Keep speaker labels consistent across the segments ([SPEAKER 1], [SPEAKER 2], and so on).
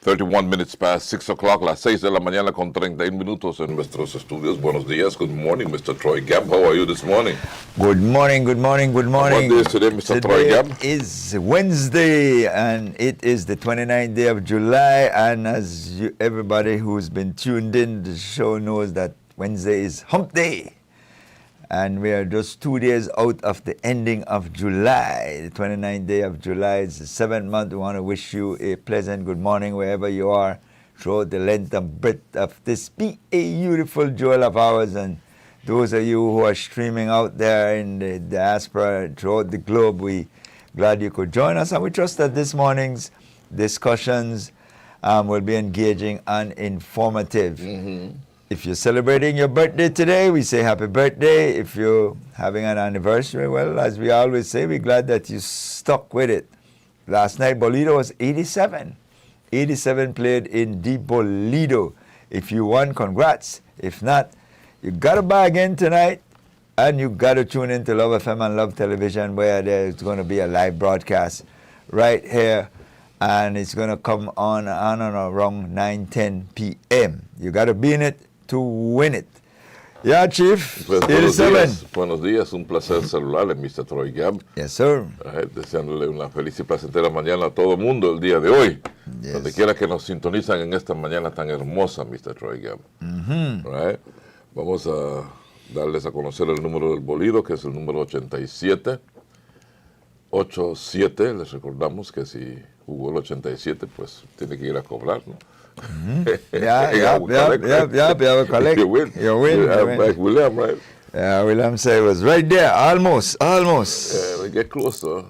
[SPEAKER 1] 31 minutes past 6 o'clock, las 6 de la mañana con 31 minutos en nuestros estudios. Buenos días. Good morning, Mr. Troy Gamp. How are you this morning?
[SPEAKER 2] Good morning, good morning, good morning.
[SPEAKER 1] What day is today, Mr. Troy Gamp?
[SPEAKER 2] Today is Wednesday, and it is the 29th day of July. And as everybody who's been tuned in, the show knows that Wednesday is Hump Day. And we are just 2 days out of the ending of July. The 29th day of July is the 7th month. We want to wish you a pleasant good morning wherever you are throughout the length and breadth of this beautiful jewel of ours. And those of you who are streaming out there in the diaspora throughout the globe, we glad you could join us. And we trust that this morning's discussions will be engaging and informative. If you're celebrating your birthday today, we say happy birthday. If you're having an anniversary, well, as we always say, we're glad that you stuck with it. Last night, Bolido was 87. 87 played in Deep Bolido. If you won, congrats. If not, you got to buy again tonight, and you got to tune in to Love FM and Love Television, where there's going to be a live broadcast right here, and it's going to come on around 9:10 p.m. You got to be in it to win it. Yeah, Chief.
[SPEAKER 1] Pues,
[SPEAKER 2] 87.
[SPEAKER 1] Buenos días, un placer saludarle, Mr. Troy Gamp.
[SPEAKER 2] Yes, sir.
[SPEAKER 1] Deseándole una feliz y placentera mañana a todo el mundo el día de hoy.
[SPEAKER 2] Yes.
[SPEAKER 1] Donde quiera que nos sintonizan en esta mañana tan hermosa, Mr. Troy Gamp. Right? Vamos a darles a conocer el número del bolido, que es el número 87. 87, les recordamos que si jugó el 87, pues tiene que ir a cobrar, ¿no?
[SPEAKER 2] Yeah, collect.
[SPEAKER 1] You win.
[SPEAKER 2] You win.
[SPEAKER 1] Like William, right?
[SPEAKER 2] Yeah, William said it was right there, almost.
[SPEAKER 1] We get closer.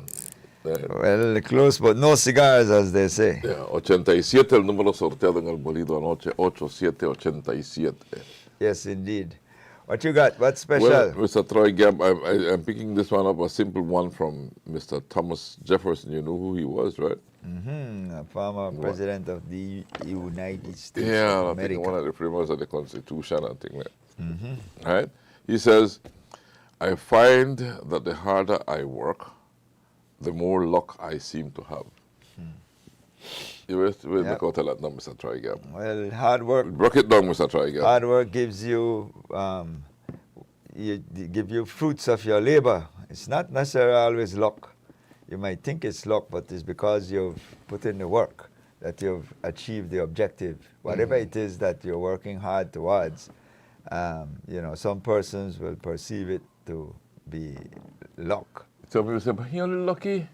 [SPEAKER 2] Well, close, but no cigars, as they say.
[SPEAKER 1] 87, el número sorteado en el bolido anoche, 8787.
[SPEAKER 2] Yes, indeed. What you got? What's special?
[SPEAKER 1] Well, Mr. Troy Gamp, I'm picking this one up, a simple one from Mr. Thomas Jefferson. You know who he was, right?
[SPEAKER 2] A former president of the United States
[SPEAKER 1] Yeah,
[SPEAKER 2] of
[SPEAKER 1] I think
[SPEAKER 2] America.
[SPEAKER 1] one of the framers of the Constitution, I think that. Right? He says, I find that the harder I work, the more luck I seem to have. You will make out that now, Mr. Troy Gamp.
[SPEAKER 2] Well, hard work.
[SPEAKER 1] Break it down, Mr. Troy Gamp.
[SPEAKER 2] Hard work gives you, give you fruits of your labor. It's not necessarily always luck. You might think it's luck, but it's because you've put in the work that you've achieved the objective. Whatever it is that you're working hard towards, some persons will perceive it to be luck.
[SPEAKER 1] Some people say, but he only lucky.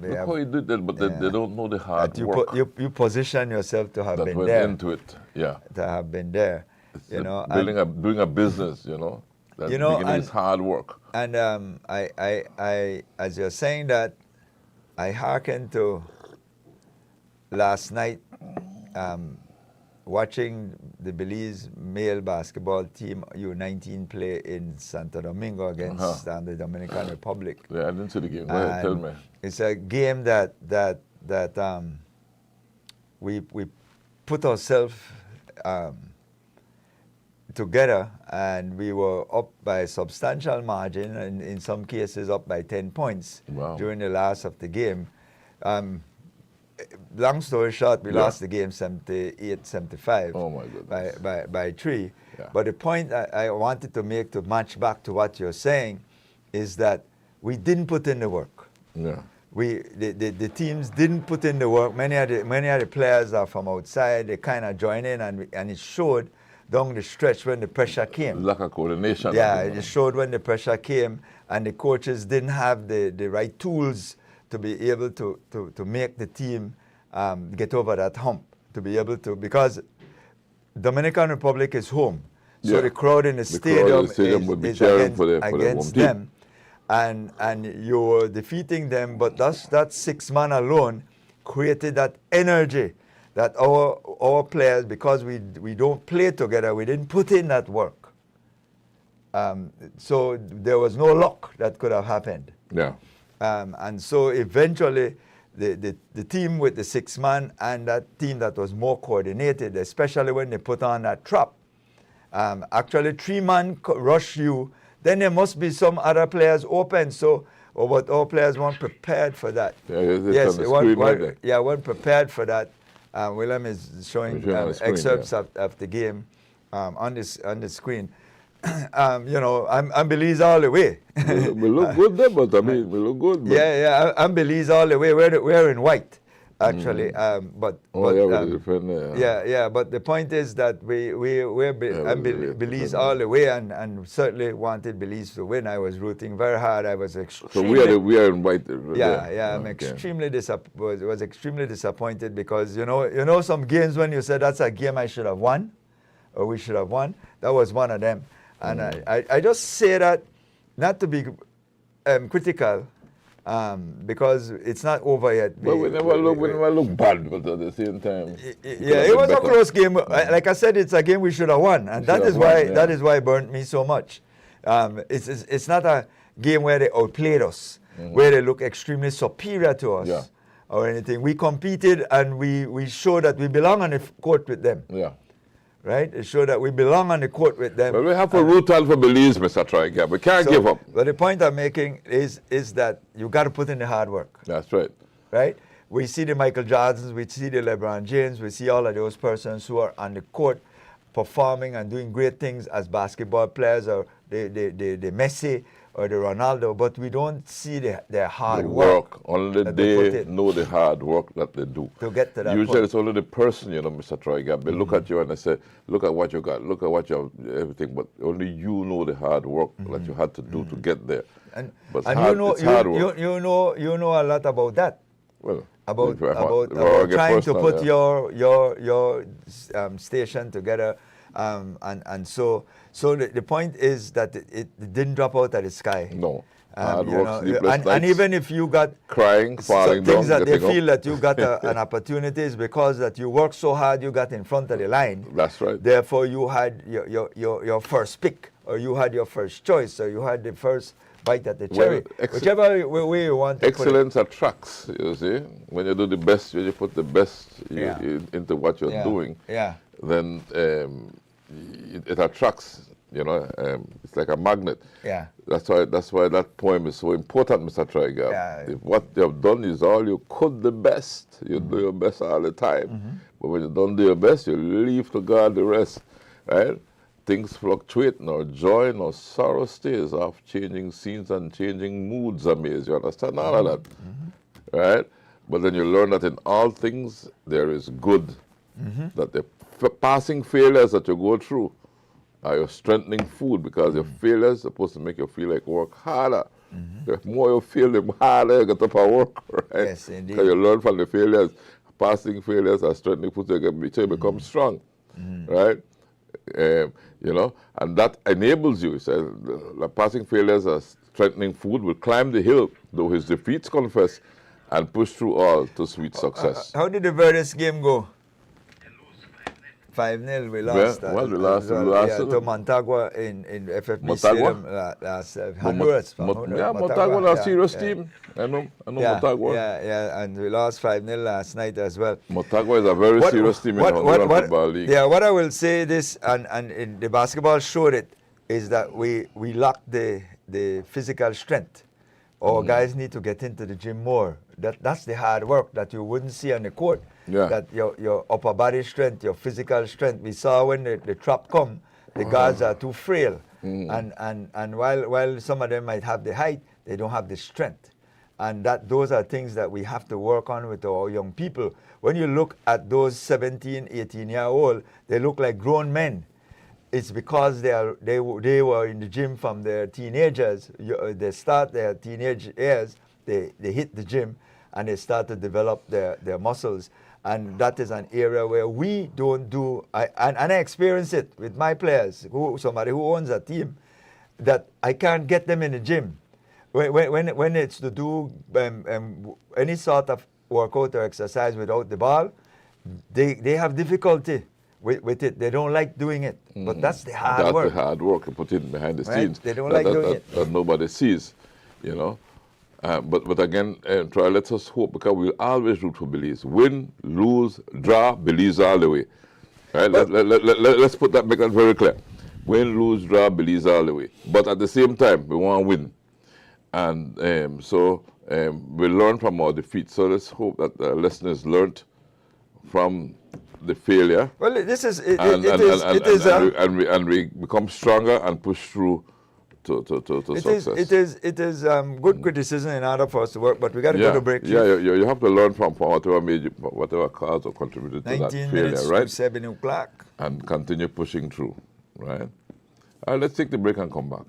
[SPEAKER 1] Look how he did that, but they don't know the hard work.
[SPEAKER 2] You position yourself to have
[SPEAKER 1] that
[SPEAKER 2] been
[SPEAKER 1] went
[SPEAKER 2] there.
[SPEAKER 1] into it, yeah.
[SPEAKER 2] To have been there,
[SPEAKER 1] doing a business, that beginning is hard work.
[SPEAKER 2] And I, as you're saying that, I hearkened to last night watching the Belize male basketball team U19 play in Santo Domingo against the Dominican Republic.
[SPEAKER 1] Yeah, I didn't see the game. Go ahead, tell me.
[SPEAKER 2] It's a game that we put ourselves together, and we were up by a substantial margin, and in some cases up by 10 points during the last of the game. Long story short, we lost the game 78-75
[SPEAKER 1] oh my goodness.
[SPEAKER 2] by 3.
[SPEAKER 1] Yeah.
[SPEAKER 2] But the point I wanted to make to match back to what you're saying is that we didn't put in the work.
[SPEAKER 1] Yeah.
[SPEAKER 2] The teams didn't put in the work. Many of the players are from outside. They kind of join in, and it showed down the stretch when the pressure came.
[SPEAKER 1] Lack of coordination.
[SPEAKER 2] Yeah, it showed when the pressure came, and the coaches didn't have the right tools to be able to make the team get over that hump, to be able to, because Dominican Republic is home. So the crowd in the stadium is against them. And you're defeating them, but that 6 man alone created that energy that our players, because we don't play together, we didn't put in that work. So there was no luck that could have happened.
[SPEAKER 1] Yeah.
[SPEAKER 2] And so eventually the team with the 6 man and that team that was more coordinated, especially when they put on that trap, actually 3 man rush you, then there must be some other players open. So, but our players weren't prepared for that.
[SPEAKER 1] Yeah, weren't
[SPEAKER 2] weren't prepared for that. William is showing
[SPEAKER 1] It's on the screen,
[SPEAKER 2] excerpts
[SPEAKER 1] yeah.
[SPEAKER 2] of the game on the screen. I'm Belize all the way.
[SPEAKER 1] We look good there, but I mean, we look good. But
[SPEAKER 2] I'm Belize all the way. We're in white, actually. But
[SPEAKER 1] with the defender.
[SPEAKER 2] yeah. But the point is that I'm Belize all the way, and certainly wanted Belize to win. I was rooting very hard. I was extremely.
[SPEAKER 1] So we are in white.
[SPEAKER 2] I'm extremely was extremely disappointed because you know some games when you said that's a game I should have won, or we should have won. That was one of them. And I just say that not to be critical, because it's not over yet.
[SPEAKER 1] But we never look bad, but at the same time.
[SPEAKER 2] It was a close game. Like I said, it's a game we should have won, and that is why it burnt me so much. It's not a game where they outplayed us, where they look extremely superior to us, or anything. We competed and we showed that we belong on the court with them.
[SPEAKER 1] Yeah.
[SPEAKER 2] Right? It showed that we belong on the court with them.
[SPEAKER 1] But we have to root out for Belize, Mr. Troika. We can't give up.
[SPEAKER 2] But the point I'm making is that you got to put in the hard work.
[SPEAKER 1] That's right.
[SPEAKER 2] Right? We see the Michael Jordans, we see the LeBron James, we see all of those persons who are on the court performing and doing great things as basketball players, or the Messi or the Ronaldo, but we don't see their hard work.
[SPEAKER 1] Only they know the hard work that they do.
[SPEAKER 2] To get to that
[SPEAKER 1] Usually
[SPEAKER 2] point.
[SPEAKER 1] it's only the person, Mr. Troika. They look at you and they say, look at what you got, look at what you have, everything, but only you know the hard work that you had to do to get there.
[SPEAKER 2] And
[SPEAKER 1] but
[SPEAKER 2] hard work. You know a lot about that.
[SPEAKER 1] Well,
[SPEAKER 2] about trying to put your station together, and so the point is that it didn't drop out of the sky.
[SPEAKER 1] No. And
[SPEAKER 2] even if you got
[SPEAKER 1] crying, falling
[SPEAKER 2] things
[SPEAKER 1] down,
[SPEAKER 2] that they feel that you got an opportunity is because that you worked so hard, you got in front of the line.
[SPEAKER 1] That's right.
[SPEAKER 2] Therefore, you had your first pick, or you had your first choice, or you had the first bite at the cherry. Whichever way you want to
[SPEAKER 1] excellence attracts, you see. When you do the best, when you put the best into what you're doing, then it attracts. It's like a magnet.
[SPEAKER 2] Yeah.
[SPEAKER 1] That's why that poem is so important, Mr. Troika.
[SPEAKER 2] Yeah.
[SPEAKER 1] What you have done is all you could the best. You do your best all the time. But when you don't do your best, you leave to God the rest. Right? Things fluctuate, nor joy nor sorrow stays. Off changing scenes and changing moods amaze. You understand all of that? Right? But then you learn that in all things there is good. That the passing failures that you go through are your strengthening food, because your failures are supposed to make you feel like work harder. The more you fail, the harder you get up and work, right?
[SPEAKER 2] Yes, indeed.
[SPEAKER 1] Because you learn from the failures. Passing failures are strengthening food, so you become strong, right? And that enables you. So the passing failures are strengthening food, will climb the hill, though his defeats confess, and push through all to sweet success.
[SPEAKER 2] How did the Verdes game go? 5-0, we lost.
[SPEAKER 1] We lost
[SPEAKER 2] to Montagua in FFP Stadium last Honduras.
[SPEAKER 1] Montagua is a serious team. I know Montagua.
[SPEAKER 2] Yeah, and we lost 5-0 last night as well.
[SPEAKER 1] Montagua is a very serious team in the Honduran Football League.
[SPEAKER 2] Yeah, what I will say this, and in the basketball showed it, is that we lacked the physical strength. Our guys need to get into the gym more. That's the hard work that you wouldn't see on the court.
[SPEAKER 1] Yeah.
[SPEAKER 2] That your upper body strength, your physical strength. We saw when the trap come, the guards are too frail, and while some of them might have the height, they don't have the strength, and those are things that we have to work on with our young people. When you look at those 17, 18-year-old, they look like grown men. It's because they were in the gym from their teenagers. They start their teenage years, they hit the gym, and they start to develop their muscles. And that is an area where we don't do, and I experience it with my players, somebody who owns a team, that I can't get them in the gym. When it's to do any sort of workout or exercise without the ball, they have difficulty with it. They don't like doing it. But that's the hard work.
[SPEAKER 1] That's the hard work you put in behind the scenes.
[SPEAKER 2] They don't like doing it.
[SPEAKER 1] That nobody sees, But again, let us hope, because we'll always root for Belize. Win, lose, draw, Belize all the way. Right? Let's make that very clear. Win, lose, draw, Belize all the way. But at the same time, we want to win. And so we learn from our defeat. So let's hope that the listeners learned from the failure,
[SPEAKER 2] Well, this is
[SPEAKER 1] and,
[SPEAKER 2] it
[SPEAKER 1] and,
[SPEAKER 2] is
[SPEAKER 1] and,
[SPEAKER 2] it
[SPEAKER 1] and,
[SPEAKER 2] is
[SPEAKER 1] and we become stronger and push through to success.
[SPEAKER 2] it is good criticism in order for us to work, but we got to go to break.
[SPEAKER 1] You have to learn from whatever caused or contributed to that
[SPEAKER 2] 19
[SPEAKER 1] failure,
[SPEAKER 2] minutes
[SPEAKER 1] right?
[SPEAKER 2] to 7 o'clock.
[SPEAKER 1] And continue pushing through, right? All right, let's take the break and come back.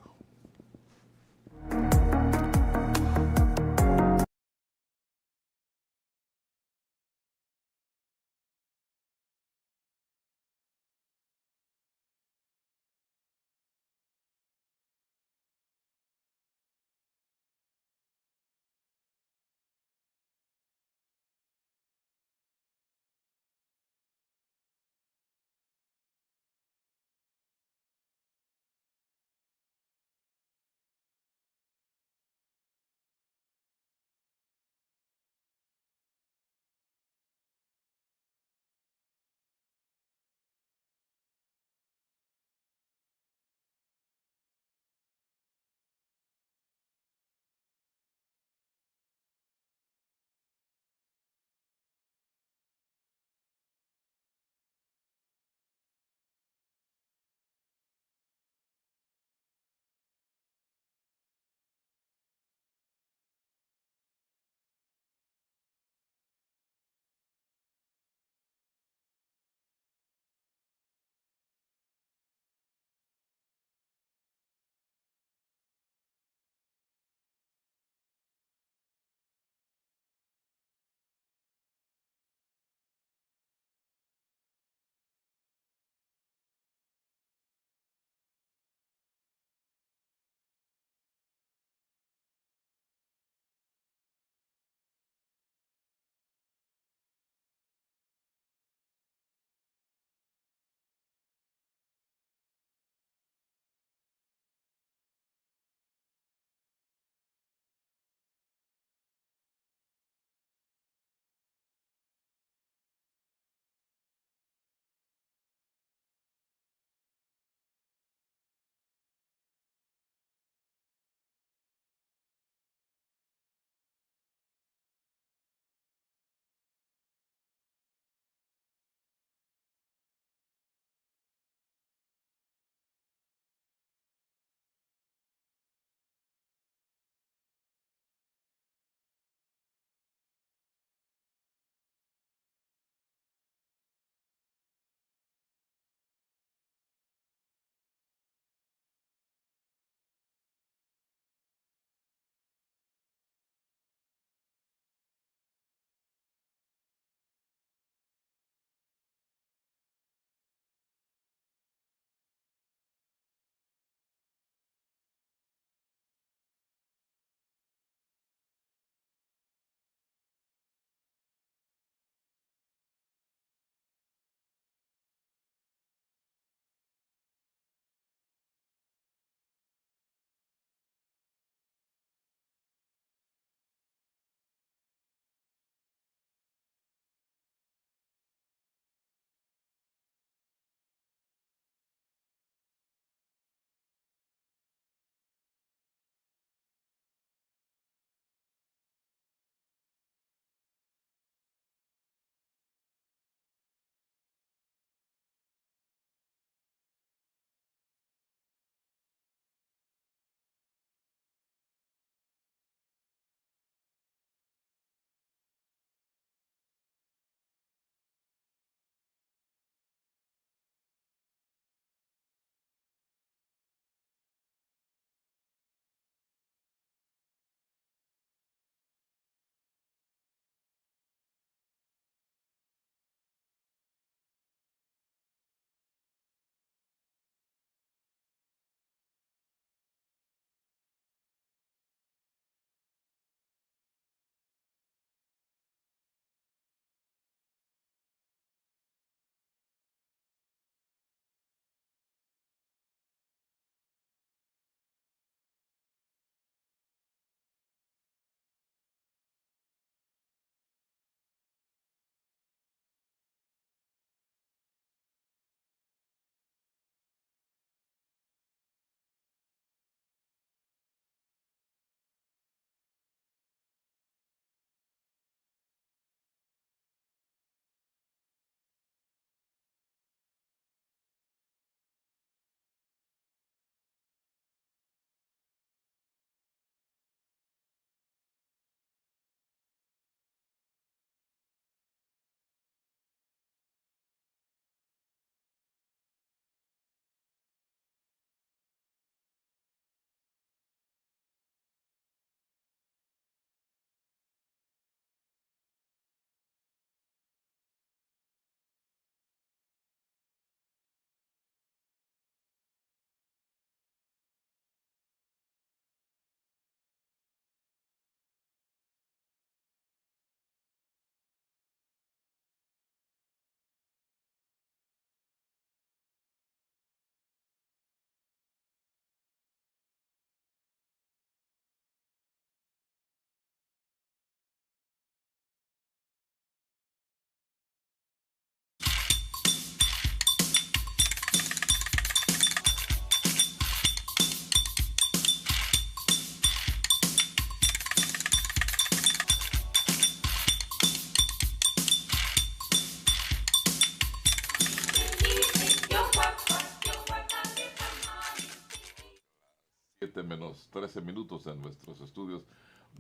[SPEAKER 1] 13 minutos en nuestros estudios.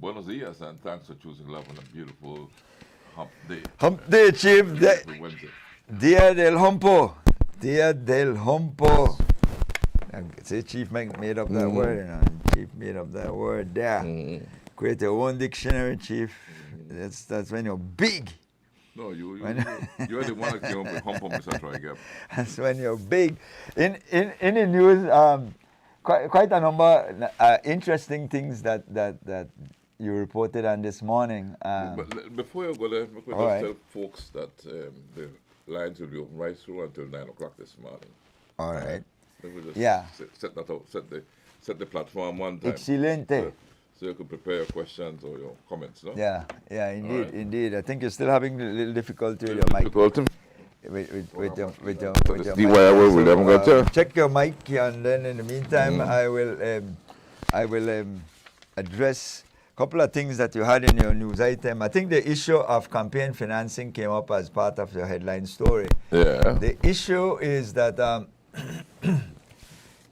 [SPEAKER 1] Buenos días, and thanks for choosing love on a beautiful hump day.
[SPEAKER 2] Hump Day, Chief.
[SPEAKER 1] Beautiful Wednesday.
[SPEAKER 2] Dia del Humpo. Dia del Humpo. See, Chief made up that word, you know. Chief made up that word there. Create your own dictionary, Chief. That's when you're big.
[SPEAKER 1] No, you're the one that came up with hump on Mr. Troy Gap.
[SPEAKER 2] That's when you're big. In the news, quite a number interesting things that you reported on this morning.
[SPEAKER 1] But before you go there, we could just tell folks that the lines will be open right through until 9 o'clock this morning.
[SPEAKER 2] All right.
[SPEAKER 1] Just
[SPEAKER 2] Yeah.
[SPEAKER 1] Set that out. Set the platform one time.
[SPEAKER 2] Excelente.
[SPEAKER 1] So you can prepare your questions or your comments, no?
[SPEAKER 2] Yeah, indeed,
[SPEAKER 1] right.
[SPEAKER 2] indeed. I think you're still having a little difficulty with your mic.
[SPEAKER 1] Difficulty?
[SPEAKER 2] With your
[SPEAKER 1] See why I will, we haven't got there.
[SPEAKER 2] Check your mic, and then in the meantime, I will address a couple of things that you had in your news item. I think the issue of campaign financing came up as part of your headline story.
[SPEAKER 1] Yeah.
[SPEAKER 2] The issue is that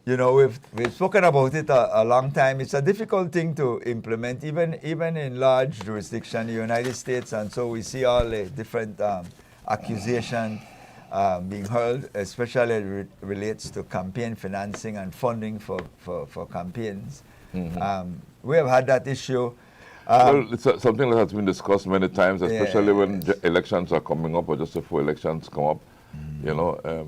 [SPEAKER 2] you know, we've spoken about it a long time. It's a difficult thing to implement, even in large jurisdictions, the United States, and so we see all the different accusations being hurled, especially relates to campaign financing and funding for campaigns. We have had that issue.
[SPEAKER 1] Well, it's something that has been discussed many times, especially when elections are coming up or just before elections come up. You know,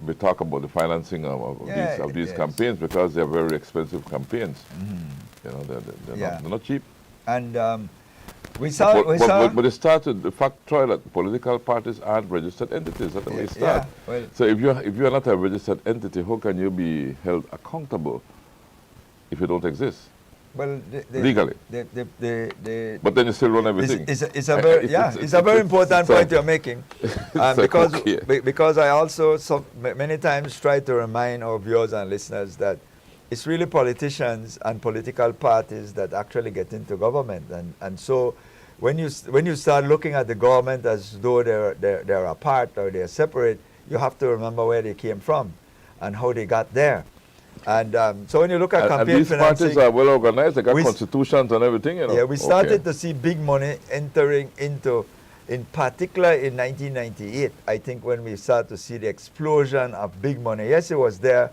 [SPEAKER 1] we talk about the financing of these campaigns because they're very expensive campaigns. You know, they're not cheap.
[SPEAKER 2] And we
[SPEAKER 1] saw. But it started the fact, Troy, that political parties aren't registered entities. That's the way it starts.
[SPEAKER 2] Well,
[SPEAKER 1] so if you're not a registered entity, how can you be held accountable if you don't exist?
[SPEAKER 2] Well,
[SPEAKER 1] legally. But then you still run everything.
[SPEAKER 2] It's a very important point you're making, because I also many times try to remind our viewers and listeners that it's really politicians and political parties that actually get into government, and so when you start looking at the government as though they're apart or they're separate, you have to remember where they came from and how they got there. And so when you look at campaign
[SPEAKER 1] these
[SPEAKER 2] financing,
[SPEAKER 1] parties are well organized. They got constitutions and everything. You know.
[SPEAKER 2] Yeah, we started to see big money entering into, in particular in 1998. I think when we started to see the explosion of big money. Yes, it was there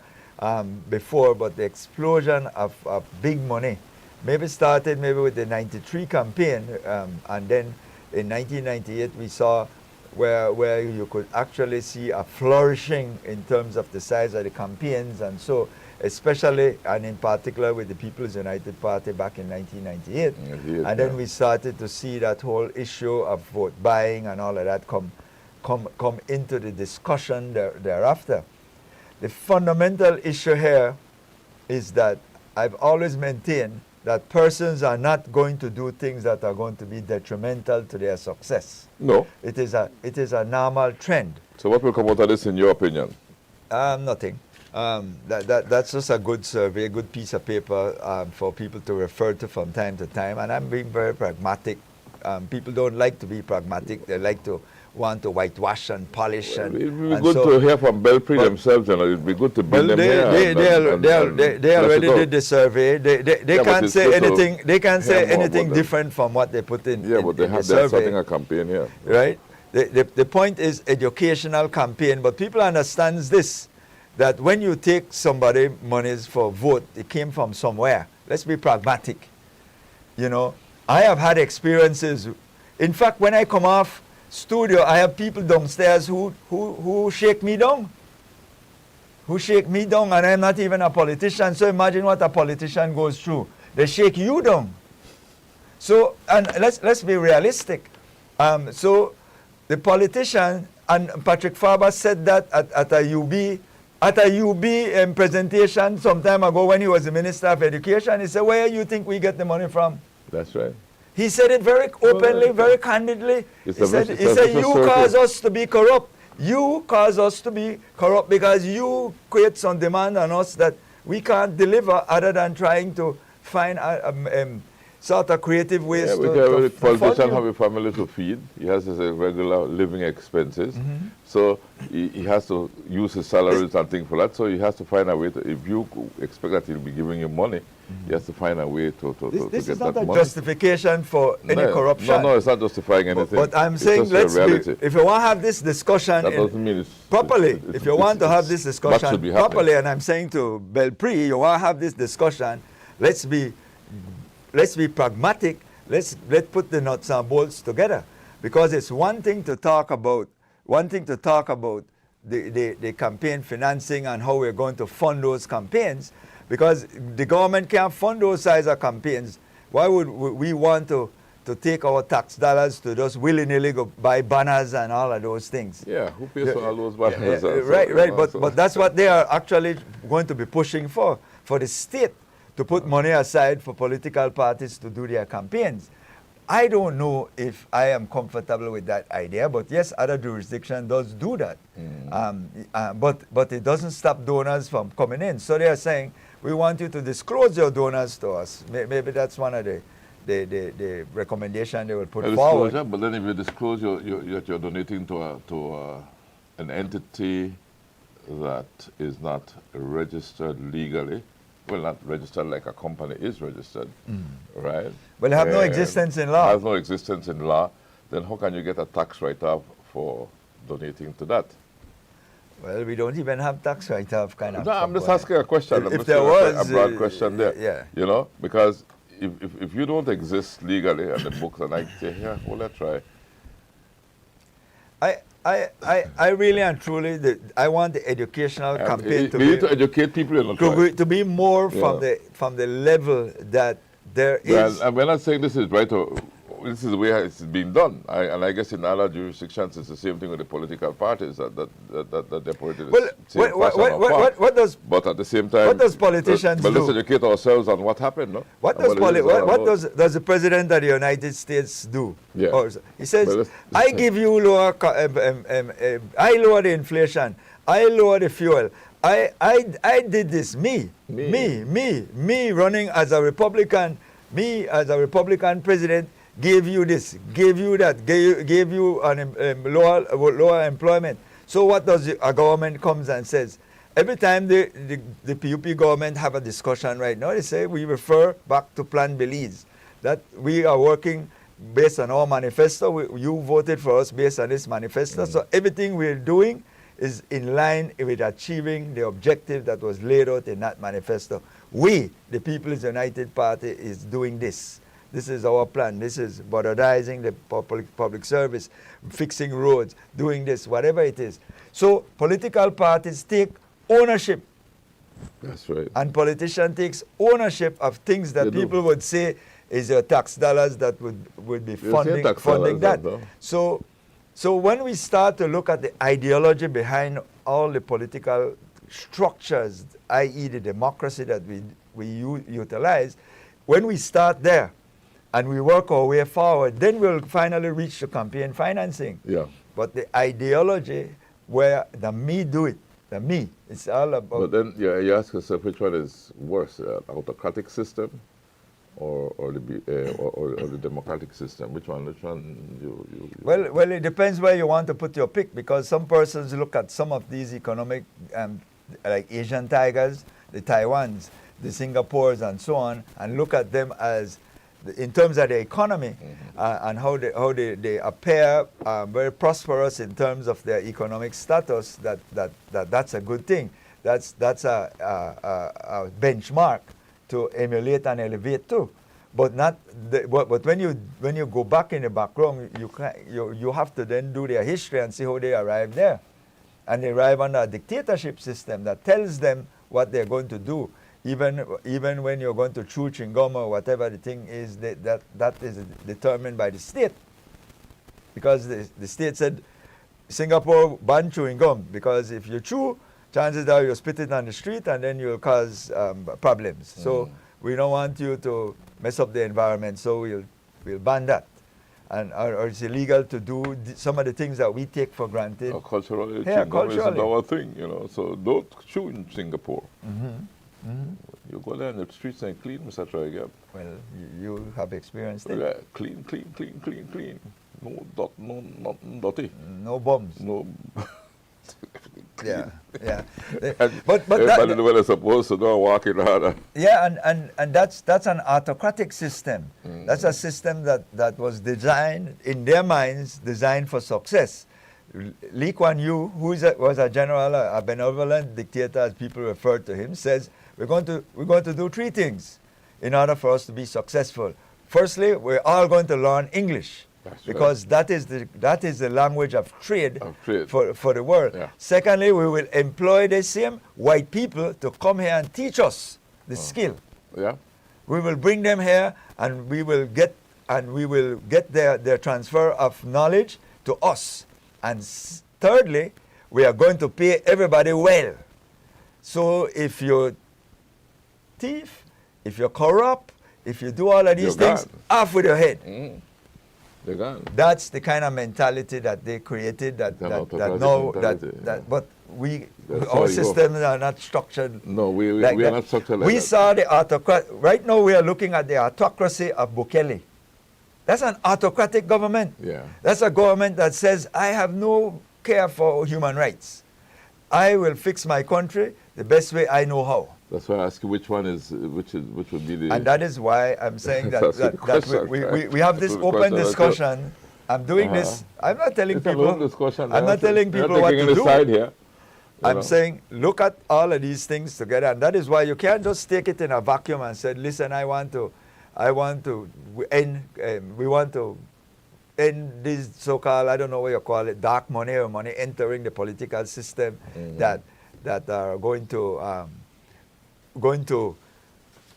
[SPEAKER 2] before, but the explosion of big money maybe started with the '93 campaign, and then in 1998 we saw where you could actually see a flourishing in terms of the size of the campaigns, and so especially and in particular with the People's United Party back in 1998. And then we started to see that whole issue of vote buying and all of that come into the discussion thereafter. The fundamental issue here is that I've always maintained that persons are not going to do things that are going to be detrimental to their success.
[SPEAKER 1] No.
[SPEAKER 2] It is a normal trend.
[SPEAKER 1] So what will come out of this in your opinion?
[SPEAKER 2] Nothing. That's just a good survey, a good piece of paper for people to refer to from time to time. And I'm being very pragmatic. People don't like to be pragmatic. They like to want to whitewash and polish.
[SPEAKER 1] Well, it would be good to hear from Belpre themselves. You know, it'd be good to bring them here.
[SPEAKER 2] They already did the survey. They can't say anything. They can't say anything different from what they put in.
[SPEAKER 1] Yeah, but they're starting a campaign here.
[SPEAKER 2] Right. The point is educational campaign, but people understand this, that when you take somebody monies for vote, it came from somewhere. Let's be pragmatic. You know, I have had experiences. In fact, when I come off studio, I have people downstairs who shake me down. Who shake me down, and I'm not even a politician. So imagine what a politician goes through. They shake you down. So, and let's be realistic. So the politician, and Patrick Farber said that at a UB presentation some time ago when he was the Minister of Education. He said, where do you think we get the money from?
[SPEAKER 1] That's right.
[SPEAKER 2] He said it very openly, very candidly. He said, you cause us to be corrupt. You cause us to be corrupt because you create some demand on us that we can't deliver other than trying to find sort of creative ways
[SPEAKER 1] Yeah,
[SPEAKER 2] to
[SPEAKER 1] because a
[SPEAKER 2] fund
[SPEAKER 1] politician
[SPEAKER 2] you.
[SPEAKER 1] have a family to feed. He has his regular living expenses.
[SPEAKER 2] Mm-hmm.
[SPEAKER 1] So he has to use his salaries and things for that. So he has to find a way to, if you expect that he'll be giving you money, he has to find a way to
[SPEAKER 2] This
[SPEAKER 1] get
[SPEAKER 2] is not
[SPEAKER 1] that
[SPEAKER 2] a
[SPEAKER 1] money.
[SPEAKER 2] justification for any corruption.
[SPEAKER 1] No, it's not justifying anything.
[SPEAKER 2] But I'm
[SPEAKER 1] It's
[SPEAKER 2] saying,
[SPEAKER 1] just a reality.
[SPEAKER 2] if you want to have this discussion
[SPEAKER 1] That doesn't mean it's
[SPEAKER 2] properly, if you want to have this
[SPEAKER 1] what
[SPEAKER 2] discussion
[SPEAKER 1] should be happening.
[SPEAKER 2] properly, and I'm saying to Belpre, you want to have this discussion, let's be pragmatic. Let's put the nuts and bolts together, because it's one thing to talk about the campaign financing and how we're going to fund those campaigns, because the government can't fund those size of campaigns. Why would we want to take our tax dollars to just willy-nilly go buy banners and all of those things?
[SPEAKER 1] Yeah, who pays for all those banners?
[SPEAKER 2] Right. But that's what they are actually going to be pushing for the state to put money aside for political parties to do their campaigns. I don't know if I am comfortable with that idea, but yes, other jurisdiction does do that. But it doesn't stop donors from coming in. So they are saying, we want you to disclose your donors to us. Maybe that's one of the recommendation they will put forward.
[SPEAKER 1] But then if you disclose you're donating to an entity that is not registered legally, well, not registered like a company is registered, right?
[SPEAKER 2] Well, they have no existence in law.
[SPEAKER 1] Has no existence in law. Then how can you get a tax write-off for donating to that?
[SPEAKER 2] Well, we don't even have tax write-off kind of.
[SPEAKER 1] No, I'm just asking a question.
[SPEAKER 2] If there was
[SPEAKER 1] a broad question there,
[SPEAKER 2] yeah.
[SPEAKER 1] You know, because if you don't exist legally on the books, and I say, yeah, well, let's try.
[SPEAKER 2] I really and truly, I want the educational campaign
[SPEAKER 1] we need to educate people in the
[SPEAKER 2] to be more from the level that there is.
[SPEAKER 1] And we're not saying this is right or this is the way it's being done. And I guess in other jurisdictions it's the same thing with the political parties that they're putting
[SPEAKER 2] what does
[SPEAKER 1] but at the same time,
[SPEAKER 2] what does politicians
[SPEAKER 1] but let's
[SPEAKER 2] do?
[SPEAKER 1] educate ourselves on what happened, no?
[SPEAKER 2] What does the president of the United States do?
[SPEAKER 1] Yeah.
[SPEAKER 2] Or, he says, I give you lower, I lower the inflation, I lower the fuel. I did this. Me running as a Republican, me as a Republican president, gave you this, gave you that, gave you an lower employment. So what does a government comes and says? Every time the PUP government have a discussion right now, they say we refer back to Plan Belize, that we are working based on our manifesto. You voted for us based on this manifesto. So everything we're doing is in line with achieving the objective that was laid out in that manifesto. We, the People's United Party, is doing this. This is our plan. This is modernizing the public service, fixing roads, doing this, whatever it is. So political parties take ownership.
[SPEAKER 1] That's right.
[SPEAKER 2] And politician takes ownership of things that people would say is your tax dollars that would be funding that. So when we start to look at the ideology behind all the political structures, i.e. the democracy that we utilize, when we start there and we work our way forward, then we'll finally reach the campaign financing.
[SPEAKER 1] Yeah.
[SPEAKER 2] But the ideology where the me do it, the me, it's all about...
[SPEAKER 1] But then you ask yourself which one is worse, autocratic system or the democratic system? Which one you
[SPEAKER 2] Well, it depends where you want to put your pick, because some persons look at some of these economic, like Asian tigers, the Taiwans, the Singapores, and so on, and look at them as, in terms of the economy, and how they appear very prosperous in terms of their economic status. That's a good thing. That's a benchmark to emulate and elevate too, but not. But when you go back in the background, you have to then do their history and see how they arrived there, and they arrive under a dictatorship system that tells them what they're going to do, even when you're going to chew chewing gum or whatever the thing is, that is determined by the state, because the state said Singapore banned chewing gum because if you chew, chances are you'll spit it on the street and then you'll cause problems. So we don't want you to mess up the environment, so we'll ban that. Or it's illegal to do some of the things that we take for granted.
[SPEAKER 1] Culturally,
[SPEAKER 2] yeah,
[SPEAKER 1] chewing gum is our thing, you know. So don't chew in Singapore. You go there and the streets ain't clean, Mr. Troy.
[SPEAKER 2] Well, you have experienced it.
[SPEAKER 1] Yeah, clean, clean, clean, clean, clean. No dot, no nothing dirty.
[SPEAKER 2] No bombs.
[SPEAKER 1] No.
[SPEAKER 2] Yeah, yeah.
[SPEAKER 1] And
[SPEAKER 2] but
[SPEAKER 1] everybody know where they're supposed to go walking harder.
[SPEAKER 2] yeah, and that's an autocratic system. That's a system that was designed in their minds, designed for success. Lee Kuan Yew, who was a general, a benevolent dictator, as people referred to him, says we're going to do three things in order for us to be successful. Firstly, we're all going to learn English.
[SPEAKER 1] That's
[SPEAKER 2] Because that is the language of trade, for the world.
[SPEAKER 1] Yeah.
[SPEAKER 2] Secondly, we will employ the same white people to come here and teach us the skill.
[SPEAKER 1] Yeah.
[SPEAKER 2] We will bring them here, and we will get their transfer of knowledge to us. And thirdly, we are going to pay everybody well. So if you're thief, if you're corrupt, if you do all of these
[SPEAKER 1] You're
[SPEAKER 2] things,
[SPEAKER 1] gone.
[SPEAKER 2] off with your head.
[SPEAKER 1] They're gone.
[SPEAKER 2] That's the kind of mentality that they created. But we
[SPEAKER 1] That's how
[SPEAKER 2] our
[SPEAKER 1] you go.
[SPEAKER 2] systems are not structured.
[SPEAKER 1] No, we
[SPEAKER 2] like
[SPEAKER 1] are
[SPEAKER 2] that.
[SPEAKER 1] not structured like
[SPEAKER 2] We
[SPEAKER 1] that.
[SPEAKER 2] saw the autocrat. Right now, we are looking at the autocracy of Bukele. That's an autocratic government.
[SPEAKER 1] Yeah.
[SPEAKER 2] That's a government that says, I have no care for human rights. I will fix my country the best way I know how.
[SPEAKER 1] That's why I ask you which would be the.
[SPEAKER 2] And that is why I'm saying that,
[SPEAKER 1] That's the
[SPEAKER 2] that
[SPEAKER 1] question,
[SPEAKER 2] we have this
[SPEAKER 1] That's the
[SPEAKER 2] open
[SPEAKER 1] question.
[SPEAKER 2] discussion. I'm doing this. I'm not telling
[SPEAKER 1] It's a
[SPEAKER 2] people.
[SPEAKER 1] long discussion.
[SPEAKER 2] I'm not telling
[SPEAKER 1] You're
[SPEAKER 2] people what
[SPEAKER 1] taking
[SPEAKER 2] to
[SPEAKER 1] any
[SPEAKER 2] do.
[SPEAKER 1] side here.
[SPEAKER 2] I'm saying, look at all of these things together, and that is why you can't just take it in a vacuum and say, listen, we want to end this so-called, I don't know what you call it, dark money or money entering the political system that are going to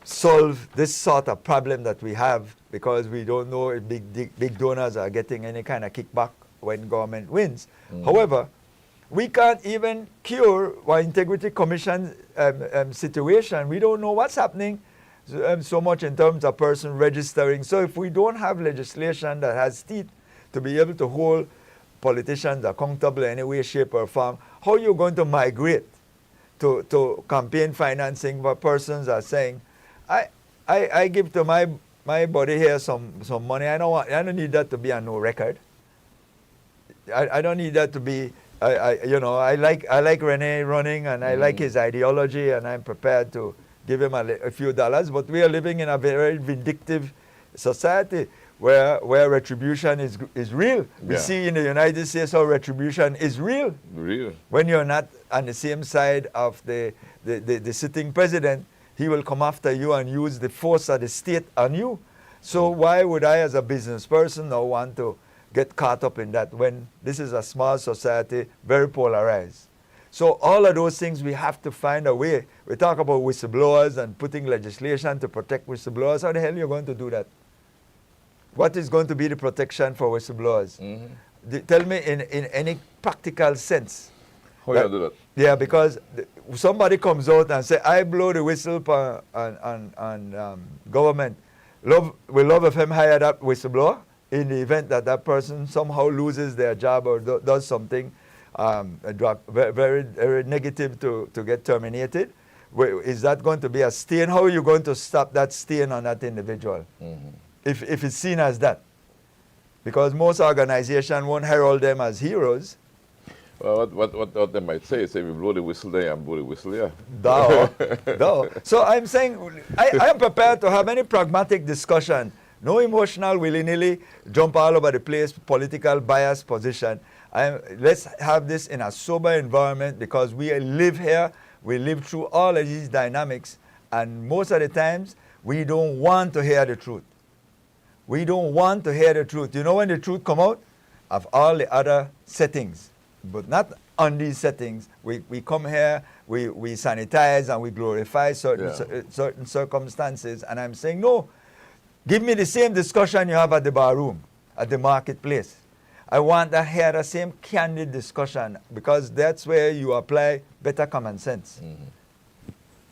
[SPEAKER 2] solve this sort of problem that we have, because we don't know if big donors are getting any kind of kickback when government wins. However, we can't even cure our Integrity Commission situation. We don't know what's happening so much in terms of person registering. So if we don't have legislation that has teeth to be able to hold politicians accountable in any way, shape, or form, how are you going to migrate to campaign financing where persons are saying, I give to my body here some money. I don't need that to be on no record. I don't need that to be. I like Rene running, and I like his ideology, and I'm prepared to give him a few dollars. But we are living in a very vindictive society where retribution is real. We see in the United States how retribution is real.
[SPEAKER 1] Real.
[SPEAKER 2] When you're not on the same side of the sitting president, he will come after you and use the force of the state on you. So why would I, as a business person, now want to get caught up in that when this is a small society, very polarized? So all of those things, we have to find a way. We talk about whistleblowers and putting legislation to protect whistleblowers. How the hell are you going to do that? What is going to be the protection for whistleblowers? Tell me in any practical sense.
[SPEAKER 1] How you do that?
[SPEAKER 2] Yeah, because somebody comes out and say, I blow the whistle on government. We love if him hire that whistleblower in the event that that person somehow loses their job or does something very, very negative to get terminated. Is that going to be a stain? How are you going to stop that stain on that individual if it's seen as that? Because most organizations won't herald them as heroes.
[SPEAKER 1] Well, what they might say is, if you blow the whistle there and blow the whistle here.
[SPEAKER 2] No. So I'm saying, I am prepared to have any pragmatic discussion. No emotional, willy-nilly, jump all over the place, political bias position. Let's have this in a sober environment, because we live here, we live through all of these dynamics, and most of the times, we don't want to hear the truth. We don't want to hear the truth. You know when the truth come out? Of all the other settings, but not on these settings. We come here, we sanitize and we glorify certain circumstances, and I'm saying, no, give me the same discussion you have at the bar room, at the marketplace. I want to hear the same candid discussion, because that's where you apply better common sense.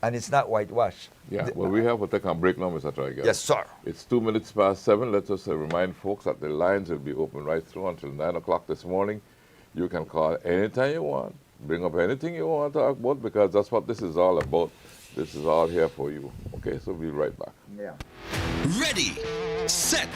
[SPEAKER 2] And it's not whitewash.
[SPEAKER 1] Yeah, well, we have to take a break now, Mr. Troy.
[SPEAKER 2] Yes, sir.
[SPEAKER 1] It's 2 minutes past 7. Let us remind folks that the lines will be open right through until 9 o'clock this morning. You can call anytime you want, bring up anything you want to talk about, because that's what this is all about. This is all here for you. Okay, so we'll be right back.
[SPEAKER 2] Yeah.
[SPEAKER 3] Ready, set,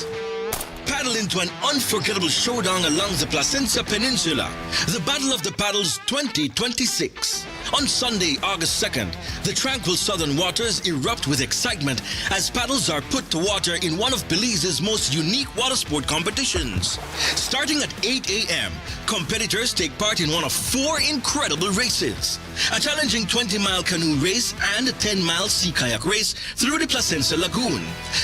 [SPEAKER 3] paddle into an unforgettable showdown along the Placencia Peninsula. The Battle of the Paddles 2026. On Sunday, August 2nd, the tranquil southern waters erupt with excitement as paddles are put to water in one of Belize's most unique water sport competitions. Starting at 8 a.m., competitors take part in one of 4 incredible races. A challenging 20-mile canoe race and a 10-mile sea kayak race through the Placencia Lagoon,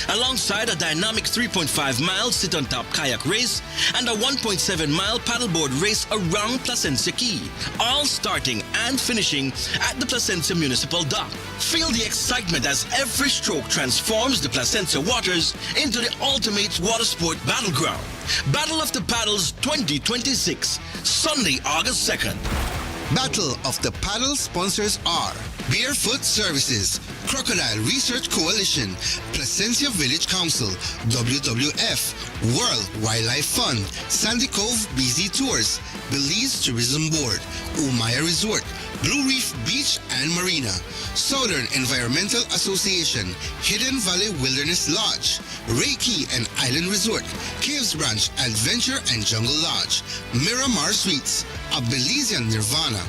[SPEAKER 3] alongside a dynamic 3.5-mile sit-on-top kayak race and a 1.7-mile paddleboard race around Placencia Key, all starting and finishing at the Placencia Municipal Dock. Feel the excitement as every stroke transforms the Placencia waters into the ultimate water sport battleground. Battle of the Paddles 2026, Sunday, August 2nd.
[SPEAKER 4] Battle of the Paddle sponsors are Barefoot Services, Crocodile Research Coalition, Placencia Village Council, WWF, World Wildlife Fund, Sandy Cove BZ Tours, Belize Tourism Board, Umaya Resort, Blue Reef Beach and Marina, Southern Environmental Association, Hidden Valley Wilderness Lodge, Reiki and Island Resort, Caves Branch Adventure and Jungle Lodge, Miramar Suites, a Belizean Nirvana,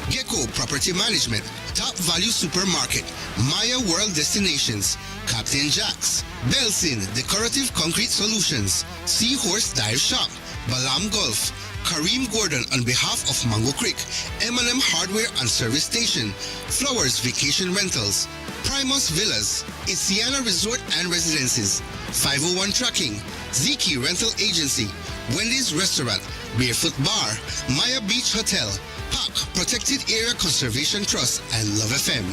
[SPEAKER 4] Gecko Property Management, Top Value Supermarket, Maya World Destinations, Captain Jack's, Belsin Decorative Concrete Solutions, Seahorse Dive Shop, Balam Golf, Kareem Gordon on behalf of Mango Creek, M&M Hardware and Service Station, Flowers Vacation Rentals, Primus Villas, Isiana Resort and Residences, 501 Trucking, Ziki Rental Agency, Wendy's Restaurant, Barefoot Bar, Maya Beach Hotel, PAC Protected Area Conservation Trust, and Love FM.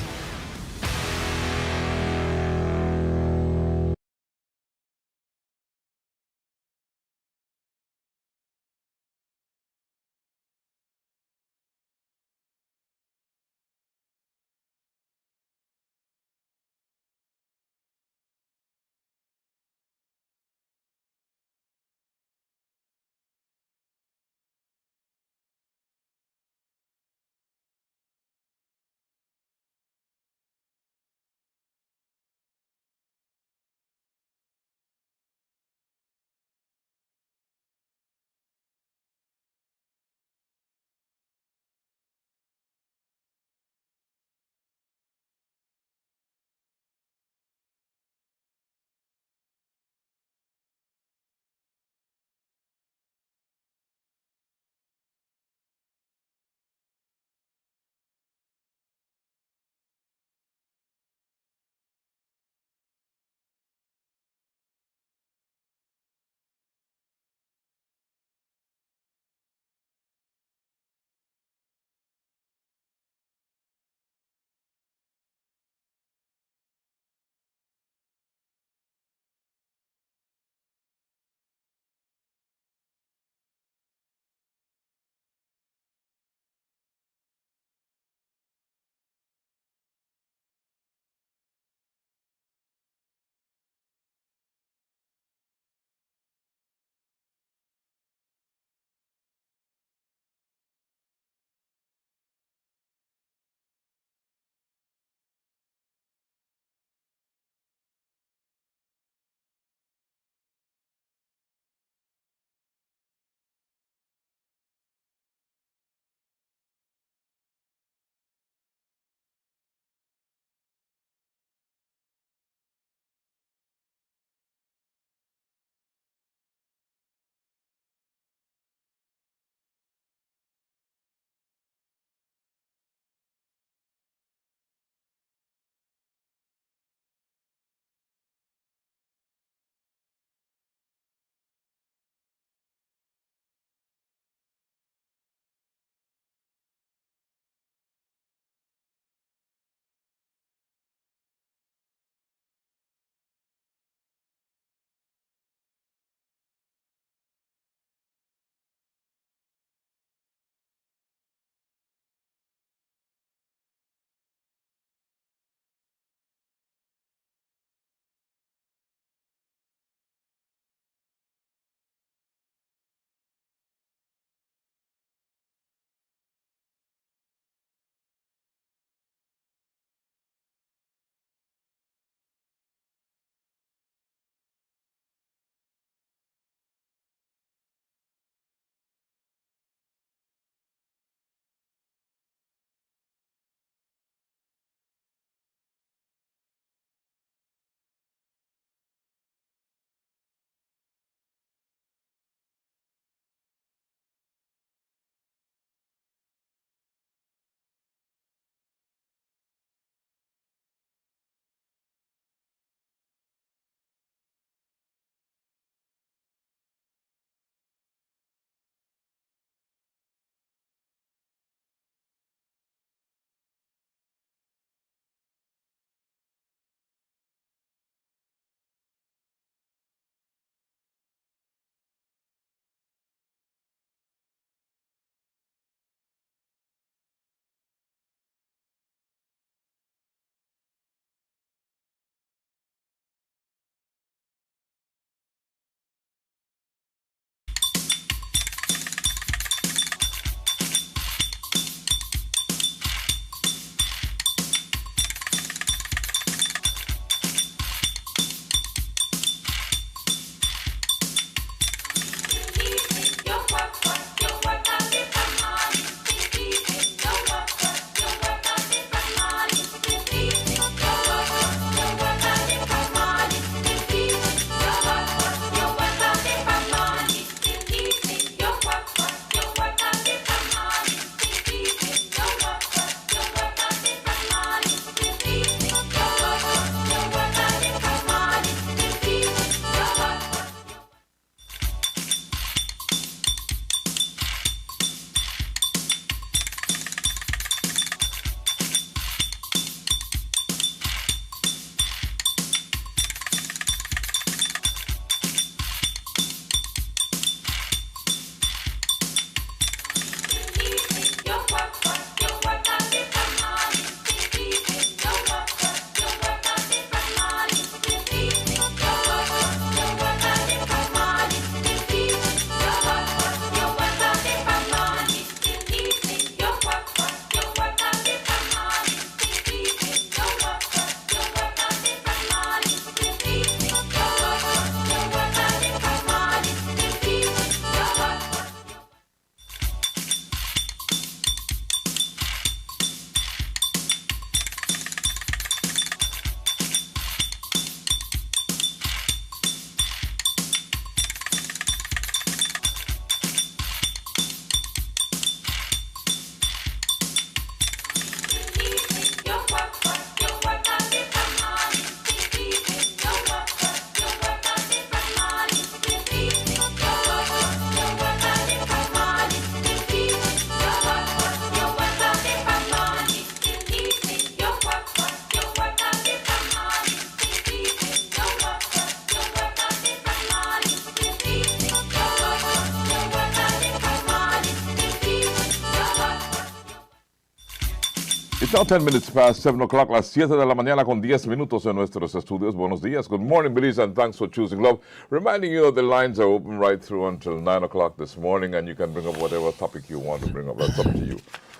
[SPEAKER 1] It's now 10 minutes past 7 o'clock, las 7 de la mañana con 10 minutos en nuestros estudios. Buenos días. Good morning, Belize, and thanks for choosing love. Reminding you that the lines are open right through until 9 o'clock this morning, and you can bring up whatever topic you want to bring up. That's up to you.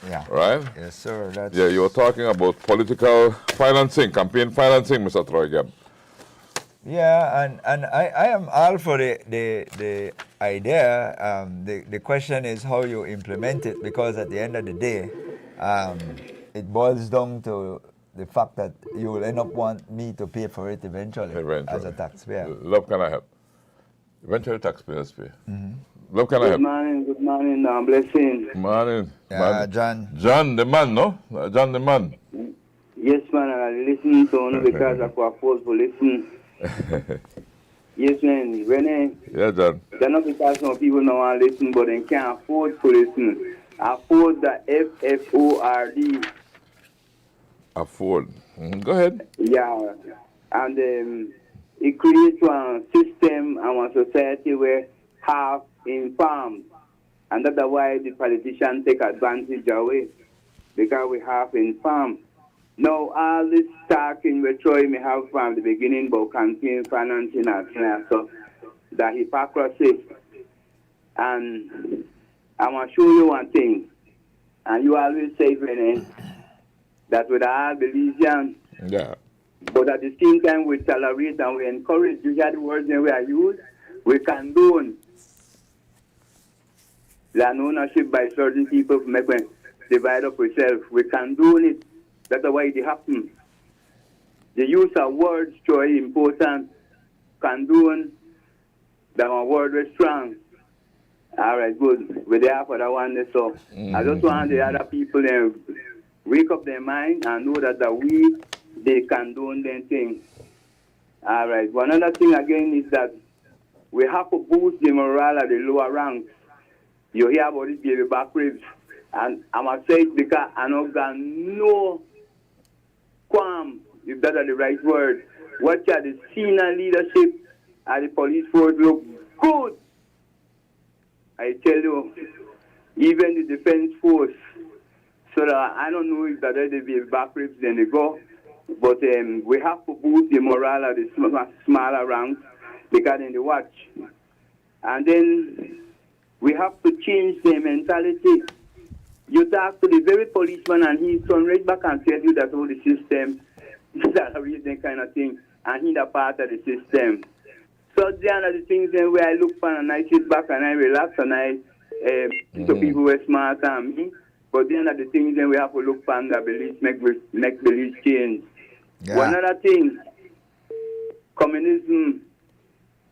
[SPEAKER 2] Yeah.
[SPEAKER 1] All right?
[SPEAKER 2] Yes, sir. That's
[SPEAKER 1] Yeah, you were talking about political financing, campaign financing, Mr. Troy Gebb.
[SPEAKER 2] Yeah, and I am all for the idea. The question is how you implement it, because at the end of the day, it boils down to the fact that you will end up want me to pay for it eventually. As a taxpayer.
[SPEAKER 1] Love, can I help? Eventually taxpayers pay. Love, can I help?
[SPEAKER 5] Good morning, blessing.
[SPEAKER 1] Morning.
[SPEAKER 2] Yeah,
[SPEAKER 1] Man.
[SPEAKER 2] John.
[SPEAKER 1] John the man, no? John the man.
[SPEAKER 5] Yes, man, I listen to you because I was forced to listen. Yes, man, when
[SPEAKER 1] Yeah, John.
[SPEAKER 5] they're not because some people don't want to listen, but they can't afford to listen. Afford the FFORD.
[SPEAKER 1] Afford. Go ahead.
[SPEAKER 5] Yeah, and it creates a system and a society where half informed, and that's why the politicians take advantage away, because we half informed. Now, all this talking we're trying to have from the beginning about campaign financing and stuff, the hypocrisy. And I want to show you one thing, and you always say, Renee, that with all Belizean,
[SPEAKER 1] Yeah.
[SPEAKER 5] but at the same time we tolerate and we encourage, you hear the words that we are used, we condone land ownership by certain people to make them divide up ourselves. We condone it. That's the way it happens. The use of words is very important. Condone, that one word is strong. All right, good. We're there for that one. So I just want the other people to wake up their mind and know that they condone them things. All right. One other thing again is that we have to boost the morale of the lower ranks. You hear about this baby back ribs, and I must say it because I don't got no qualm, if that is the right word. Watch out, the senior leadership at the police force look good. I tell you, even the defense force. So that I don't know if that is the baby back ribs, then they go. But we have to boost the morale of the smaller ranks because then they watch. And then we have to change their mentality. You talk to the very policeman and he's turn right back and tell you that all the system, that reason kind of thing, and he's a part of the system. So these are the things then where I look for and I sit back and I relax and I so people were smarter than me. But then are the things then we have to look for and beliefs make beliefs change.
[SPEAKER 2] Yeah.
[SPEAKER 5] One other thing, communism,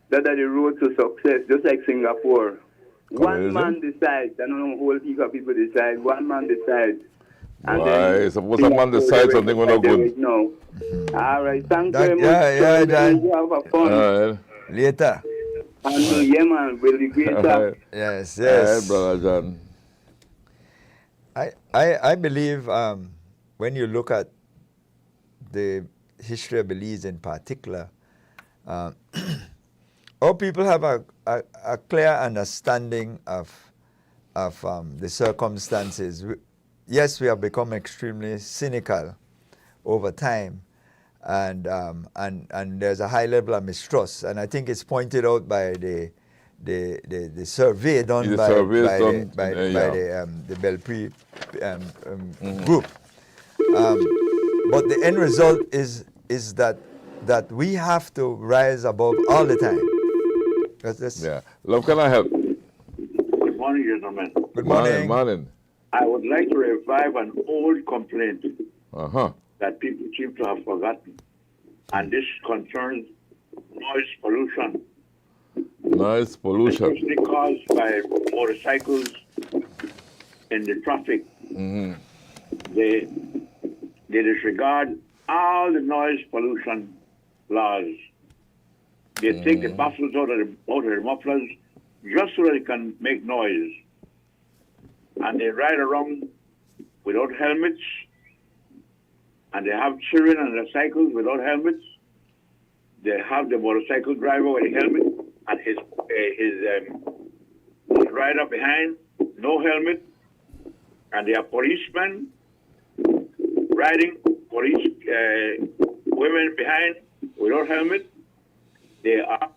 [SPEAKER 5] that is the road to success, just like Singapore.
[SPEAKER 1] Communism?
[SPEAKER 5] One man decides, I don't know, whole heap of people decide, one man decides. And
[SPEAKER 1] Why? Suppose a man decides something will not good.
[SPEAKER 5] No. All right, thank you
[SPEAKER 2] That-
[SPEAKER 5] very much.
[SPEAKER 2] yeah, John.
[SPEAKER 5] You have a fun.
[SPEAKER 1] All right.
[SPEAKER 2] Later.
[SPEAKER 5] And yeah, man, we'll be great.
[SPEAKER 1] All right.
[SPEAKER 2] Yes,
[SPEAKER 1] All right,
[SPEAKER 2] yes.
[SPEAKER 1] Brother John.
[SPEAKER 2] I believe when you look at the history of Belize in particular, our people have a clear understanding of the circumstances. Yes, we have become extremely cynical over time, and there's a high level of mistrust. And I think it's pointed out by the survey done
[SPEAKER 1] The
[SPEAKER 2] by
[SPEAKER 1] surveys done,
[SPEAKER 2] the Belpre group. But the end result is that we have to rise above all the time. That's
[SPEAKER 1] Yeah. Love, can I help?
[SPEAKER 6] Good morning, gentlemen.
[SPEAKER 2] Good morning.
[SPEAKER 1] Morning.
[SPEAKER 6] I would like to revive an old complaint
[SPEAKER 1] Uh-huh.
[SPEAKER 6] that people seem to have forgotten, and this concerns noise pollution,
[SPEAKER 1] Noise pollution.
[SPEAKER 6] especially caused by motorcycles in the traffic. They disregard all the noise pollution laws. They take the baffles out of the mufflers just so that they can make noise. And they ride around without helmets. And they have children on their cycles without helmets. They have the motorcycle driver with a helmet and his rider behind, no helmet. And they are policemen riding police women behind without helmet. They are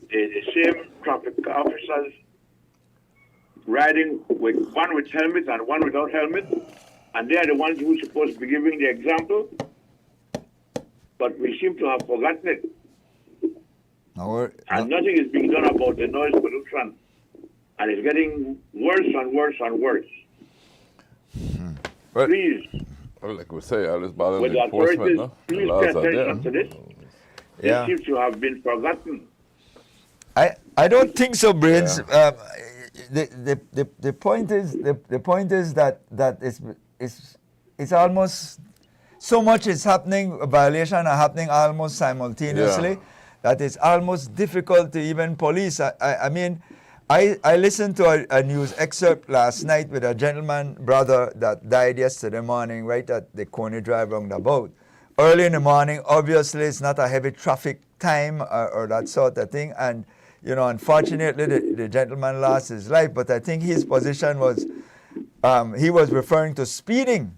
[SPEAKER 6] the same traffic officers riding with one with helmet and one without helmet, and they are the ones who are supposed to be giving the example. But we seem to have forgotten it. And nothing is being done about the noise pollution. And it's getting worse and worse and worse.
[SPEAKER 1] Well,
[SPEAKER 6] Please,
[SPEAKER 1] well, like we say, all this bother
[SPEAKER 6] with
[SPEAKER 1] the
[SPEAKER 6] the
[SPEAKER 1] enforcement,
[SPEAKER 6] authorities,
[SPEAKER 1] no? The
[SPEAKER 6] please
[SPEAKER 1] laws
[SPEAKER 6] pay
[SPEAKER 1] are there.
[SPEAKER 6] attention to this.
[SPEAKER 2] Yeah.
[SPEAKER 6] It seems to have been forgotten.
[SPEAKER 2] I don't think so, Brains. The point is that it's almost so much is happening, violation are happening almost simultaneously, that it's almost difficult to even police. I mean, I listened to a news excerpt last night with a gentleman brother that died yesterday morning, right at the Coney Drive roundabout. Early in the morning, obviously it's not a heavy traffic time or that sort of thing, and you know, unfortunately the gentleman lost his life, but I think his position was, he was referring to speeding.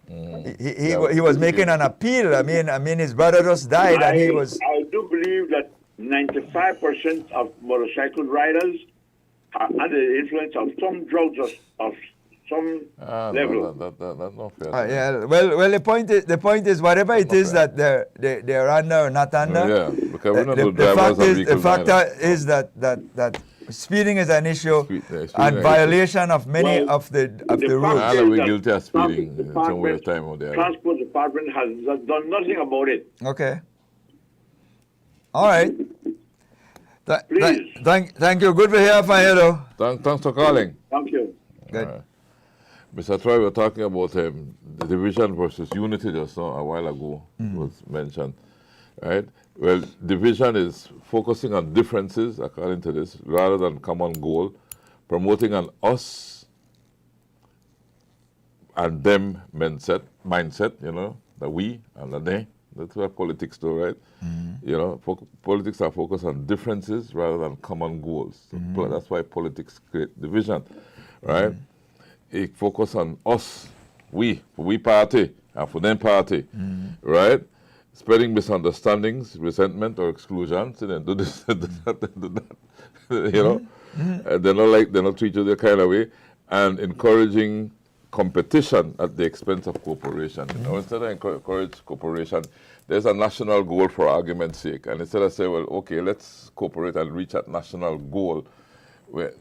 [SPEAKER 2] He was making an appeal. I mean, his brother just died, and he was.
[SPEAKER 6] I do believe that 95% of motorcycle riders are under the influence of some drugs of some level.
[SPEAKER 1] No, that's not fair.
[SPEAKER 2] Yeah. Well, the point is, whatever it is that they're under or not under.
[SPEAKER 1] Yeah, because we're not the drivers of vehicles.
[SPEAKER 2] The factor is that speeding is an issue, and violation of many of the rules.
[SPEAKER 1] All are we guilty of speeding somewhere time or there.
[SPEAKER 6] Transport department has done nothing about it.
[SPEAKER 2] Okay. All right.
[SPEAKER 6] Please.
[SPEAKER 2] Thank you. Good to hear from you, though.
[SPEAKER 1] Thanks for calling.
[SPEAKER 6] Thank you.
[SPEAKER 2] Good.
[SPEAKER 1] Mr. Troy, we were talking about the division versus unity just now, a while ago, was mentioned, right? Well, division is focusing on differences, according to this, rather than common goal, promoting an us and them mindset, you know, the we and the they. That's what politics do, right? You know, politics are focused on differences rather than common goals. So that's why politics create division, right? It focus on us, we party, and for them party, right? Spreading misunderstandings, resentment, or exclusion. So then do this, do that, do that. You know, and they're not treat you the kind of way, and encouraging competition at the expense of cooperation. You know, instead of encourage cooperation, there's a national goal for argument's sake, and instead of say, well, okay, let's cooperate and reach that national goal, where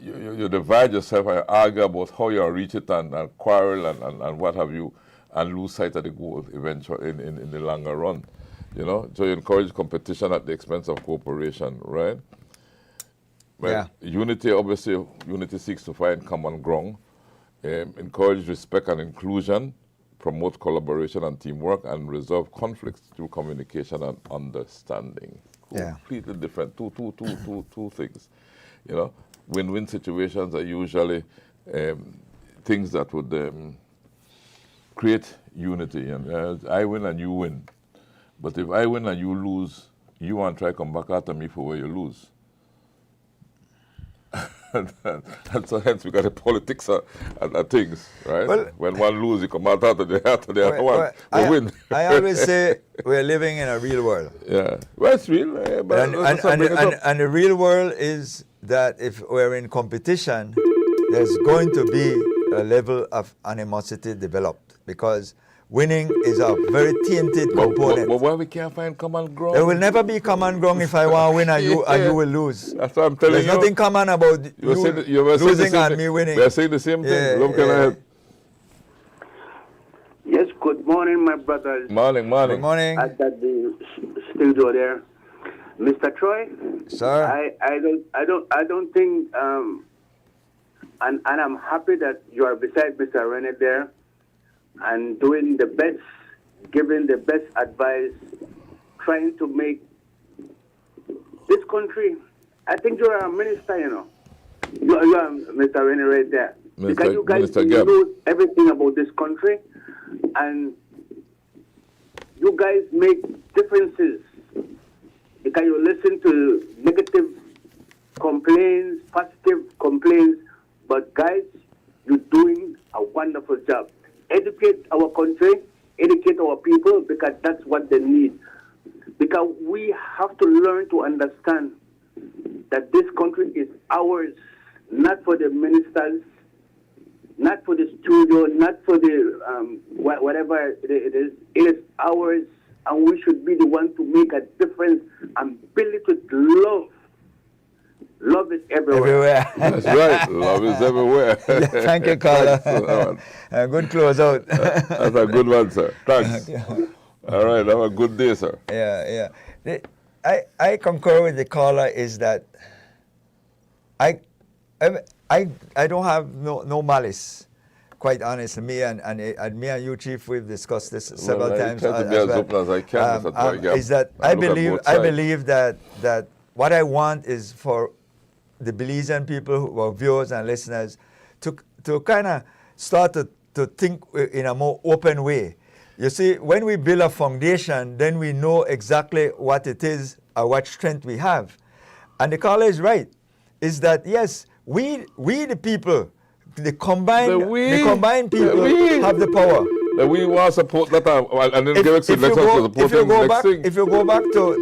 [SPEAKER 1] you divide yourself and argue about how you reach it and quarrel and what have you, and lose sight of the goal eventually in the longer run. You know, so you encourage competition at the expense of cooperation, right? Well, unity, obviously, unity seeks to find common ground, encourage respect and inclusion, promote collaboration and teamwork, and resolve conflicts through communication and understanding. Completely different, two things, you know. Win-win situations are usually things that would create unity. And I win and you win. But if I win and you lose, you want to try to come back after me for where you lose. And so hence we got the politics of things, right? Well, when one loses, you come out after the other one. We win.
[SPEAKER 2] I always say we're living in a real world.
[SPEAKER 1] Yeah, well, it's real. But
[SPEAKER 2] and the real world is that if we're in competition, there's going to be a level of animosity developed, because winning is a very tainted component.
[SPEAKER 1] But why we can't find common ground?
[SPEAKER 2] There will never be common ground if I want to win and you will lose.
[SPEAKER 1] That's what I'm telling you.
[SPEAKER 2] There's nothing common about you losing and me winning.
[SPEAKER 1] We're saying the same thing. Love, can I help?
[SPEAKER 5] Yes, good morning, my brothers.
[SPEAKER 1] Morning.
[SPEAKER 2] Good morning.
[SPEAKER 5] At the studio there. Mr. Troy,
[SPEAKER 2] sir,
[SPEAKER 5] I don't think, and I'm happy that you are beside Mr. Rennie there, and doing the best, giving the best advice, trying to make this country. I think you are a minister, you know. You are Mr. Rennie right there. Because you guys know everything about this country, and you guys make differences. Because you listen to negative complaints, positive complaints, but guys, you're doing a wonderful job. educate our country, educate our people, because that's what they need. Because we have to learn to understand that this country is ours, not for the ministers, not for the studio, not for the whatever it is. It is ours, and we should be the one to make a difference and build it with love. Love is everywhere.
[SPEAKER 1] That's right. Love is everywhere.
[SPEAKER 2] Thank you, caller. Good close out.
[SPEAKER 1] That's a good one, sir. Thanks. All right. Have a good day, sir.
[SPEAKER 2] Yeah. I concur with the caller. Is that I don't have no malice. Quite honest, me and you, Chief, we've discussed this several times.
[SPEAKER 1] Try to be as open as I can.
[SPEAKER 2] Is that I believe that what I want is for the Belizean people who are viewers and listeners to kind of start to think in a more open way. You see, when we build a foundation, then we know exactly what it is or what strength we have. And the caller is right, is that yes, we the people, the combined people have the power.
[SPEAKER 1] That we want to support that and then give it to
[SPEAKER 2] if you go back to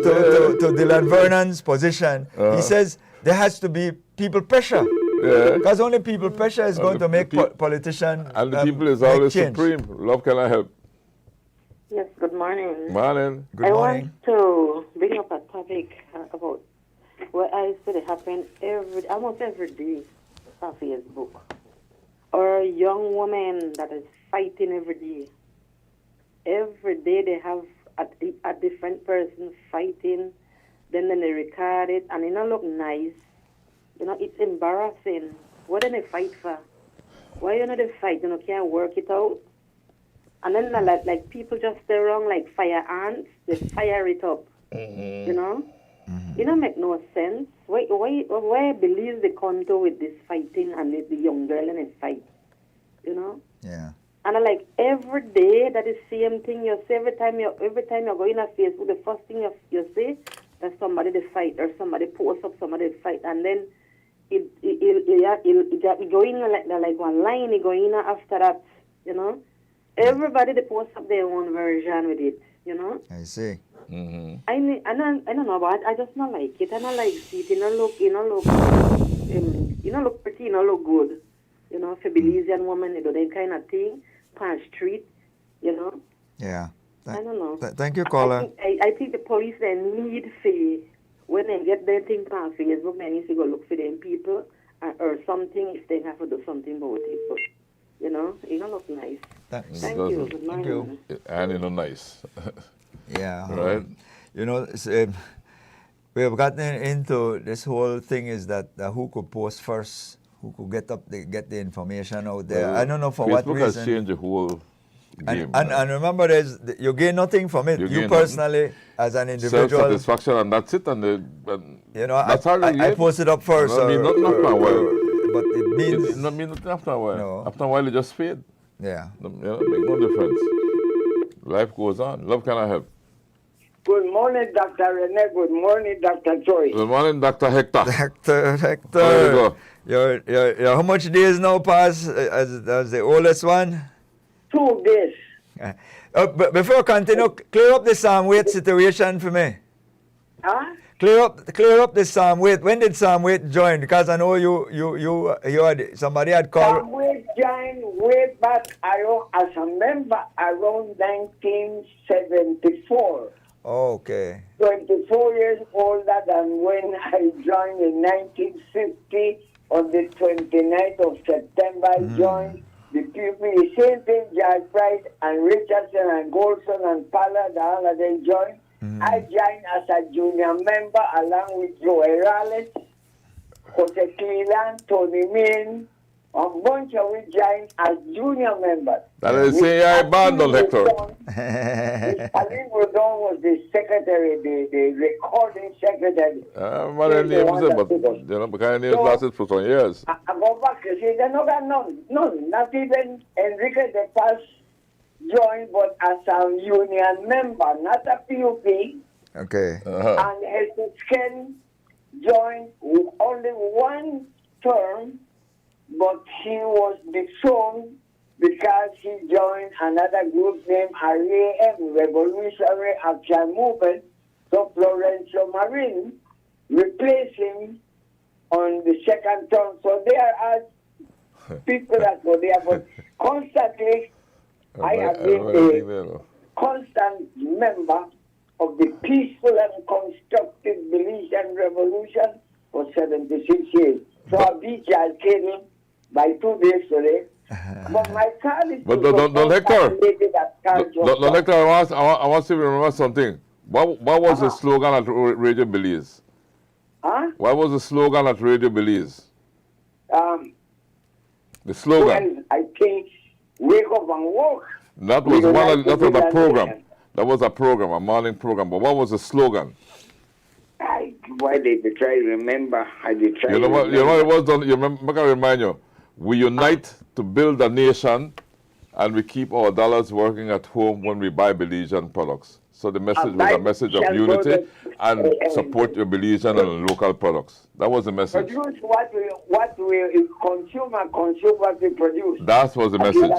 [SPEAKER 2] Dylan Vernon's position, he says there has to be people pressure. Because only people pressure is going to make politicians
[SPEAKER 1] and the people is always
[SPEAKER 2] change.
[SPEAKER 1] supreme. Love, can I help?
[SPEAKER 7] Yes, good morning.
[SPEAKER 1] Morning.
[SPEAKER 2] Good morning.
[SPEAKER 7] Want to bring up a topic about what I see happen almost every day on Facebook. Or a young woman that is fighting every day. Every day they have a different person fighting, then they record it, and it don't look nice. You know, it's embarrassing. What do they fight for? Why you know they fight? You know, can't work it out. And then like people just stay around like fire ants. They fire it up. You know, it don't make no sense. Why believe they come to with this fighting and the young girl and they fight? You know.
[SPEAKER 2] Yeah.
[SPEAKER 7] And like every day that is same thing you say. Every time you go in a Facebook, the first thing you say that somebody they fight or somebody posts up somebody they fight, and then it go in like one line. It go in after that. You know. Everybody they post up their own version with it, you know.
[SPEAKER 2] I see.
[SPEAKER 7] I don't know, but I just not like it. I don't like it. You know, look pretty. You know, look good. You know, for Belizean woman, they do that kind of thing, on street. You know.
[SPEAKER 2] Yeah.
[SPEAKER 7] I don't know.
[SPEAKER 2] Thank you, caller.
[SPEAKER 7] I think the police they need for when they get their thing on Facebook, they need to go look for them people or something if they have to do something about it. But you know, it don't look nice. Thank you. Good morning.
[SPEAKER 1] And you know, nice.
[SPEAKER 2] Yeah.
[SPEAKER 1] Right.
[SPEAKER 2] You know, we have gotten into this whole thing is that who could post first, who could get the information out there. I don't know for what
[SPEAKER 1] Facebook
[SPEAKER 2] reason.
[SPEAKER 1] has changed the whole game.
[SPEAKER 2] And remember, you gain nothing from it. You personally, as an individual,
[SPEAKER 1] self-satisfaction, and that's it. And
[SPEAKER 2] you know,
[SPEAKER 1] that's
[SPEAKER 2] I posted up first.
[SPEAKER 1] But
[SPEAKER 2] it means
[SPEAKER 1] it not mean nothing after a while.
[SPEAKER 2] No.
[SPEAKER 1] After a while, it just fade.
[SPEAKER 2] Yeah.
[SPEAKER 1] You know, make no difference. Life goes on. Love, can I help?
[SPEAKER 8] Good morning, Dr. Rene. Good morning, Dr. Joy.
[SPEAKER 1] Good morning, Dr. Hector.
[SPEAKER 2] Hector.
[SPEAKER 1] There you go.
[SPEAKER 2] You're how much days now past as the oldest one?
[SPEAKER 8] 2 days.
[SPEAKER 2] But before I continue, clear up the Sam Waite situation for me.
[SPEAKER 8] Huh?
[SPEAKER 2] Clear up the Sam Waite. When did Sam Waite join? Because I know you had somebody had called.
[SPEAKER 8] Sam Waite joined way back as a member around 1974.
[SPEAKER 2] Oh, okay.
[SPEAKER 8] 24 years older than when I joined in 1950. On the 29th of September, I joined the people. The same thing, George Price and Richardson and Golson and Pollard, all of them joined. I joined as a junior member along with Joe Rallis, Jose Cleland, Tony Min, a bunch of we joined as junior members.
[SPEAKER 1] That is say I bundle, Hector.
[SPEAKER 8] Aline Rodon was the secretary, the recording secretary.
[SPEAKER 1] My name was it, but you know, because names lasted for some years.
[SPEAKER 8] I go back and say, they no got none, not even Enrique de Paz joined, but as a union member, not a PUP.
[SPEAKER 2] Okay.
[SPEAKER 8] And Heston Sken joined with only one term, but he was dethroned because he joined another group named RAM, Revolutionary Action Movement. So Florencio Marin replaced him on the second term. So there are people that were there, but constantly I have been a constant member of the peaceful and constructive Belizean revolution for 76 years. So I beat Charles Kenny by 2 days today. But my card is
[SPEAKER 1] Don Hector, I want to remember something. What was the slogan at Radio Belize?
[SPEAKER 8] Huh?
[SPEAKER 1] What was the slogan at Radio Belize? The slogan.
[SPEAKER 8] Well, I think wake up and walk.
[SPEAKER 1] That was a program. That was a program, a morning program. But what was the slogan?
[SPEAKER 8] Why did they try to remember?
[SPEAKER 1] You know what it was done? You remember, I can remind you. We unite to build a nation, and we keep our dollars working at home when we buy Belizean products. So the message was a message of unity and support your Belizean and local products. That was the message.
[SPEAKER 8] Produce what we consume and consume what we produce.
[SPEAKER 1] That was the message.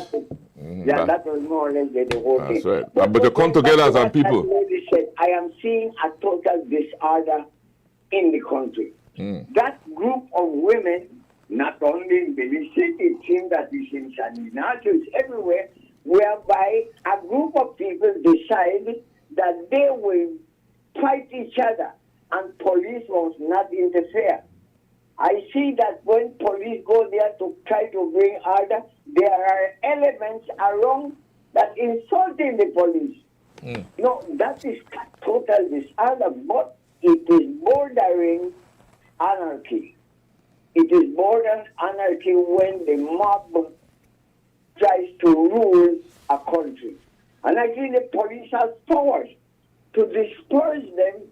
[SPEAKER 8] That was more or less the whole thing.
[SPEAKER 1] That's right. But you come together as a people.
[SPEAKER 8] Said, I am seeing a total disorder in the country. That group of women, not only in Belize City, it seems that it's in San Ignacio, it's everywhere, whereby a group of people decide that they will fight each other and police must not interfere. I see that when police go there to try to bring order, there are elements around that insulting the police. No, that is total disorder, but it is bordering anarchy. It is bordering anarchy when the mob tries to rule a country. And I think the police has powers to disperse them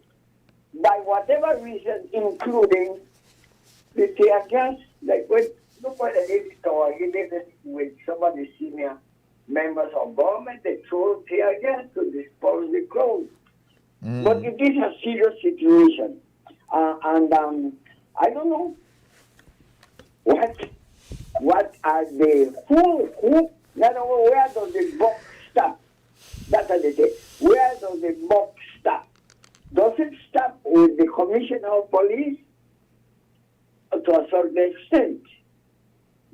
[SPEAKER 8] by whatever reason, including the tear gas. Like when nobody did it or he did it with some of the senior members of government, they throw tear gas to disperse the crowd. But it is a serious situation. And I don't know what are the who not only where does the buck stop? That's what they say. Where does the buck stop? Does it stop with the commissioner of police? To a certain extent.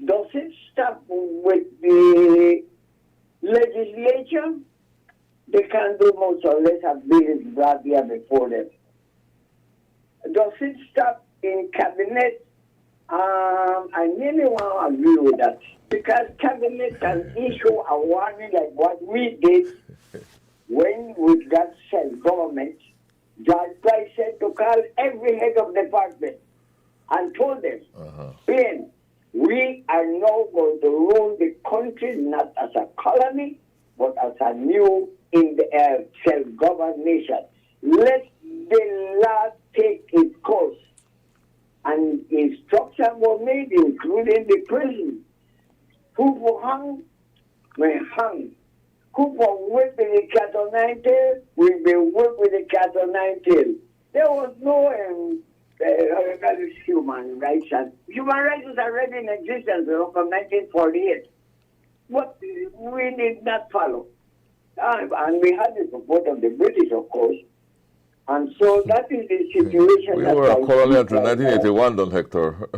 [SPEAKER 8] Does it stop with the legislature? They can do much or less a bill brought here before them. Does it stop in cabinet? I really want to agree with that. Because cabinet can issue a warning like what we did when we got self-government. Judge Price said to call every head of department and told them, Ben, we are now going to rule the country not as a colony, but as a new self-governed nation. Let the law take its course. And instructions were made, including the prison. Who will hang, may hang. Who will whip with the cat o' nine tails, will be whipped with the cat o' nine tails. There was no human rights. Human rights was already in existence from 1948. But we did not follow. And we had the support of the British, of course. And so that is the situation.
[SPEAKER 1] We were a colony until 1981, Don Hector.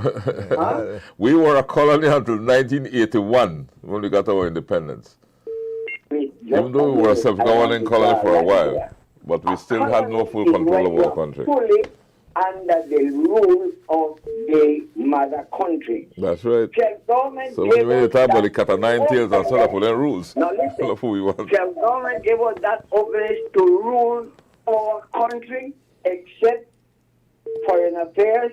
[SPEAKER 1] We were a colony until 1981 when we got our independence. Even though we were a self-governing colony for a while, but we still had no full control of our country.
[SPEAKER 8] Fully under the rule of the mother country.
[SPEAKER 1] That's right. So when you talk about the cat o' nine tails and sort of put rules,
[SPEAKER 8] now listen,
[SPEAKER 1] of who we want.
[SPEAKER 8] The government gave us that openness to rule our country, except foreign affairs,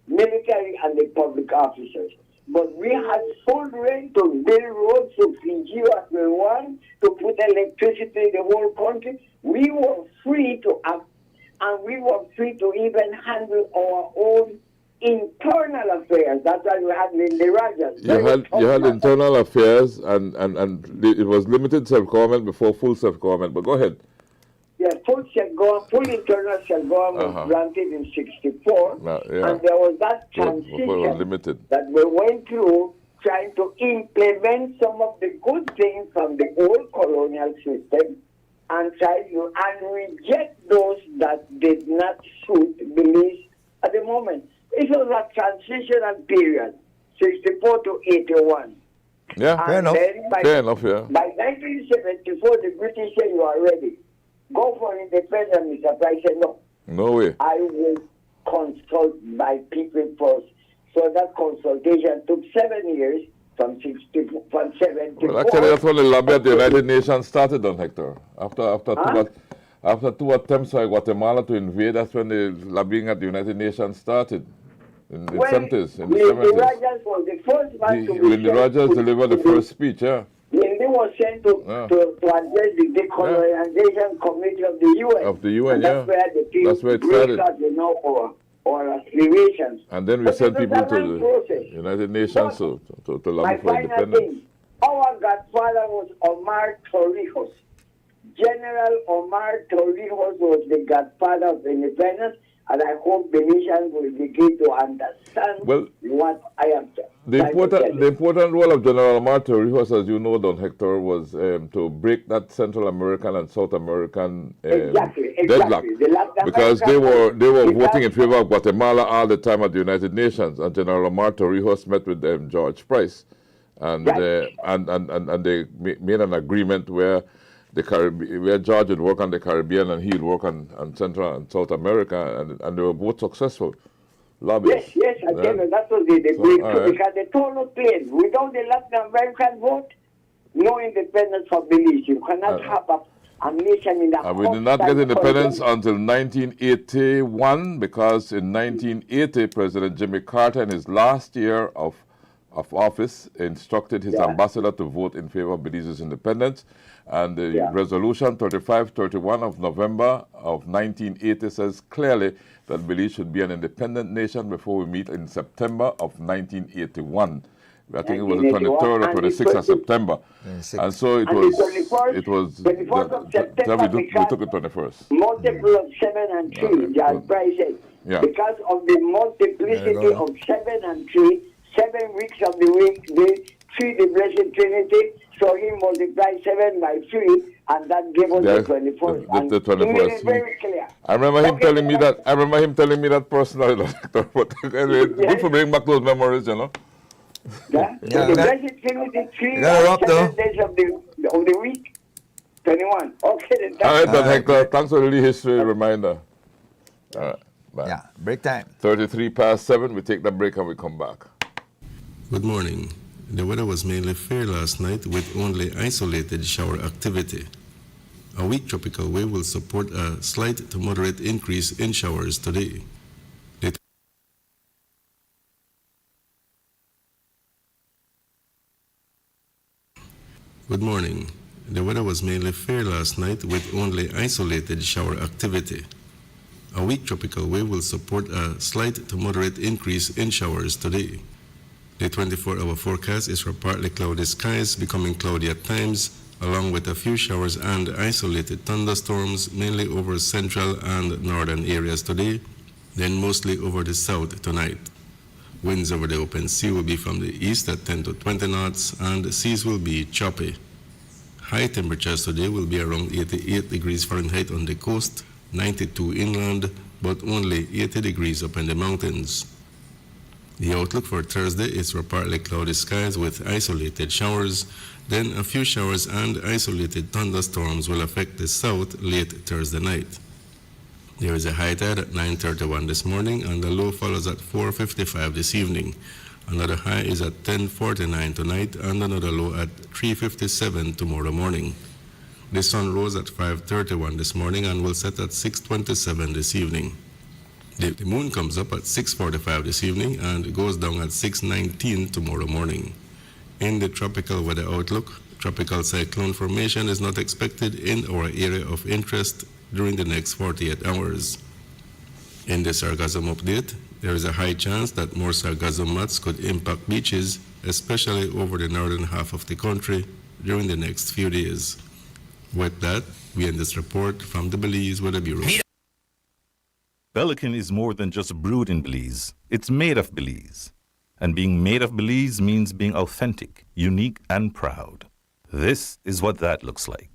[SPEAKER 8] military, and the public officers. But we had full reign to build roads, to Fiji as we want, to put electricity in the whole country. We were free to act, and we were free to even handle our own internal affairs. That's why we had the Rajas.
[SPEAKER 1] You had internal affairs, and it was limited self-government before full self-government. But go ahead.
[SPEAKER 8] Yeah, full internal self-government was granted in 1964, and there was that transition
[SPEAKER 1] limited.
[SPEAKER 8] that we went through trying to implement some of the good things from the old colonial system and reject those that did not suit beliefs at the moment. It was a transitional period, 64 to 81.
[SPEAKER 1] Yeah,
[SPEAKER 2] fair enough.
[SPEAKER 1] Fair enough, yeah.
[SPEAKER 8] By 1974, the British said, you are ready. Go for independence, Mr. Price said, no.
[SPEAKER 1] No way.
[SPEAKER 8] I will consult my people first. So that consultation took 7 years, from 74.
[SPEAKER 1] Well, actually, that's when the lobby at the United Nations started, on Hector. After two attempts by Guatemala to invade, that's when the lobbying at the United Nations started. In the 70s. In the 70s.
[SPEAKER 8] Rogers was the first man to
[SPEAKER 1] When Rogers delivered the first speech, yeah.
[SPEAKER 8] Lindy was sent to address the decolonization committee of the UN.
[SPEAKER 1] Of the UN,
[SPEAKER 8] and
[SPEAKER 1] yeah.
[SPEAKER 8] That's where the people
[SPEAKER 1] That's where it started.
[SPEAKER 8] Or aspirations.
[SPEAKER 1] And then we
[SPEAKER 8] But
[SPEAKER 1] sent
[SPEAKER 8] it was
[SPEAKER 1] people
[SPEAKER 8] a
[SPEAKER 1] to
[SPEAKER 8] long
[SPEAKER 1] the
[SPEAKER 8] process.
[SPEAKER 1] United Nations to lobby
[SPEAKER 8] My
[SPEAKER 1] for
[SPEAKER 8] final
[SPEAKER 1] independence.
[SPEAKER 8] thing, our godfather was Omar Torrijos. General Omar Torrijos was the godfather of independence, and I hope Venetians will begin to understand what I am
[SPEAKER 1] The important role of General Omar Torrijos, as you know, Don Hector, was to break that Central American and South American deadlock, because they were voting in favor of Guatemala all the time at the United Nations, and General Omar Torrijos met with George Price, and they made an agreement where where George would work on the Caribbean and he would work on Central and South America, and they were both successful lobbyists.
[SPEAKER 8] Yes, I tell you, that was the breakthrough, because they told us plain, without the Latin American vote, no independence for Belize. You cannot have a nation in the
[SPEAKER 1] And we did not get independence until 1981, because in 1980, President Jimmy Carter, in his last year of office, instructed his ambassador to vote in favor of Belize's independence. And the resolution 3531 of November of 1980 says clearly that Belize should be an independent nation before we meet in September of 1981. I think it was the 23rd or 26th of September. And so it was
[SPEAKER 8] 21st of September,
[SPEAKER 1] we took it 21st.
[SPEAKER 8] Multiple of 7 and 3, Judge Price said. Because of the multiplicity of 7 and 3, 7 weeks of the week, they 3 the Blessed Trinity, so he multiplied 7 by 3, and that gave us the 21st.
[SPEAKER 1] The 21st.
[SPEAKER 8] It is very clear.
[SPEAKER 1] I remember him telling me that. I remember him telling me that personally. But anyway, good for bringing back those memories, you know.
[SPEAKER 8] The Blessed Trinity, 3 7 days of the week, 21. Okay, then.
[SPEAKER 1] All right, then, Hector. Thanks for the history reminder. All right. Bye.
[SPEAKER 2] Yeah, break time.
[SPEAKER 1] 33 past 7. We take the break and we come back.
[SPEAKER 9] Good morning. The weather was mainly fair last night with only isolated shower activity. A weak tropical wave will support a slight to moderate increase in showers today. Good morning. The weather was mainly fair last night with only isolated shower activity. A weak tropical wave will support a slight to moderate increase in showers today. The 24-hour forecast is for partly cloudy skies, becoming cloudy at times, along with a few showers and isolated thunderstorms, mainly over central and northern areas today, then mostly over the south tonight. Winds over the open sea will be from the east at 10 to 20 knots, and the seas will be choppy. High temperatures today will be around 88 degrees Fahrenheit on the coast, 92 inland, but only 80 degrees up in the mountains. The outlook for Thursday is for partly cloudy skies with isolated showers, then a few showers and isolated thunderstorms will affect the south late Thursday night. There is a high tide at 9:31 this morning, and the low follows at 4:55 this evening. Another high is at 10:49 tonight, and another low at 3:57 tomorrow morning. The sun rose at 5:31 this morning and will set at 6:27 this evening. The moon comes up at 6:45 this evening and goes down at 6:19 tomorrow morning. In the tropical weather outlook, tropical cyclone formation is not expected in our area of interest during the next 48 hours. In the sargassum update, there is a high chance that more sargassum mats could impact beaches, especially over the northern half of the country during the next few days. With that, we end this report from the Belize Weather Bureau.
[SPEAKER 10] Pelican is more than just brewed in Belize. It's made of Belize. And being made of Belize means being authentic, unique, and proud. This is what that looks like.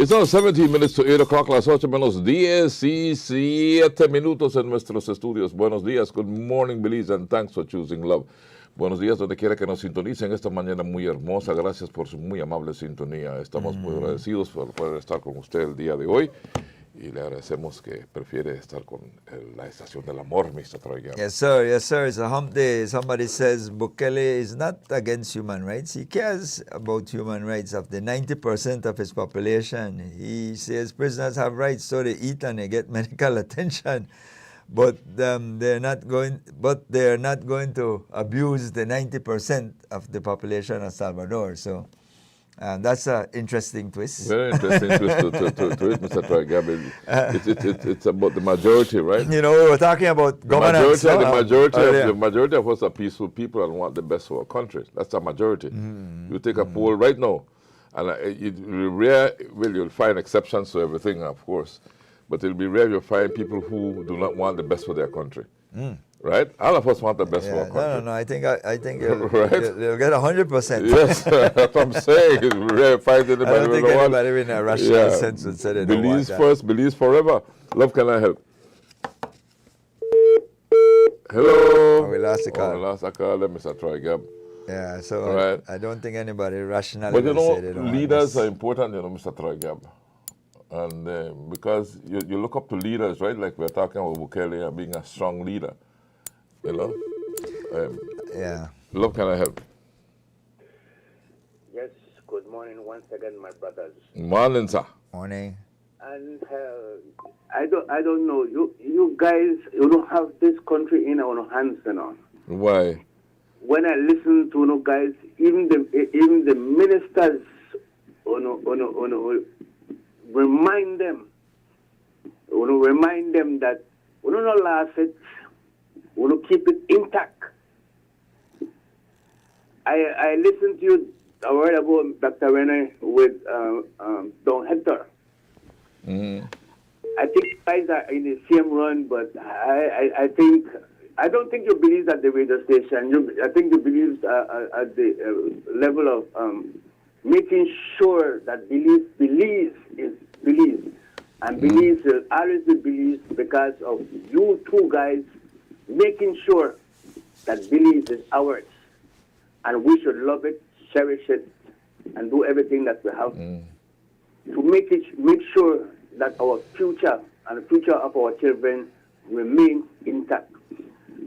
[SPEAKER 1] It's now 17 minutes to 8 o'clock, las 8 menos 10 y 7 minutos en nuestros estudios. Buenos días, good morning, Belize, and thanks for choosing love. Buenos días, donde quiera que nos sintonicen esta mañana muy hermosa. Gracias por su muy amable sintonía. Estamos muy agradecidos por poder estar con usted el día de hoy. Y le agradecemos que prefiere estar con la estación del amor, Mr. Troy Gab.
[SPEAKER 2] Yes, sir. Yes, sir. It's a hump day. Somebody says Bukele is not against human rights. He cares about human rights of the 90% of his population. He says prisoners have rights, so they eat and they get medical attention. But they're not going to abuse the 90% of the population of Salvador. So that's an interesting twist.
[SPEAKER 1] Very interesting twist to it, Mr. Troy Gab. It's about the majority, right?
[SPEAKER 2] You know, we were talking about governance.
[SPEAKER 1] The majority of us are peaceful people and want the best for our country. That's the majority. You take a poll right now, and you'll find exceptions to everything, of course. But it'll be rare you'll find people who do not want the best for their country. Right? All of us want the best for our country.
[SPEAKER 2] No. I think you'll get 100%.
[SPEAKER 1] Yes, that's what I'm saying. It's rare find anybody.
[SPEAKER 2] I don't think anybody in a rational sense would say they don't want that.
[SPEAKER 1] First, believes forever. Love, can I help? Hello.
[SPEAKER 2] We lost the call.
[SPEAKER 1] We lost the call. Let me try again.
[SPEAKER 2] Yeah, so I don't think anybody rationally
[SPEAKER 1] but
[SPEAKER 2] will say they don't
[SPEAKER 1] leaders are important, Mr. Troy Gab. And because you look up to leaders, right? Like we're talking about Bukele and being a strong leader, you know?
[SPEAKER 2] Yeah.
[SPEAKER 1] Love, can I help?
[SPEAKER 11] Yes, good morning once again, my brothers.
[SPEAKER 1] Morning, sir.
[SPEAKER 2] Morning.
[SPEAKER 11] And I don't know, you guys, you don't have this country in our hands, you know.
[SPEAKER 1] Why?
[SPEAKER 11] When I listen to you guys, even the ministers, remind them that we don't last it, we keep it intact. I listened to you a while ago, Dr. Rene, with Don Hector. I think you guys are in the same run, but I don't think you believe at the radio station. I think you believe at the level of making sure that belief is belief. And belief will always be belief because of you two guys making sure that belief is ours. And we should love it, cherish it, and do everything that we have to make sure that our future and the future of our children remain intact.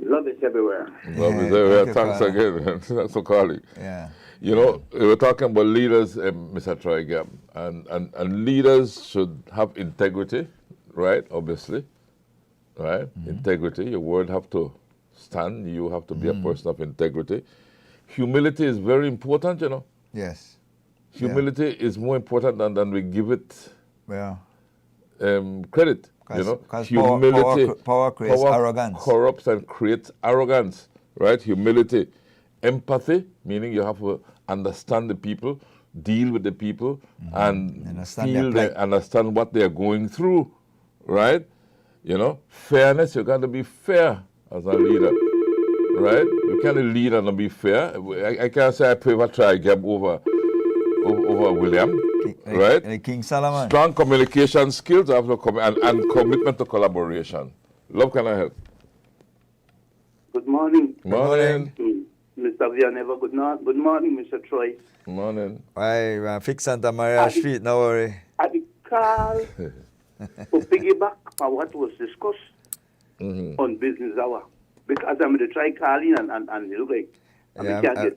[SPEAKER 11] Love is everywhere.
[SPEAKER 1] Love is everywhere. Thanks again. Thanks for calling.
[SPEAKER 2] Yeah.
[SPEAKER 1] You know, we're talking about leaders, Mr. Troy Gab, and leaders should have integrity, right? Obviously, right? Integrity. Your word have to stand. You have to be a person of integrity. Humility is very important, you know.
[SPEAKER 2] Yes.
[SPEAKER 1] Humility is more important than we give it credit. You know,
[SPEAKER 2] humility, power creates arrogance.
[SPEAKER 1] Corrupts and creates arrogance, right? Humility. Empathy, meaning you have to understand the people, deal with the people, and understand what they are going through, right? You know, fairness, you got to be fair as a leader, right? You can't lead and not be fair. I can't say I prefer Troy Gab over William, right?
[SPEAKER 2] King Solomon.
[SPEAKER 1] Strong communication skills and commitment to collaboration. Love, can I help?
[SPEAKER 11] Good morning.
[SPEAKER 1] Morning.
[SPEAKER 11] Mr. Villanueva, good morning, Mr. Troy.
[SPEAKER 1] Morning.
[SPEAKER 2] I fix Santa Maria Street, no worry.
[SPEAKER 11] I call to piggyback on what was discussed on Business Hour. Because I'm going to try calling and look like.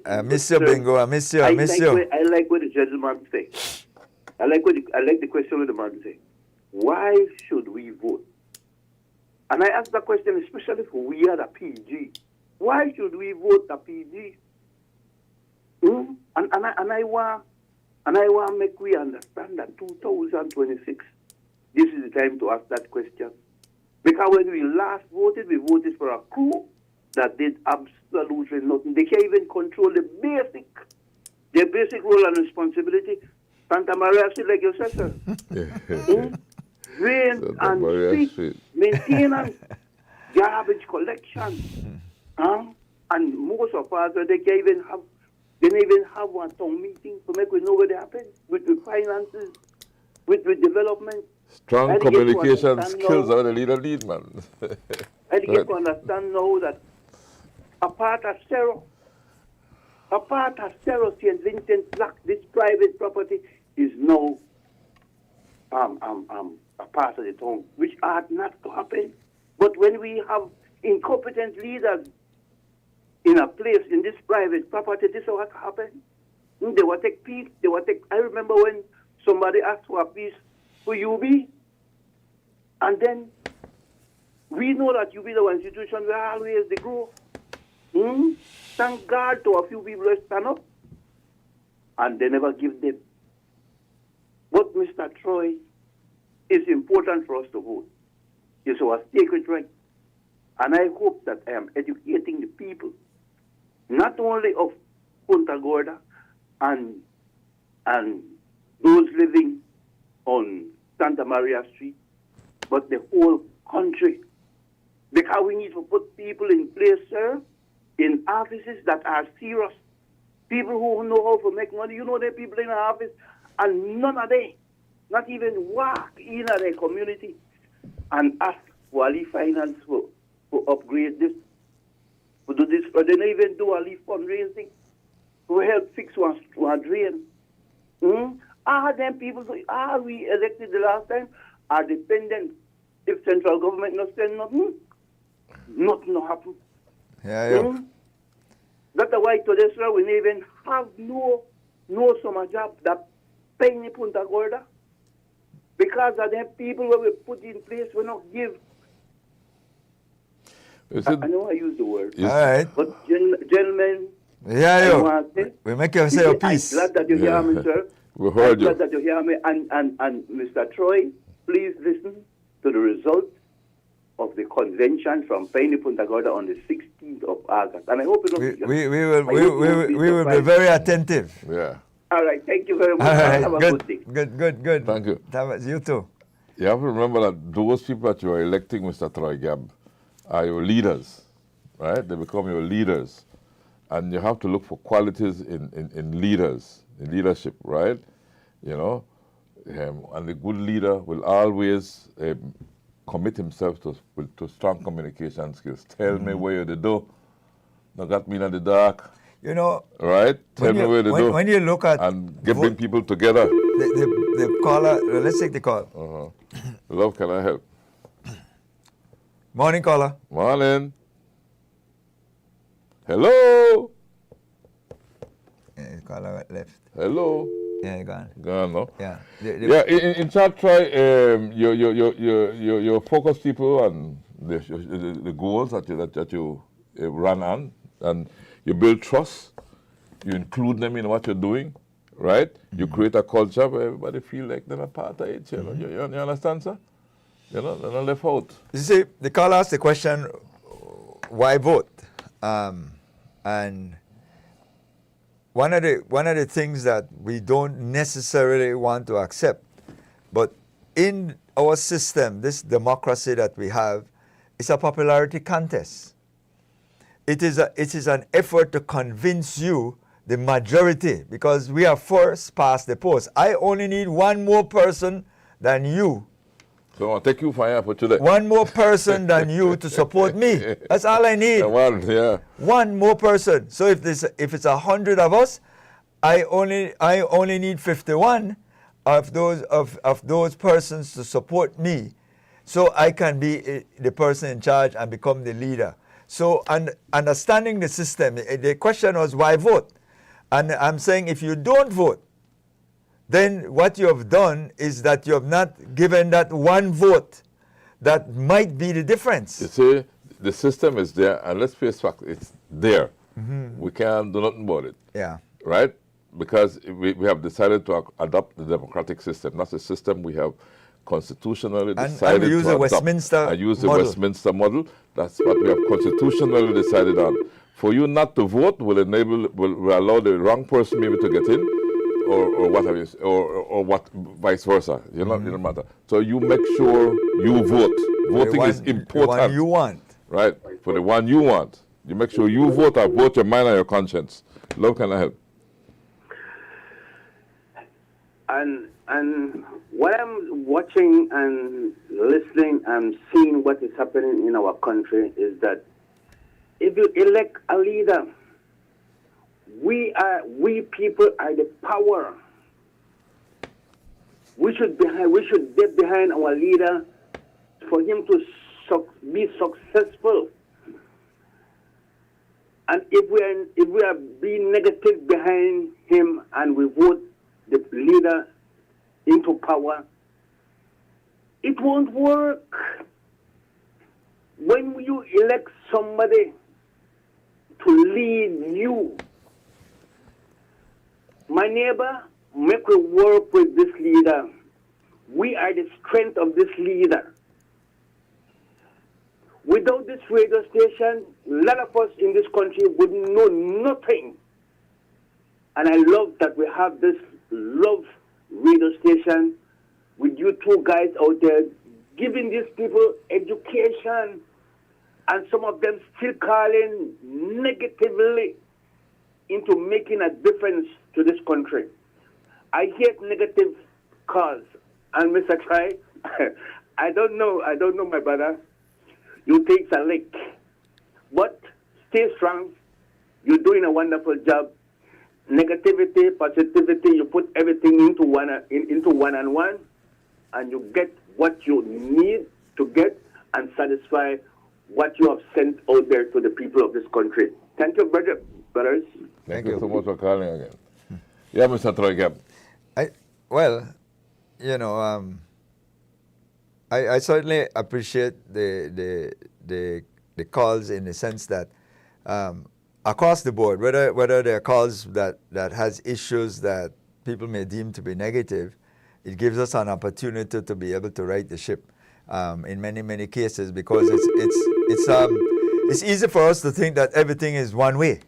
[SPEAKER 2] I miss you, Bingo. I miss you.
[SPEAKER 11] I like what the gentleman say. I like the question of the man say. Why should we vote? And I ask that question especially for we are the PG. Why should we vote the PG? And I want make we understand that 2026, this is the time to ask that question. Because when we last voted, we voted for a crew that did absolutely nothing. They can't even control their basic role and responsibility. Santa Maria Street, like you said, sir. Drains and street maintenance, garbage collection. And most of us, they didn't even have one town meeting to make we know what happened with the finances. with development.
[SPEAKER 1] Strong
[SPEAKER 11] And get to
[SPEAKER 1] communication
[SPEAKER 11] understand
[SPEAKER 1] skills
[SPEAKER 11] now-
[SPEAKER 1] are the leader lead, man.
[SPEAKER 11] And you get to understand now that a part of Cerro, St. Vincent Black, this private property is now a part of the town, which ought not to happen. But when we have incompetent leaders in a place in this private property, this is what happened. They will take peace. I remember when somebody asked for a piece for UB, and then we know that UB is our institution where always they grow. Thank God to a few people that stand up, and they never give them. But Mr. Troy, it's important for us to vote. It's our sacred right. And I hope that I am educating the people, not only of Punta Gorda and those living on Santa Maria Street, but the whole country. Because we need to put people in place, sir, in offices that are serious. People who know how to make money. You know, there are people in the office, and none of them, not even walk in their community and ask for a finance for upgrade this, to do this, or they don't even do a fundraising to help fix one drain. Are them people, are we elected the last time, are dependent? If central government not send nothing, nothing will happen.
[SPEAKER 2] Yeah.
[SPEAKER 11] That's why today, sir, we even have no summer job that pay in Punta Gorda. Because of them people who we put in place, we not give. I know I use the word.
[SPEAKER 2] All right.
[SPEAKER 11] But gentlemen,
[SPEAKER 2] Yeah,
[SPEAKER 11] I
[SPEAKER 2] yo.
[SPEAKER 11] want to say,
[SPEAKER 2] We make you say your piece.
[SPEAKER 11] I'm glad that you hear me, sir.
[SPEAKER 1] We heard
[SPEAKER 11] I'm
[SPEAKER 1] you.
[SPEAKER 11] glad that you hear me. And Mr. Troy, please listen to the result of the convention from Penny Punta Gorda on the 16th of August. And I hope you don't
[SPEAKER 2] We will be very attentive.
[SPEAKER 1] Yeah.
[SPEAKER 11] All right. Thank you very much.
[SPEAKER 2] All right.
[SPEAKER 11] Have a good day.
[SPEAKER 2] Good.
[SPEAKER 1] Thank you.
[SPEAKER 2] You too.
[SPEAKER 1] You have to remember that those people that you are electing, Mr. Troy Gab, are your leaders, right? They become your leaders. And you have to look for qualities in leaders, in leadership, right? You know, and the good leader will always commit himself to strong communication skills. Tell me where you do. Not got me in the dark.
[SPEAKER 2] You know,
[SPEAKER 1] right? Tell me where to do.
[SPEAKER 2] When you look at
[SPEAKER 1] and bring people together.
[SPEAKER 2] The caller, let's take the call.
[SPEAKER 1] Love, can I help?
[SPEAKER 2] Morning, caller.
[SPEAKER 1] Morning. Hello.
[SPEAKER 2] Yeah, the caller left.
[SPEAKER 1] Hello.
[SPEAKER 2] Yeah, gone.
[SPEAKER 1] Gone, no?
[SPEAKER 2] Yeah.
[SPEAKER 1] Yeah, in chat, try your focus people on the goals that you run on, and you build trust. You include them in what you're doing, right? You create a culture where everybody feel like they're a part of it. You know, you understand, sir? You know, they're not left out.
[SPEAKER 2] You see, the caller asked the question, why vote? And one of the things that we don't necessarily want to accept, but in our system, this democracy that we have, is a popularity contest. It is an effort to convince you, the majority, because we are first past the post. I only need one more person than you.
[SPEAKER 1] So I'll take you for today.
[SPEAKER 2] One more person than you to support me. That's all I need. One more person. So if it's 100 of us, I only need 51 of those persons to support me, so I can be the person in charge and become the leader. So understanding the system, the question was why vote? And I'm saying if you don't vote, then what you have done is that you have not given that one vote that might be the difference.
[SPEAKER 1] You see, the system is there, and let's face fact, it's there. We can't do nothing about it.
[SPEAKER 2] Yeah.
[SPEAKER 1] Right? Because we have decided to adopt the democratic system. That's the system we have constitutionally decided
[SPEAKER 2] and we use
[SPEAKER 1] to
[SPEAKER 2] the
[SPEAKER 1] adopt.
[SPEAKER 2] Westminster
[SPEAKER 1] and use the
[SPEAKER 2] model.
[SPEAKER 1] Westminster model. That's what we have constitutionally decided on. For you not to vote will allow the wrong person maybe to get in, or what have you, or what vice versa. You know, it doesn't matter. So you make sure you vote. Voting is important.
[SPEAKER 2] The one you want.
[SPEAKER 1] Right, for the one you want. You make sure you vote or vote your mind and your conscience. Love, can I help?
[SPEAKER 11] And And what I'm watching and listening and seeing what is happening in our country is that if you elect a leader, we people are the power. We should get behind our leader for him to be successful. And if we are being negative behind him and we vote the leader into power, it won't work. When you elect somebody to lead you, my neighbor, make we work with this leader. We are the strength of this leader. Without this radio station, a lot of us in this country would know nothing. And I love that we have this love radio station with you two guys out there giving these people education, and some of them still calling negatively into making a difference to this country. I hate negative calls. And Mr. Try, I don't know, my brother. You take a lick. But stay strong. You're doing a wonderful job. Negativity, positivity, you put everything into one and one, and you get what you need to get and satisfy what you have sent out there to the people of this country. Thank you, brothers.
[SPEAKER 1] Thank you so much for calling again. Yeah, Mr. Troy.
[SPEAKER 2] I certainly appreciate the calls in the sense that across the board, whether there are calls that has issues that people may deem to be negative, it gives us an opportunity to be able to right the ship in many cases, because it's easy for us to think that everything is one way.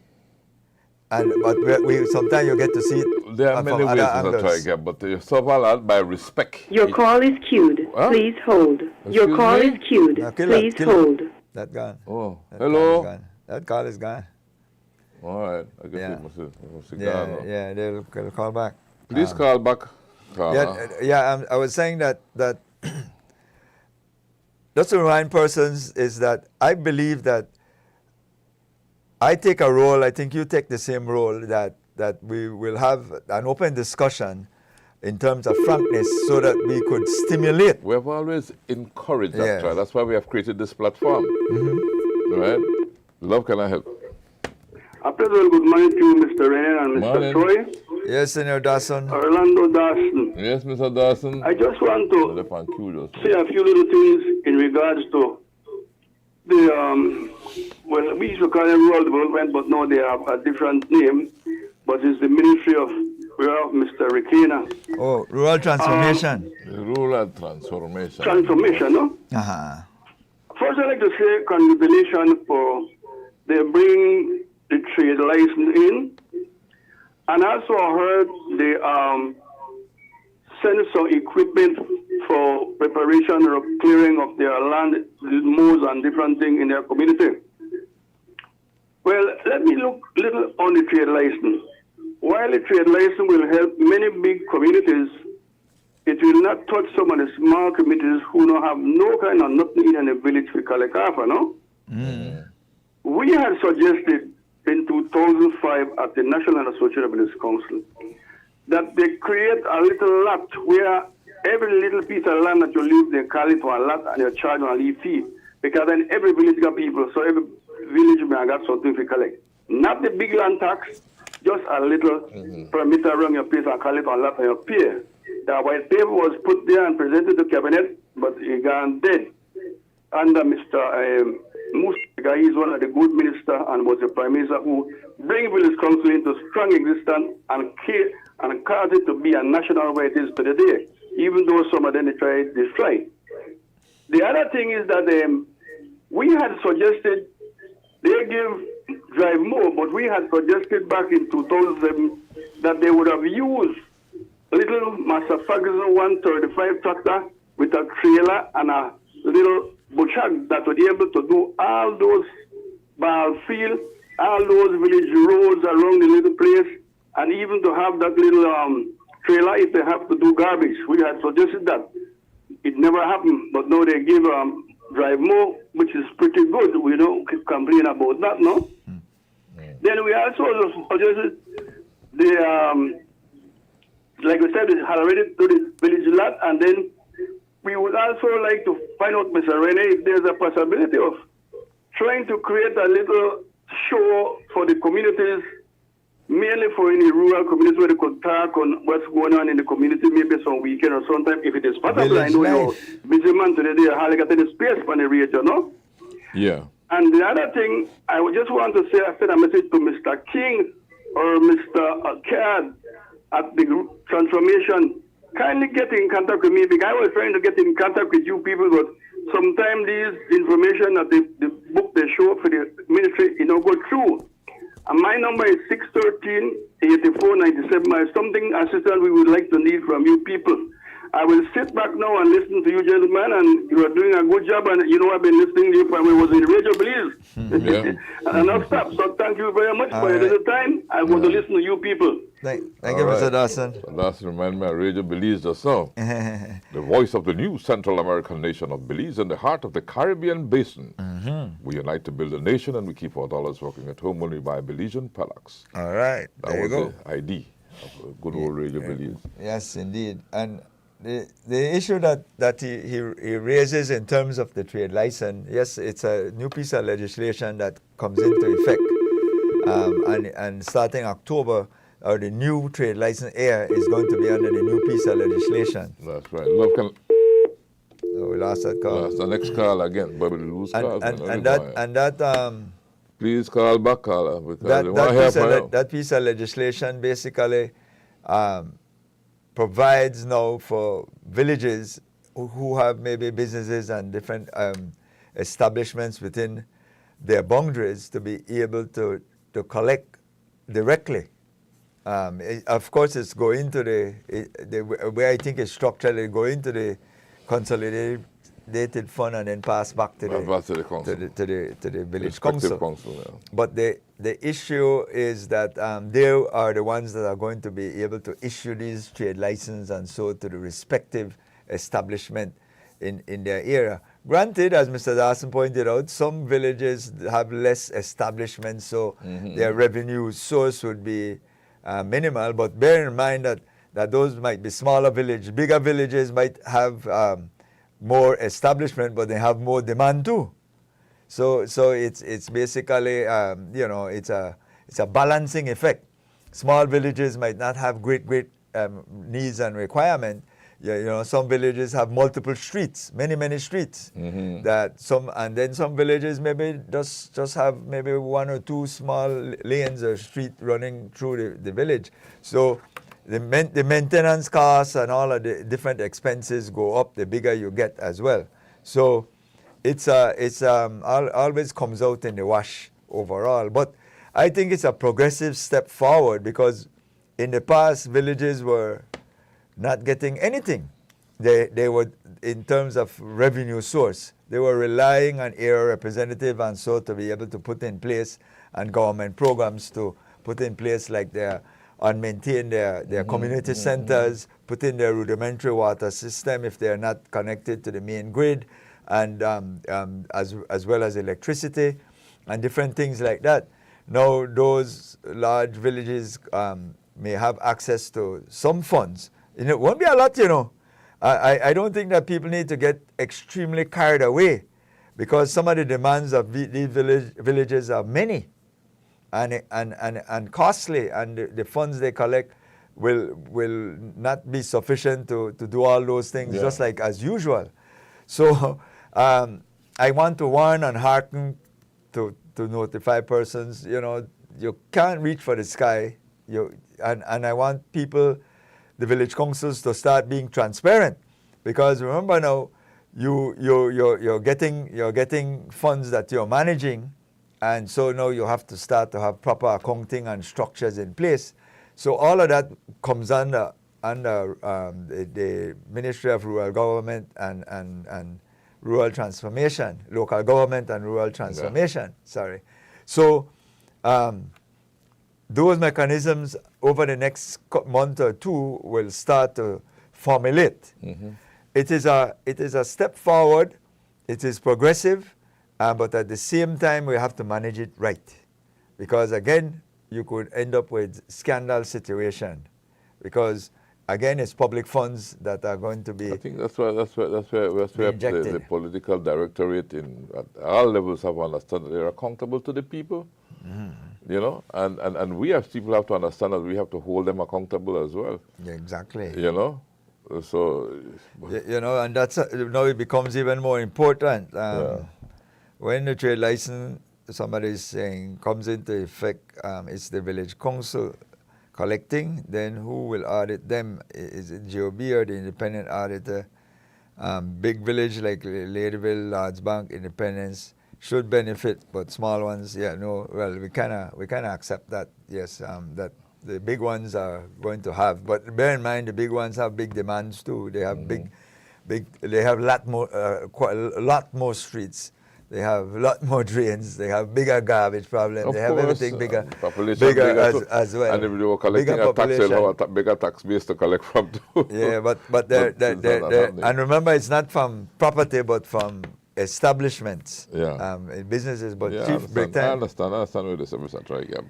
[SPEAKER 2] But we sometimes you get to see it.
[SPEAKER 1] There are many ways to try to get, but you solve all that by respect.
[SPEAKER 12] Your call is queued.
[SPEAKER 1] Huh?
[SPEAKER 12] Please hold. Your call is queued. Please hold.
[SPEAKER 2] That gone.
[SPEAKER 1] Oh,
[SPEAKER 2] that
[SPEAKER 1] hello.
[SPEAKER 2] Call is gone. That call is gone.
[SPEAKER 1] All right. I guess it must have gone.
[SPEAKER 2] Yeah, they'll call back.
[SPEAKER 1] Please call back.
[SPEAKER 2] I was saying that just to remind persons is that I believe that I take a role, I think you take the same role, that we will have an open discussion in terms of frankness so that we could stimulate.
[SPEAKER 1] We have always encouraged that. Yes. That's why we have created this platform. Mm-hmm. Right? Love, can I help?
[SPEAKER 13] Afternoon, good morning to you, Mr. Renner and Mr. Troy.
[SPEAKER 2] Yes, Senator Dawson.
[SPEAKER 13] Orlando Dawson.
[SPEAKER 1] Yes, Mr. Dawson.
[SPEAKER 13] I just want to say a few little things in regards to the, we used to call them rural development, but now they have a different name, but it's the Ministry of Mr. Ricana.
[SPEAKER 2] Oh, rural transformation.
[SPEAKER 1] Rural transformation.
[SPEAKER 13] Transformation, no?
[SPEAKER 2] Uh-huh.
[SPEAKER 13] First, I'd like to say congratulations for they bring the trade license in, and also I heard they send some equipment for preparation or clearing of their land, mows and different things in their community. Well, let me look a little on the trade license. While the trade license will help many big communities, it will not touch some of the small communities who don't have no kind of nothing in the village we call a kafa, no? Mm. We had suggested in 2005 at the National Association of Village Council that they create a little lot where every little piece of land that you leave, they call it one lot and they charge one leave fee. Because then every village got people, so every village may have something to collect. Not the big land tax, just a little perimeter around your place and call it one lot and you pay. The white paper was put there and presented to cabinet, but it gone dead. Under Mr. Musa, he's one of the good minister and was the prime minister who bring village council into strong existence and caused it to be a national way it is today, even though some of them they try to destroy. The other thing is that we had suggested they give drive more, but we had suggested back in 2007 that they would have used little Master Ferguson 135 tractor with a trailer and a little bushag that would be able to do all those ball fields, all those village roads around the little place, and even to have that little trailer if they have to do garbage. We had suggested that. It never happened, but now they give drive more, which is pretty good. We don't complain about that, no? Then we also suggested the, like we said, it had already to the village lot, and then we would also like to find out, Mr. Rene, if there's a possibility of trying to create a little show for the communities, mainly for any rural communities where they could talk on what's going on in the community, maybe some weekend or sometime, if it is possible.
[SPEAKER 2] Village
[SPEAKER 13] I know
[SPEAKER 2] life.
[SPEAKER 13] you're busy man today, they hardly got any space for the radio, no?
[SPEAKER 1] Yeah.
[SPEAKER 13] And the other thing, I would just want to say, I sent a message to Mr. King or Mr. Cad at the transformation. Kindly get in contact with me, because I was trying to get in contact with you people, but sometimes these information that the book they show for the ministry, go through. And my number is 613-8497. Something, assistant, we would like to need from you people. I will sit back now and listen to you gentlemen, and you are doing a good job. And I've been listening to you from when I was in Radio Belize. And I'll stop. So thank you very much for your time. I want to listen to you people.
[SPEAKER 2] Thank you, Mr. Dawson.
[SPEAKER 1] Dawson reminded me of Radio Belize just now. The voice of the new Central American nation of Belize in the heart of the Caribbean basin. We unite to build a nation, and we keep our dollars working at home when we buy Belizean products.
[SPEAKER 2] All right, there you go.
[SPEAKER 1] The ID of good old Radio Belize.
[SPEAKER 2] Yes, indeed. And the issue that he raises in terms of the trade license, yes, it's a new piece of legislation that comes into effect. And starting October, the new trade license era is going to be under the new piece of legislation.
[SPEAKER 1] That's right. Love can...
[SPEAKER 2] we lost that call.
[SPEAKER 1] That's the next call again, but we lose calls.
[SPEAKER 2] And that
[SPEAKER 1] please call back, caller, because want to hear from you.
[SPEAKER 2] That piece of legislation basically provides now for villages who have maybe businesses and different establishments within their boundaries to be able to collect directly. Of course, it's going to the way I think it's structured, it go into the consolidated fund and then pass back to the
[SPEAKER 1] council.
[SPEAKER 2] to the village council.
[SPEAKER 1] Yeah.
[SPEAKER 2] But the issue is that they are the ones that are going to be able to issue these trade licenses and so to the respective establishment in their area. Granted, as Mr. Dawson pointed out, some villages have less establishments, so their revenue source would be minimal. But bear in mind that those might be smaller villages. Bigger villages might have more establishment, but they have more demand too. So it's basically it's a balancing effect. Small villages might not have great needs and requirements. Some villages have multiple streets, many streets. And then some villages maybe just have maybe one or two small lanes or street running through the village. So the maintenance costs and all of the different expenses go up the bigger you get as well. So it's always comes out in the wash overall. But I think it's a progressive step forward, because in the past villages were not getting anything. They were, in terms of revenue source, they were relying on area representative and so to be able to put in place, and government programs to put in place, like and maintain their community centers, put in their rudimentary water system if they're not connected to the main grid, and as well as electricity and different things like that. Now those large villages may have access to some funds. It won't be a lot, I don't think that people need to get extremely carried away, because some of the demands of these villages are many and costly, and the funds they collect will not be sufficient to do all those things, just like as usual. So I want to warn and hearten to notify persons, you can't reach for the sky. And I want people, the village councils, to start being transparent, because remember now, you're getting funds that you're managing, and so now you have to start to have proper accounting and structures in place. So all of that comes under the Ministry of Rural Government and Rural Transformation, Local Government and Rural Transformation. So, local government and rural transformation, sorry. So, local government and rural transformation, local government and rural transformation, sorry. So, local government and rural transformation, local government and rural transformation, sorry. So, local government and rural transformation, local government and rural transformation, sorry. So those mechanisms over the next month or two will start to formulate. It is a step forward. It is progressive, but at the same time, we have to manage it right. Because again, you could end up with scandal situation. Because again, it's public funds that are going to be.
[SPEAKER 1] I think that's where the political directorate at all levels have understood that they're accountable to the people. You know, and we as people have to understand that we have to hold them accountable as well.
[SPEAKER 2] Yeah, exactly.
[SPEAKER 1] You know, so.
[SPEAKER 2] You know, and that's now it becomes even more important. When the trade license, somebody is saying, comes into effect, it's the village council collecting, then who will audit them? Is it GOB or the independent auditor? Big village like Ladyville, Lords Bank, Independence should benefit, but small ones, well, we kinda accept that, yes, that the big ones are going to have, but bear in mind the big ones have big demands too. They have they have quite a lot more streets. They have a lot more drains. They have bigger garbage problems. They have everything bigger, bigger as well.
[SPEAKER 1] And if they were collecting a tax, they'll have a bigger tax base to collect from too.
[SPEAKER 2] Yeah, but and remember, it's not from property, but from establishments.
[SPEAKER 1] Yeah.
[SPEAKER 2] Businesses, but
[SPEAKER 1] break time. I understand where the service are trying to get.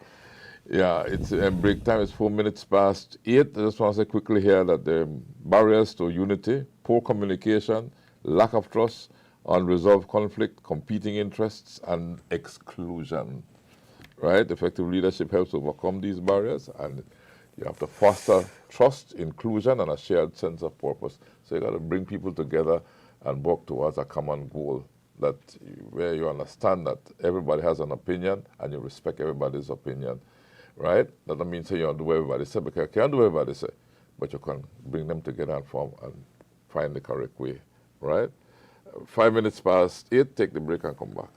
[SPEAKER 1] Yeah, it's break time is 4 minutes past 8. I just want to say quickly here that the barriers to unity, poor communication, lack of trust, unresolved conflict, competing interests, and exclusion. Right? Effective leadership helps overcome these barriers, and you have to foster trust, inclusion, and a shared sense of purpose. So you got to bring people together and work towards a common goal where you understand that everybody has an opinion and you respect everybody's opinion. Right? That doesn't mean say you don't do what everybody say, because you can't do what everybody say, but you can bring them together and form and find the correct way. Right? 5 minutes past 8, take the break and come back.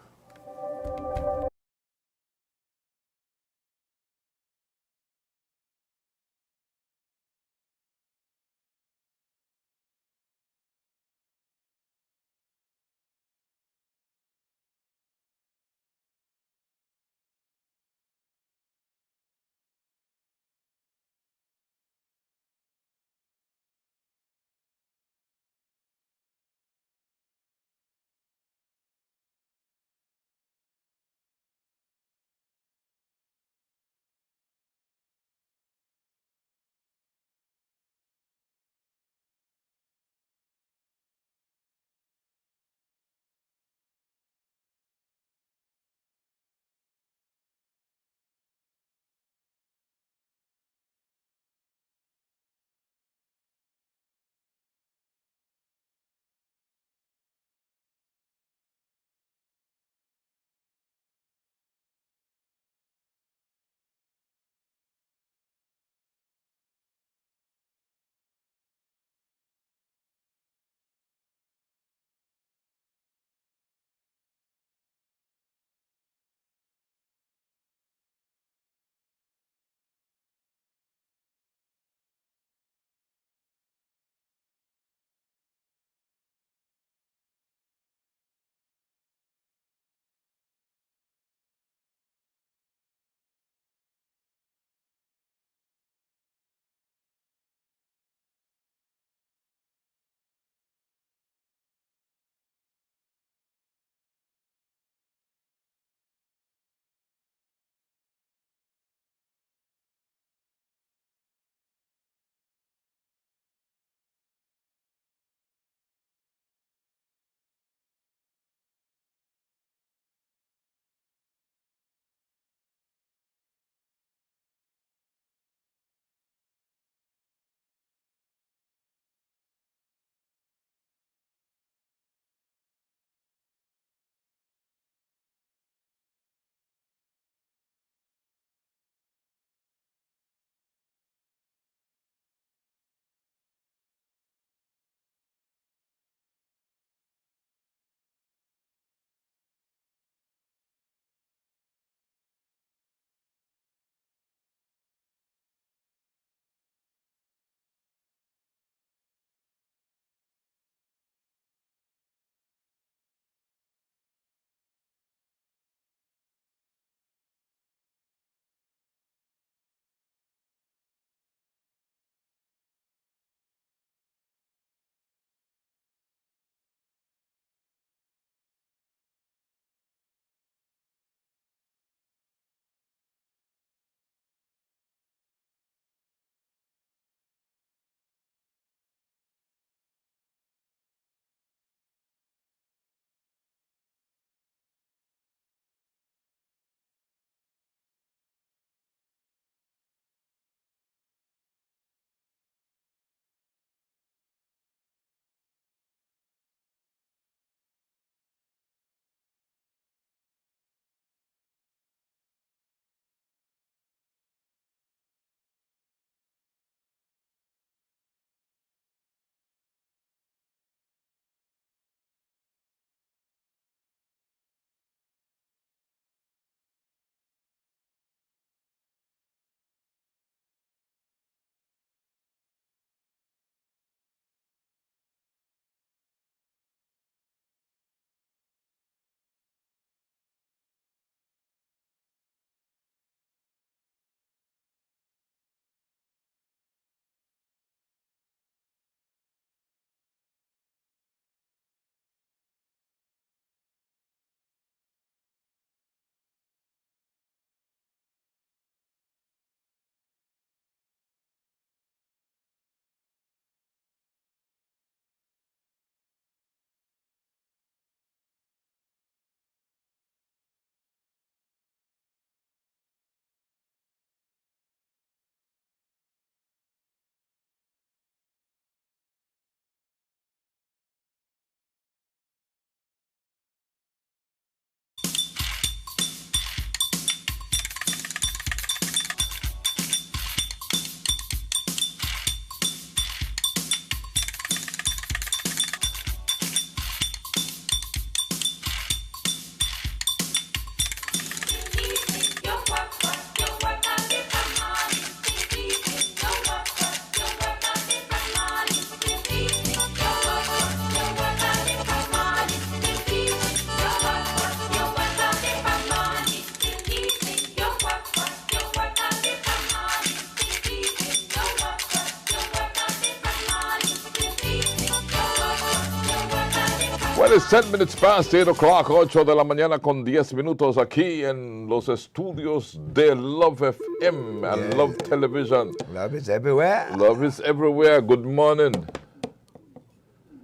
[SPEAKER 1] Well, it's 10 minutes past 8 o'clock, 8 de la mañana con 10 minutos aquí en los estudios de Love FM and Love Television.
[SPEAKER 2] Love is everywhere.
[SPEAKER 1] Love is everywhere. Good morning.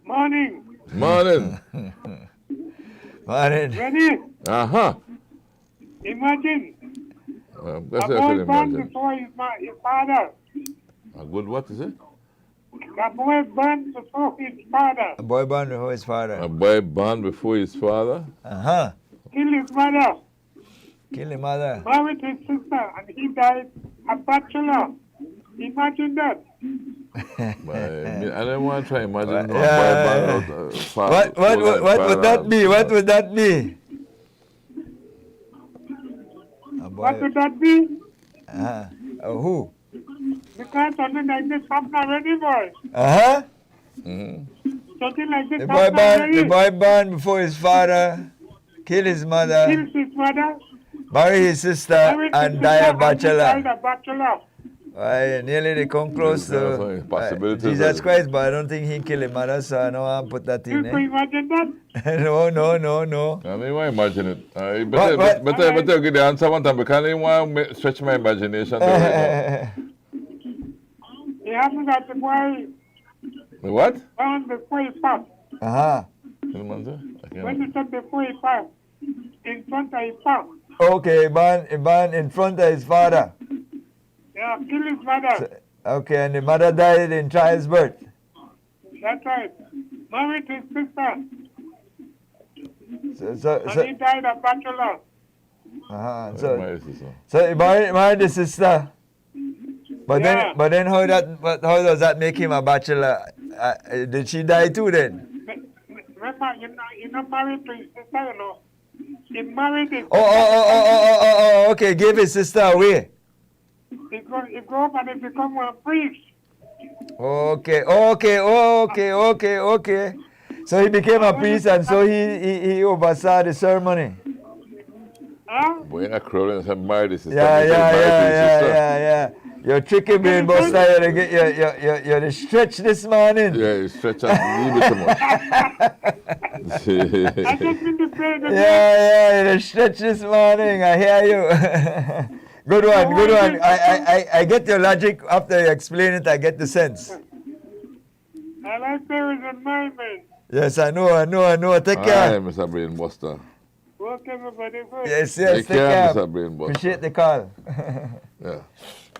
[SPEAKER 13] Morning.
[SPEAKER 1] Morning.
[SPEAKER 2] Morning.
[SPEAKER 13] Ready?
[SPEAKER 1] Uh-huh.
[SPEAKER 13] Imagine.
[SPEAKER 1] That's
[SPEAKER 13] a
[SPEAKER 1] what I
[SPEAKER 13] boy
[SPEAKER 1] can
[SPEAKER 13] born
[SPEAKER 1] imagine.
[SPEAKER 13] before his father.
[SPEAKER 1] A good what is it?
[SPEAKER 13] A boy born before his father.
[SPEAKER 2] A boy born before his father.
[SPEAKER 1] A boy born before his father.
[SPEAKER 2] Uh-huh.
[SPEAKER 13] Kill his mother.
[SPEAKER 2] Kill his mother.
[SPEAKER 13] Married his sister, and he died a bachelor. Imagine that.
[SPEAKER 1] I don't want to try imagine.
[SPEAKER 2] What would that be? What would that be?
[SPEAKER 13] What would that be?
[SPEAKER 2] Who?
[SPEAKER 13] Because something like this happened already, boy.
[SPEAKER 2] Uh-huh.
[SPEAKER 13] Something like this
[SPEAKER 2] The
[SPEAKER 13] happened already.
[SPEAKER 2] boy born before his father, kill his mother,
[SPEAKER 13] Kills his mother.
[SPEAKER 2] marry his sister,
[SPEAKER 13] Married his
[SPEAKER 2] and
[SPEAKER 13] sister,
[SPEAKER 2] die a
[SPEAKER 13] and he
[SPEAKER 2] bachelor.
[SPEAKER 13] died a bachelor.
[SPEAKER 2] Why, nearly they come close to Jesus Christ, but I don't think he killed his mother, so I don't want to put that
[SPEAKER 13] You
[SPEAKER 2] in
[SPEAKER 13] can
[SPEAKER 2] there.
[SPEAKER 13] imagine that?
[SPEAKER 2] No.
[SPEAKER 1] I mean, why imagine it? Better get the answer one time because I want to stretch my imagination.
[SPEAKER 13] It happened that the boy
[SPEAKER 1] What?
[SPEAKER 13] born before he passed.
[SPEAKER 2] Uh-huh.
[SPEAKER 13] When he said before he passed, in front of his father.
[SPEAKER 2] Okay, born in front of his father.
[SPEAKER 13] Yeah, kill his mother.
[SPEAKER 2] Okay, and the mother died in child's birth.
[SPEAKER 13] That's right. Married his sister.
[SPEAKER 2] So
[SPEAKER 13] He died a bachelor.
[SPEAKER 2] So he married the sister. But then how does that make him a bachelor? Did she die too then?
[SPEAKER 13] Remember, you're not married to his sister, you know. He married his
[SPEAKER 2] Okay, gave his sister away.
[SPEAKER 13] He grew up and he become a priest.
[SPEAKER 2] Okay. So he became a priest and so he oversaw the ceremony.
[SPEAKER 13] Huh?
[SPEAKER 1] Boy, you're not crawling and married his sister.
[SPEAKER 2] Yeah. You're tricky brain buster. You're stretch this morning.
[SPEAKER 1] Yeah, you stretch out a little bit too much.
[SPEAKER 13] I just need to say the
[SPEAKER 2] You're stretch this morning. I hear you. Good one. I get your logic after you explain it. I get the sense.
[SPEAKER 13] I like there is a mermaid.
[SPEAKER 2] Yes, I know. Take care.
[SPEAKER 1] Hi, Mr. Brainbuster.
[SPEAKER 13] Work everybody good.
[SPEAKER 2] Yes.
[SPEAKER 1] Take care, Mr. Brainbuster.
[SPEAKER 2] Appreciate the call.
[SPEAKER 1] Yeah.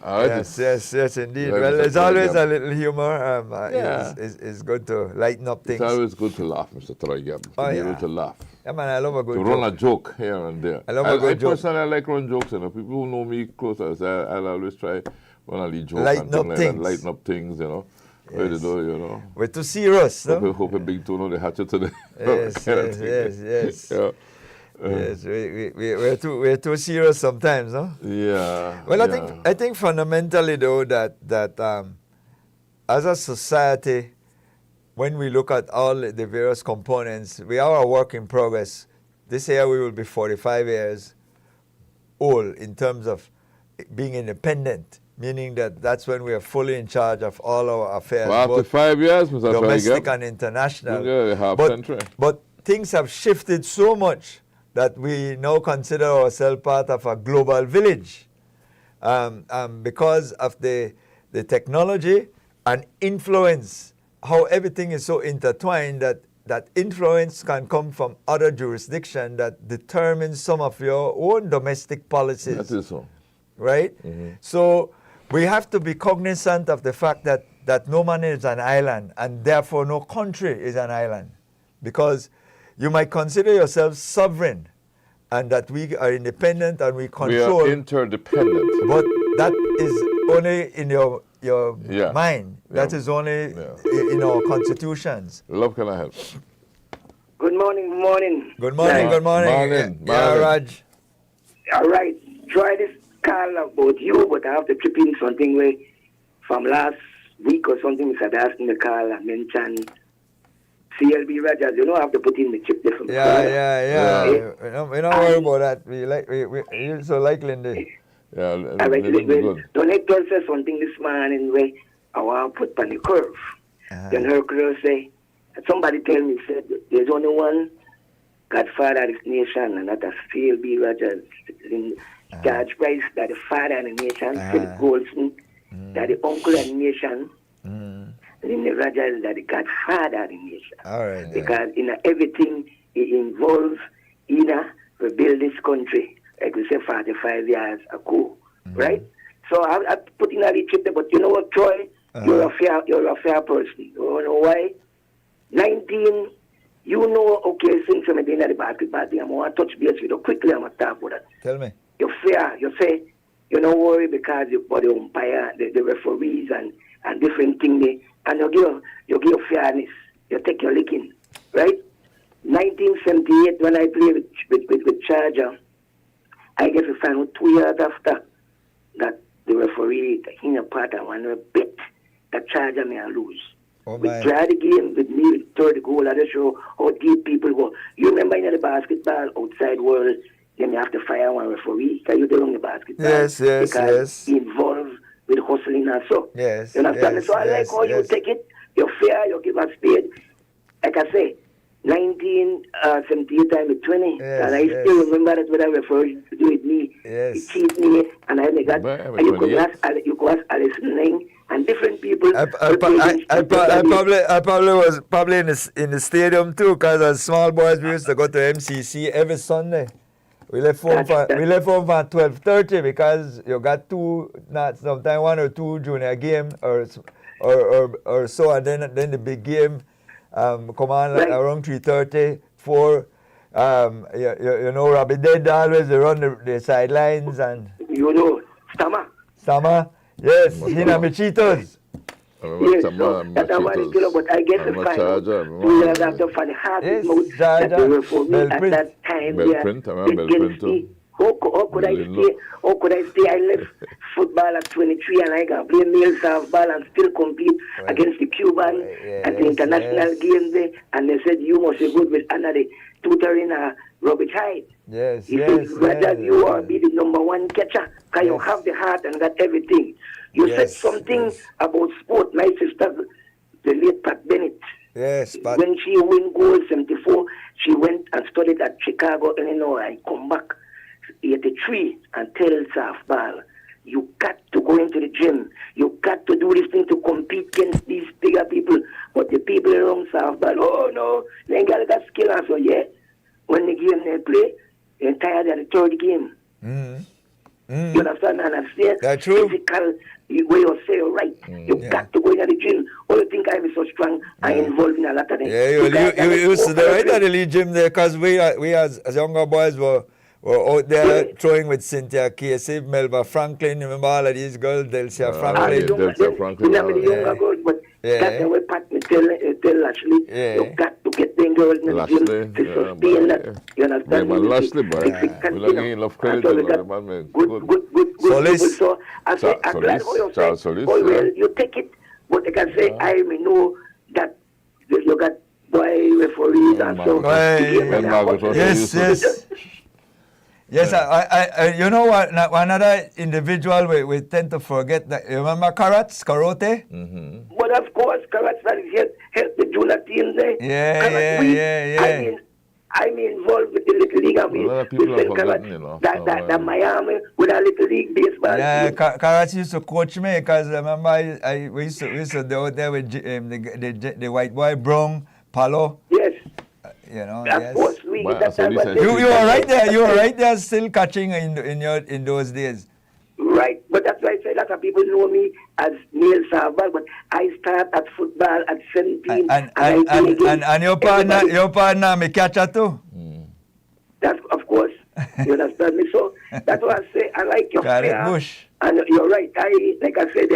[SPEAKER 1] All right.
[SPEAKER 2] Yes, indeed.
[SPEAKER 1] Right,
[SPEAKER 2] Well, there's
[SPEAKER 1] Mr.
[SPEAKER 2] always
[SPEAKER 1] Troy
[SPEAKER 2] a little humor.
[SPEAKER 1] Yeah.
[SPEAKER 2] It's good to lighten up things.
[SPEAKER 1] It's always good to laugh, Mr. Troy Gab. To be able to laugh.
[SPEAKER 2] Yeah, man, I love a good
[SPEAKER 1] to
[SPEAKER 2] joke.
[SPEAKER 1] run a joke here and there.
[SPEAKER 2] I love a good joke.
[SPEAKER 1] Personally, I like run jokes. You know, people who know me closer, I'll always try run a lead joke
[SPEAKER 2] Lighten up
[SPEAKER 1] like
[SPEAKER 2] things.
[SPEAKER 1] that. Lighten up things, you know. Where they do, you know.
[SPEAKER 2] We're too serious, no?
[SPEAKER 1] Hope a big tune on the hatchet today.
[SPEAKER 2] Yes.
[SPEAKER 1] Yeah.
[SPEAKER 2] Yes, we're too serious sometimes, no?
[SPEAKER 1] Yeah.
[SPEAKER 2] Well, I think fundamentally though that as a society, when we look at all the various components, we are a work in progress. This year we will be 45 years old in terms of being independent, meaning that's when we are fully in charge of all our affairs,
[SPEAKER 1] 45 years, Mr.
[SPEAKER 2] domestic and international.
[SPEAKER 1] Yeah, half century.
[SPEAKER 2] But things have shifted so much that we now consider ourselves part of a global village because of the technology and influence, how everything is so intertwined that influence can come from other jurisdictions that determine some of your own domestic policies.
[SPEAKER 1] That is so.
[SPEAKER 2] Right?
[SPEAKER 1] Mm-hmm.
[SPEAKER 2] So we have to be cognizant of the fact that no man is an island and therefore no country is an island, because you might consider yourself sovereign and that we are independent and we control.
[SPEAKER 1] We are interdependent.
[SPEAKER 2] But that is only in your mind. That is only in our constitutions.
[SPEAKER 1] Love, can I help?
[SPEAKER 8] Good morning.
[SPEAKER 2] Good morning. Yeah, Raj.
[SPEAKER 8] All right. Try this call about you, but I have to chip in something where from last week or something, Mr. Das in the call, I mentioned CLB Rajas. You know, I have to put in the chip there from
[SPEAKER 2] Yeah. We don't worry about that. You're so like Lindy.
[SPEAKER 8] Yeah, Donate Pearl said something this morning where I want to put on the curve. Then her girl say,
[SPEAKER 14] somebody tell me, said, there's only one godfather of this nation, and that's Phil B. Rogers. George Price, that the father of the nation, Philip Goldston, that the uncle of the nation, and then the Rogers, that the godfather of the nation.
[SPEAKER 2] All right.
[SPEAKER 14] Because in everything, it involves either rebuild this country, like we say 45 years ago, right? So I put in a chip there, but you know what, Troy? You're a fair person. You know why? 19, you know, okay, since I'm at the end of the basketball thing, I'm going to touch base with you quickly. I'm going to talk about that.
[SPEAKER 2] Tell me.
[SPEAKER 14] You're fair. You say, you don't worry because you put the umpire, the referees, and different things, and you give fairness. You take your licking, right? 1978, when I played with Charger, I guess we found out 2 years after that the referee, in a part, I want to bet that Charger may lose. We tried the game with me, with third goal, I just show how deep people go. You remember in the basketball outside world, then you have to fire one referee. Can you do on the basketball?
[SPEAKER 2] Yes.
[SPEAKER 14] Because he involved with hustling and so.
[SPEAKER 2] Yes.
[SPEAKER 14] You understand? So I like how you take it. You're fair, you give a spade. Like I say, 1978 time with 20. And I still remember that when I referred to do with me. He cheated me, and I got. And you could ask Alice Ning and different people.
[SPEAKER 2] I probably was in the stadium too, because as small boys we used to go to MCC every Sunday. We left home for 12:30 because you got sometimes 1 or 2 junior game or so, and then the big game come on around 3:30, 4. You know, Robbie Dead always run the sidelines and.
[SPEAKER 14] You know,
[SPEAKER 2] Stama. Yes, Hina Michitos.
[SPEAKER 14] Yes, so that's what it is, but I guess the final 2 years after for the hardest mode that they were for me at that time against me. How could I stay? I left football at 23 and I can play male softball and still compete against the Cuban at the international game there, and they said you must be good with another tutoring Robert Hyde.
[SPEAKER 2] Yes,
[SPEAKER 14] he said, whether you are be the number 1 catcher, because you have the heart and got everything. You said something about sport. My sister, the late Pat Bennett.
[SPEAKER 2] Yes, Pat.
[SPEAKER 14] When she win gold 74, she went and studied at Chicago, Illinois. I come back 83 and tell softball, you got to go into the gym. You got to do this thing to compete against these bigger people. But the people around softball, oh no, they ain't got skill. And so yeah, when the game they play, they're tired of the third game. You understand? And I say physical way you say right. You got to go into the gym. Oh, you think I'm so strong? I'm involved in a lot of things.
[SPEAKER 2] Yeah, you used to the right at the lead gym there, because we as younger boys were out there throwing with Cynthia Casey, Melba Franklin. Remember all of these girls, Delcia Franklin.
[SPEAKER 14] Delcia Franklin. The younger girls, but that's the way Pat tell Ashley, you got to get them girls in the gym to sustain that. You understand?
[SPEAKER 1] Man, Lashley, boy. We're not enough credit to that man.
[SPEAKER 14] Good
[SPEAKER 2] Solis.
[SPEAKER 14] So I say, I'm glad how you say,
[SPEAKER 1] Solis,
[SPEAKER 14] well, you take it, but they can say, I may know that you got boy referees and so.
[SPEAKER 2] Yes. Yes, you know what? Another individual we tend to forget that. You remember Karote?
[SPEAKER 14] But of course, Karate help the junior team there.
[SPEAKER 2] Yeah.
[SPEAKER 14] I'm involved with the Little League.
[SPEAKER 1] A lot of people have forgotten, you know.
[SPEAKER 14] That Miami with a Little League baseball.
[SPEAKER 2] Yeah, Karate used to coach me, because remember we used to go out there with the white boy Brown Palo.
[SPEAKER 14] Yes.
[SPEAKER 2] You know,
[SPEAKER 14] of course,
[SPEAKER 2] you were right there. You were right there, still catching in those days.
[SPEAKER 14] Right, but that's why I say a lot of people know me as Neil Savall, but I start at football at 17.
[SPEAKER 2] And your partner, me catcher too.
[SPEAKER 14] That's of course. You understand me? So that's why I say I like your fair.
[SPEAKER 2] Bush.
[SPEAKER 14] And you're right. Like I said,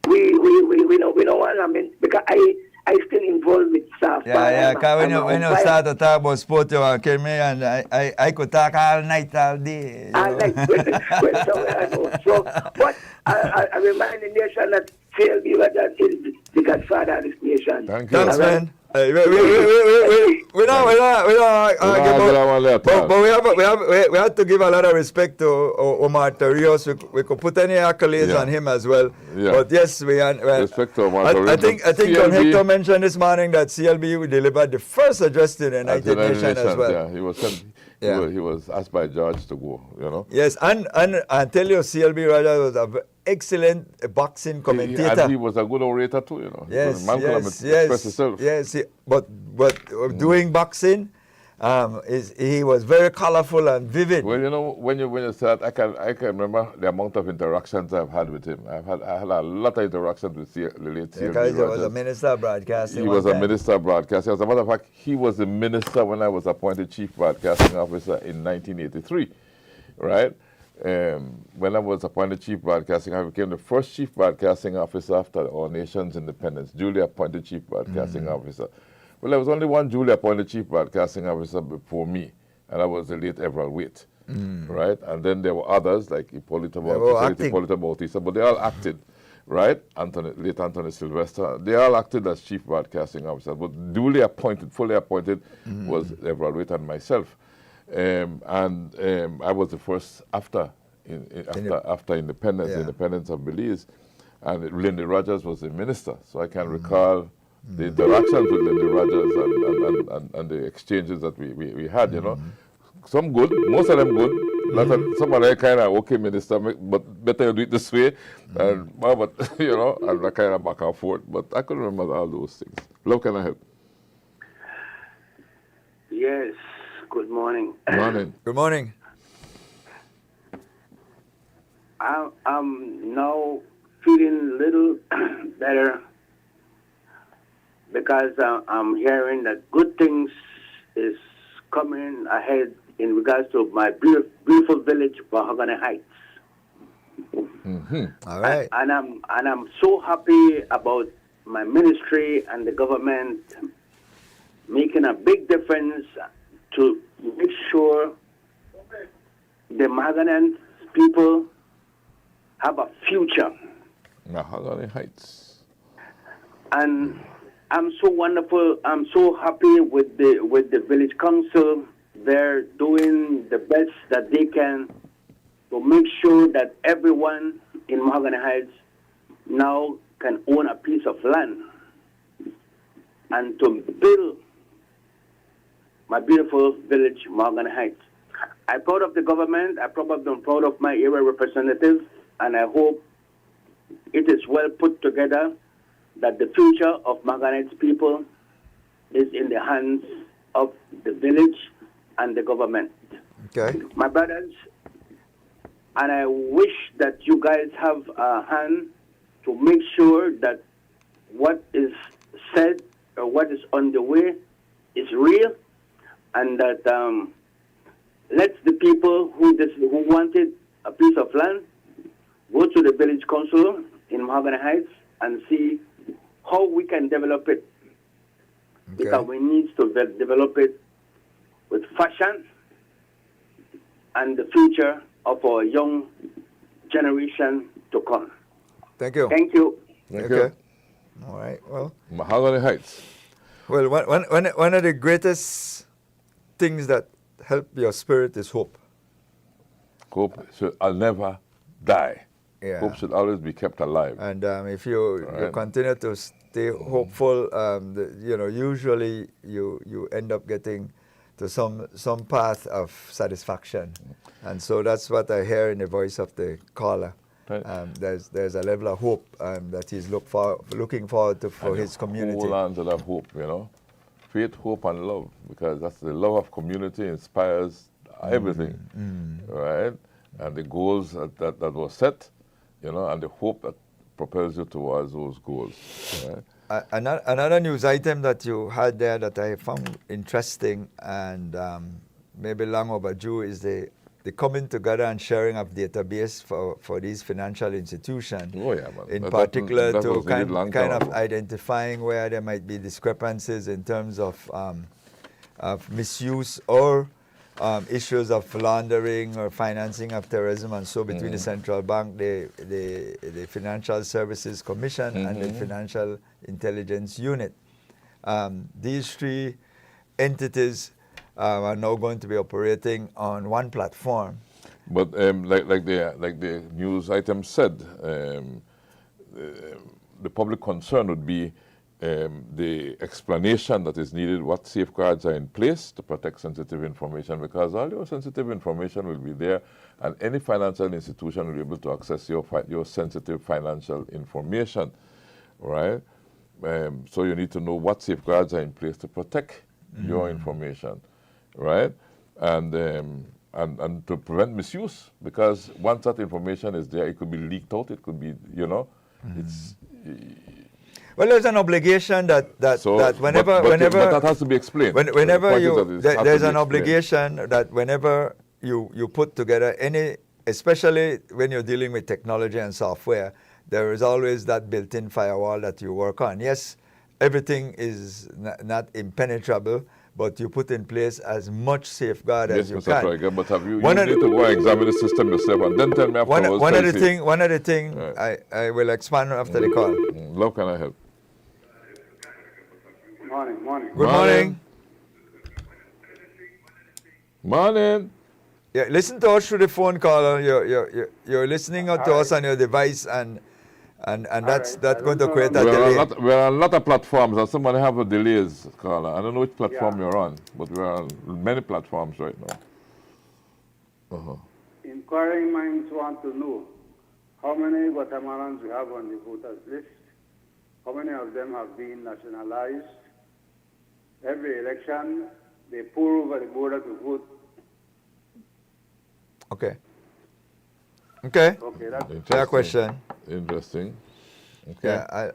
[SPEAKER 14] we don't want. I mean, because I still involved with softball.
[SPEAKER 2] Yeah, because when you start to talk about sport, you came here and I could talk all night, all day.
[SPEAKER 14] All night. Well, somewhere I know. So, but I remind the nation that Phil B. Rogers is the godfather of this nation.
[SPEAKER 1] Thank you.
[SPEAKER 2] Thanks, man. We don't argue about, but we have to give a lot of respect to Omar Torrijos. We could put any accolades on him as well.
[SPEAKER 1] Yeah.
[SPEAKER 2] But yes,
[SPEAKER 1] respect to Omar Torrijos.
[SPEAKER 2] I think Don Hector mentioned this morning that CLB delivered the first address to the United Nations as well.
[SPEAKER 1] Yeah, he was sent. He was asked by George to go.
[SPEAKER 2] Yes, and I tell you, CLB Rogers was an excellent boxing commentator.
[SPEAKER 1] And he was a good orator too.
[SPEAKER 2] Yes,
[SPEAKER 1] yes.
[SPEAKER 2] But doing boxing, he was very colorful and vivid.
[SPEAKER 1] Well, when you said that, I can remember the amount of interactions I've had with him. I had a lot of interactions with the late CLB
[SPEAKER 2] Because he
[SPEAKER 1] Rogers.
[SPEAKER 2] was a minister of broadcasting.
[SPEAKER 1] He was a minister of broadcasting. As a matter of fact, he was the minister when I was appointed chief broadcasting officer in 1983, right? When I was appointed chief broadcasting, I became the first chief broadcasting officer after our nation's independence, duly appointed chief broadcasting officer. Well, there was only one duly appointed chief broadcasting officer before me, and that was the late Everald Waite, right? And then there were others like Hippolyta Bautista, but they all acted, right? Late Anthony Sylvester, they all acted as chief broadcasting officers, but duly appointed, fully appointed was Everald Waite and myself. I was the first after independence, independence of Belize, and Lindy Rogers was the minister. So I can recall the interactions with Lindy Rogers and the exchanges that we had. Some good, most of them good. Some of them kind of okay, minister, but better you do it this way, and that kind of back and forth. But I couldn't remember all those things. Love, can I help?
[SPEAKER 6] Yes. Good morning.
[SPEAKER 2] Good morning.
[SPEAKER 6] I'm now feeling a little better because I'm hearing that good things is coming ahead in regards to my beautiful village, Mahogany Heights.
[SPEAKER 2] All right.
[SPEAKER 6] And I'm so happy about my ministry and the government making a big difference to make sure the Mahogany people have a future.
[SPEAKER 1] Mahogany Heights.
[SPEAKER 6] And I'm so wonderful. I'm so happy with the village council. They're doing the best that they can to make sure that everyone in Mahogany Heights now can own a piece of land and to build my beautiful village, Mahogany Heights. I'm proud of the government. I'm proud of my area representative, and I hope it is well put together that the future of Mahogany Heights people is in the hands of the village and the government.
[SPEAKER 2] Okay.
[SPEAKER 6] My brothers, and I wish that you guys have a hand to make sure that what is said or what is on the way is real, and that let the people who wanted a piece of land go to the village council in Mahogany Heights and see how we can develop it. Okay. Because we need to develop it with fashion and the future of our young generation to come.
[SPEAKER 2] Thank you.
[SPEAKER 6] Thank you.
[SPEAKER 1] Thank you.
[SPEAKER 2] All right. Well,
[SPEAKER 1] Mahogany Heights.
[SPEAKER 2] Well, one of the greatest things that help your spirit is hope.
[SPEAKER 1] Hope should never die.
[SPEAKER 2] Yeah.
[SPEAKER 1] Hope should always be kept alive.
[SPEAKER 2] And if you continue to stay hopeful, usually you end up getting to some path of satisfaction. And so that's what I hear in the voice of the caller. There's a level of hope that he's looking forward to for his community.
[SPEAKER 1] Hold on to that hope, Faith, hope, and love, because that's the love of community inspires everything, right? And the goals that were set, and the hope that propels you towards those goals. Right?
[SPEAKER 2] Another news item that you had there that I found interesting and maybe long overdue is the coming together and sharing of database for these financial institutions.
[SPEAKER 1] Oh, yeah, man.
[SPEAKER 2] In particular,
[SPEAKER 1] that
[SPEAKER 2] to kind of
[SPEAKER 1] ago.
[SPEAKER 2] identifying where there might be discrepancies in terms of misuse or issues of laundering or financing of terrorism, and so between the central bank, the Financial Services Commission, and the Financial Intelligence Unit. these three entities are now going to be operating on one platform.
[SPEAKER 1] But like the news item said, the public concern would be the explanation that is needed, what safeguards are in place to protect sensitive information, because all your sensitive information will be there, and any financial institution will be able to access your sensitive financial information, right? So you need to know what safeguards are in place to protect your information, right? And to prevent misuse, because once that information is there, it could be leaked out, it could be, it's...
[SPEAKER 2] Well, there's an obligation that whenever
[SPEAKER 1] but that has to be explained.
[SPEAKER 2] Whenever there's an obligation that whenever you put together any, especially when you're dealing with technology and software, there is always that built-in firewall that you work on. Yes, everything is not impenetrable, but you put in place as much safeguard as you
[SPEAKER 1] Mr.
[SPEAKER 2] can.
[SPEAKER 1] Troika, but have you need to go and examine the system yourself and then tell me afterwards.
[SPEAKER 2] One of the things I will expand after the call.
[SPEAKER 1] Love, can I help?
[SPEAKER 15] Morning.
[SPEAKER 2] Good morning.
[SPEAKER 1] Morning.
[SPEAKER 2] Yeah, listen to us through the phone call. You're listening to us on your device, and that's going to create a delay.
[SPEAKER 1] We're on a lot of platforms, and somebody have a delays, Carla. I don't know which platform you're on, but we're on many platforms right now.
[SPEAKER 15] Inquiring minds want to know how many Guatemalans we have on the voters list, how many of them have been nationalized. Every election, they pour over the border to vote.
[SPEAKER 2] Okay,
[SPEAKER 15] that's
[SPEAKER 2] fair question.
[SPEAKER 1] Interesting. Okay.
[SPEAKER 2] Yeah,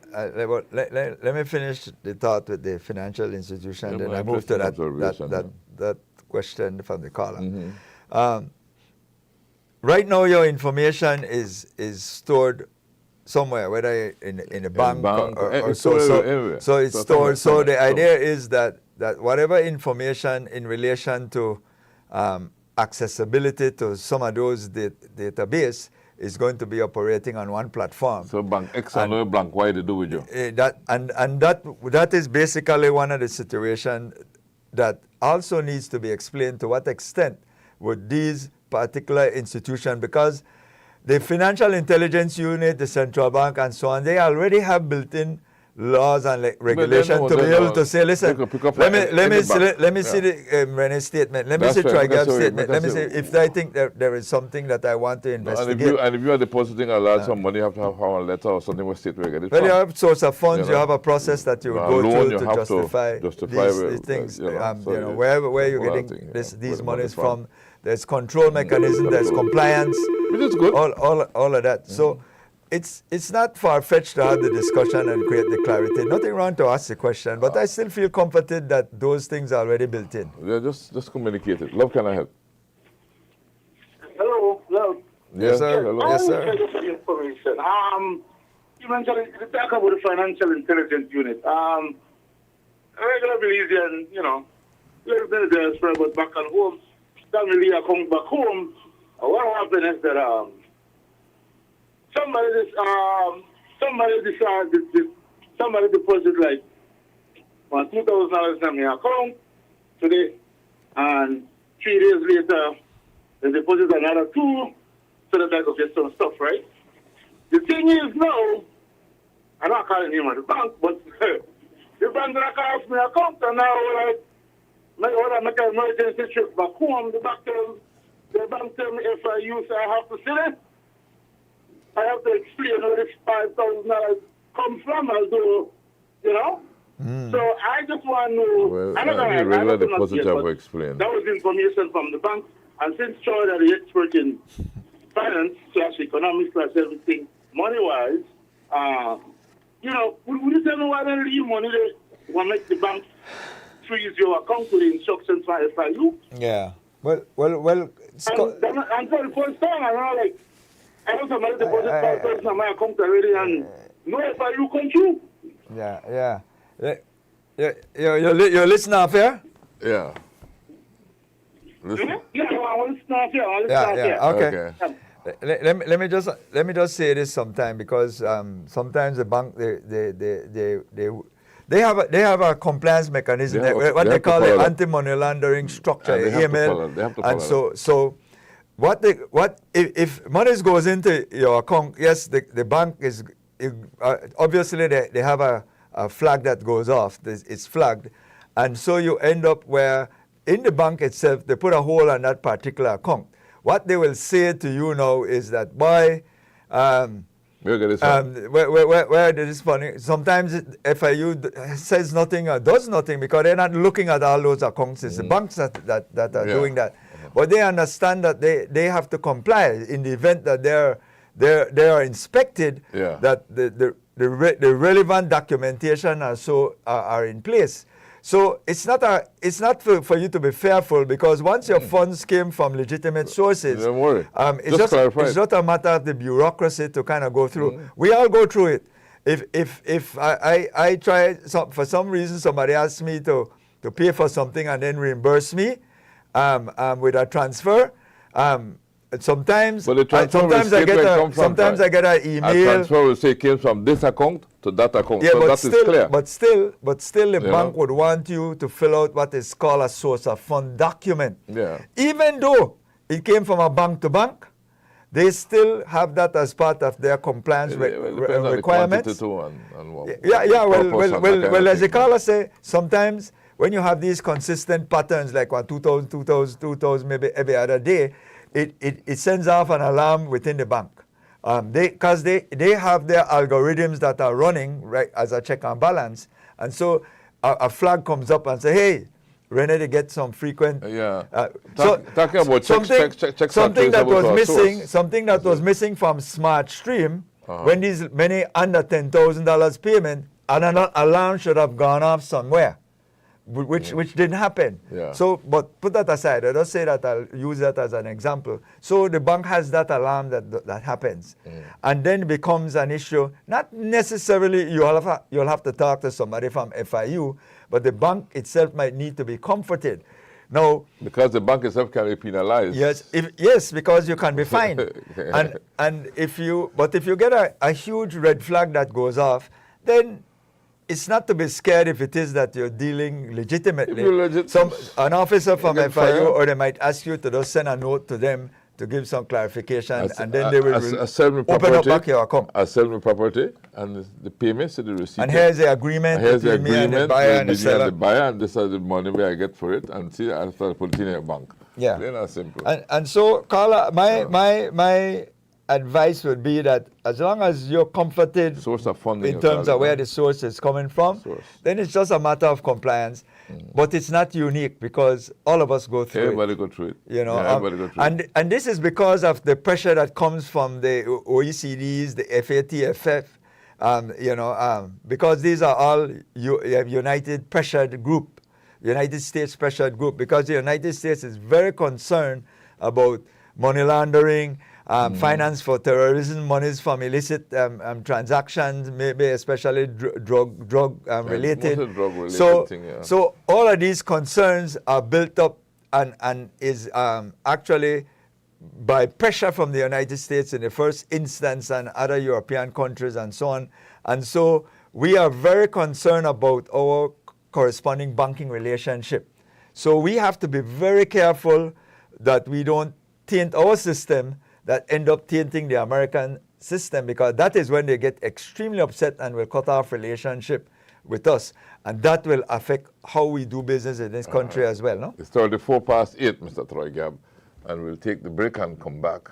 [SPEAKER 2] let me finish the thought with the financial institution, then I move to that question from the caller. Right now, your information is stored somewhere, whether in a bank or so it's stored. So the idea is that whatever information in relation to accessibility to some of those database is going to be operating on one platform.
[SPEAKER 1] So Bank X and Bank Y they do with you.
[SPEAKER 2] That is basically one of the situations that also needs to be explained, to what extent would these particular institutions, because the Financial Intelligence Unit, the Central Bank, and so on, they already have built-in laws and regulation to be able to say, listen, let me see the Rene's statement. Let me see Trigab's statement. Let me see if I think there is something that I want to investigate.
[SPEAKER 1] And if you are depositing a large sum of money, you have to have a letter or something with state where you get it
[SPEAKER 2] Well,
[SPEAKER 1] from.
[SPEAKER 2] you have source of funds, you have a process that you go through to justify these things. Where you're getting these monies from. There's control mechanism, there's compliance,
[SPEAKER 1] which is good.
[SPEAKER 2] All of that. So it's not far-fetched to have the discussion and create the clarity. Nothing wrong to ask the question, but I still feel comforted that those things are already built in.
[SPEAKER 1] Yeah, just communicate it. Love, can I help?
[SPEAKER 16] Hello, Love.
[SPEAKER 2] Yes, sir.
[SPEAKER 1] Hello.
[SPEAKER 2] Yes, sir.
[SPEAKER 16] Information. You mentioned you talk about the Financial Intelligence Unit. Regular Belizean, little bit desperate, but back at home. Family are coming back home. What happened is that somebody deposited like $2,000 in my account today, and 3 days later they deposit another $2 so that I could get some stuff, right? The thing is now, I'm not calling him at the bank, but the bank that asked me account, and now when I make an emergency trip back home, the bank tell me if I use, I have to sit it. I have to explain where this $5,000 comes from, although, So I just want to know.
[SPEAKER 1] Well, regular depositor will explain.
[SPEAKER 16] That was information from the bank. And since Troy are the expert in finance, / economics, / everything, money-wise, would you tell me why they leave money there when make the bank freeze your account with the instructions for FIU?
[SPEAKER 2] Yeah. Well.
[SPEAKER 16] And for the first time, I know somebody deposit $5,000 on my account already, and no FIU come through.
[SPEAKER 2] Yeah. You're listening up here?
[SPEAKER 1] Yeah. Listen.
[SPEAKER 16] Yeah, I want to start here.
[SPEAKER 2] Okay. Let me just say this sometime, because sometimes the bank they they have a compliance mechanism, what they call the anti-money laundering structure, AML.
[SPEAKER 1] They have to follow
[SPEAKER 2] and so if money goes into your account, yes, the bank is obviously they have a flag that goes off. It's flagged, and so you end up where in the bank itself they put a hole on that particular account. What they will say to you now is that, boy, where it is funny. Sometimes FIU says nothing or does nothing because they're not looking at all those accounts. It's the banks that are doing that. But they understand that they have to comply in the event that they are inspected. That the relevant documentation are in place. So it's not for you to be fearful, because once your funds came from legitimate sources,
[SPEAKER 1] don't worry.
[SPEAKER 2] It's not a matter of the bureaucracy to kind of go through. We all go through it. If I try, for some reason somebody asks me to pay for something and then reimburse me with a transfer, sometimes I get an email.
[SPEAKER 1] A transfer will say it came from this account to that account.
[SPEAKER 2] Yeah,
[SPEAKER 1] so
[SPEAKER 2] but
[SPEAKER 1] that
[SPEAKER 2] still,
[SPEAKER 1] is clear.
[SPEAKER 2] But still, the bank would want you to fill out what is called a source of fund document. Even though it came from a bank to bank, they still have that as part of their compliance requirements. Well, as the caller say, sometimes when you have these consistent patterns like 2,000, maybe every other day, it sends off an alarm within the bank. Because they have their algorithms that are running right as a check and balance, and so a flag comes up and say, hey, Rene, they get some frequent.
[SPEAKER 1] Talking about
[SPEAKER 2] something that was missing from Smart Stream when these many under $10,000 payment, and an alarm should have gone off somewhere. Which didn't happen. So, but put that aside. I don't say that. I'll use that as an example. So the bank has that alarm that happens, and then it becomes an issue. Not necessarily you'll have to talk to somebody from FIU, but the bank itself might need to be comforted. Now,
[SPEAKER 1] because the bank itself can be penalized.
[SPEAKER 2] Yes, because you can be fined. and if you get a huge red flag that goes off, then it's not to be scared if it is that you're dealing legitimately. An officer from FIU, or they might ask you to just send a note to them to give some clarification, and then they will open up back your account.
[SPEAKER 1] Sell me property, and the payments to the receipt.
[SPEAKER 2] And here's the agreement between me and the buyer and the seller.
[SPEAKER 1] And this is the money where I get for it, and see, I put it in your bank. They're not simple.
[SPEAKER 2] And so, Carla, my advice would be that as long as you're comforted in terms of where the source is coming from, then it's just a matter of compliance. But it's not unique, because all of us go through
[SPEAKER 1] everybody go through it.
[SPEAKER 2] Everybody go through it. And this is because of the pressure that comes from the OECDs, the FATF, because these are all United States pressured group, because the United States is very concerned about money laundering, finance for terrorism, monies from illicit transactions, maybe especially drug related. So all of these concerns are built up and is actually by pressure from the United States in the first instance, and other European countries and so on. And so we are very concerned about our corresponding banking relationship. So we have to be very careful that we don't taint our system that end up tainting the American system, because that is when they get extremely upset and will cut off relationship with us. And that will affect how we do business in this country as well, no?
[SPEAKER 1] It's 8:34, Mr. Troy Gab, and we'll take the break and come back.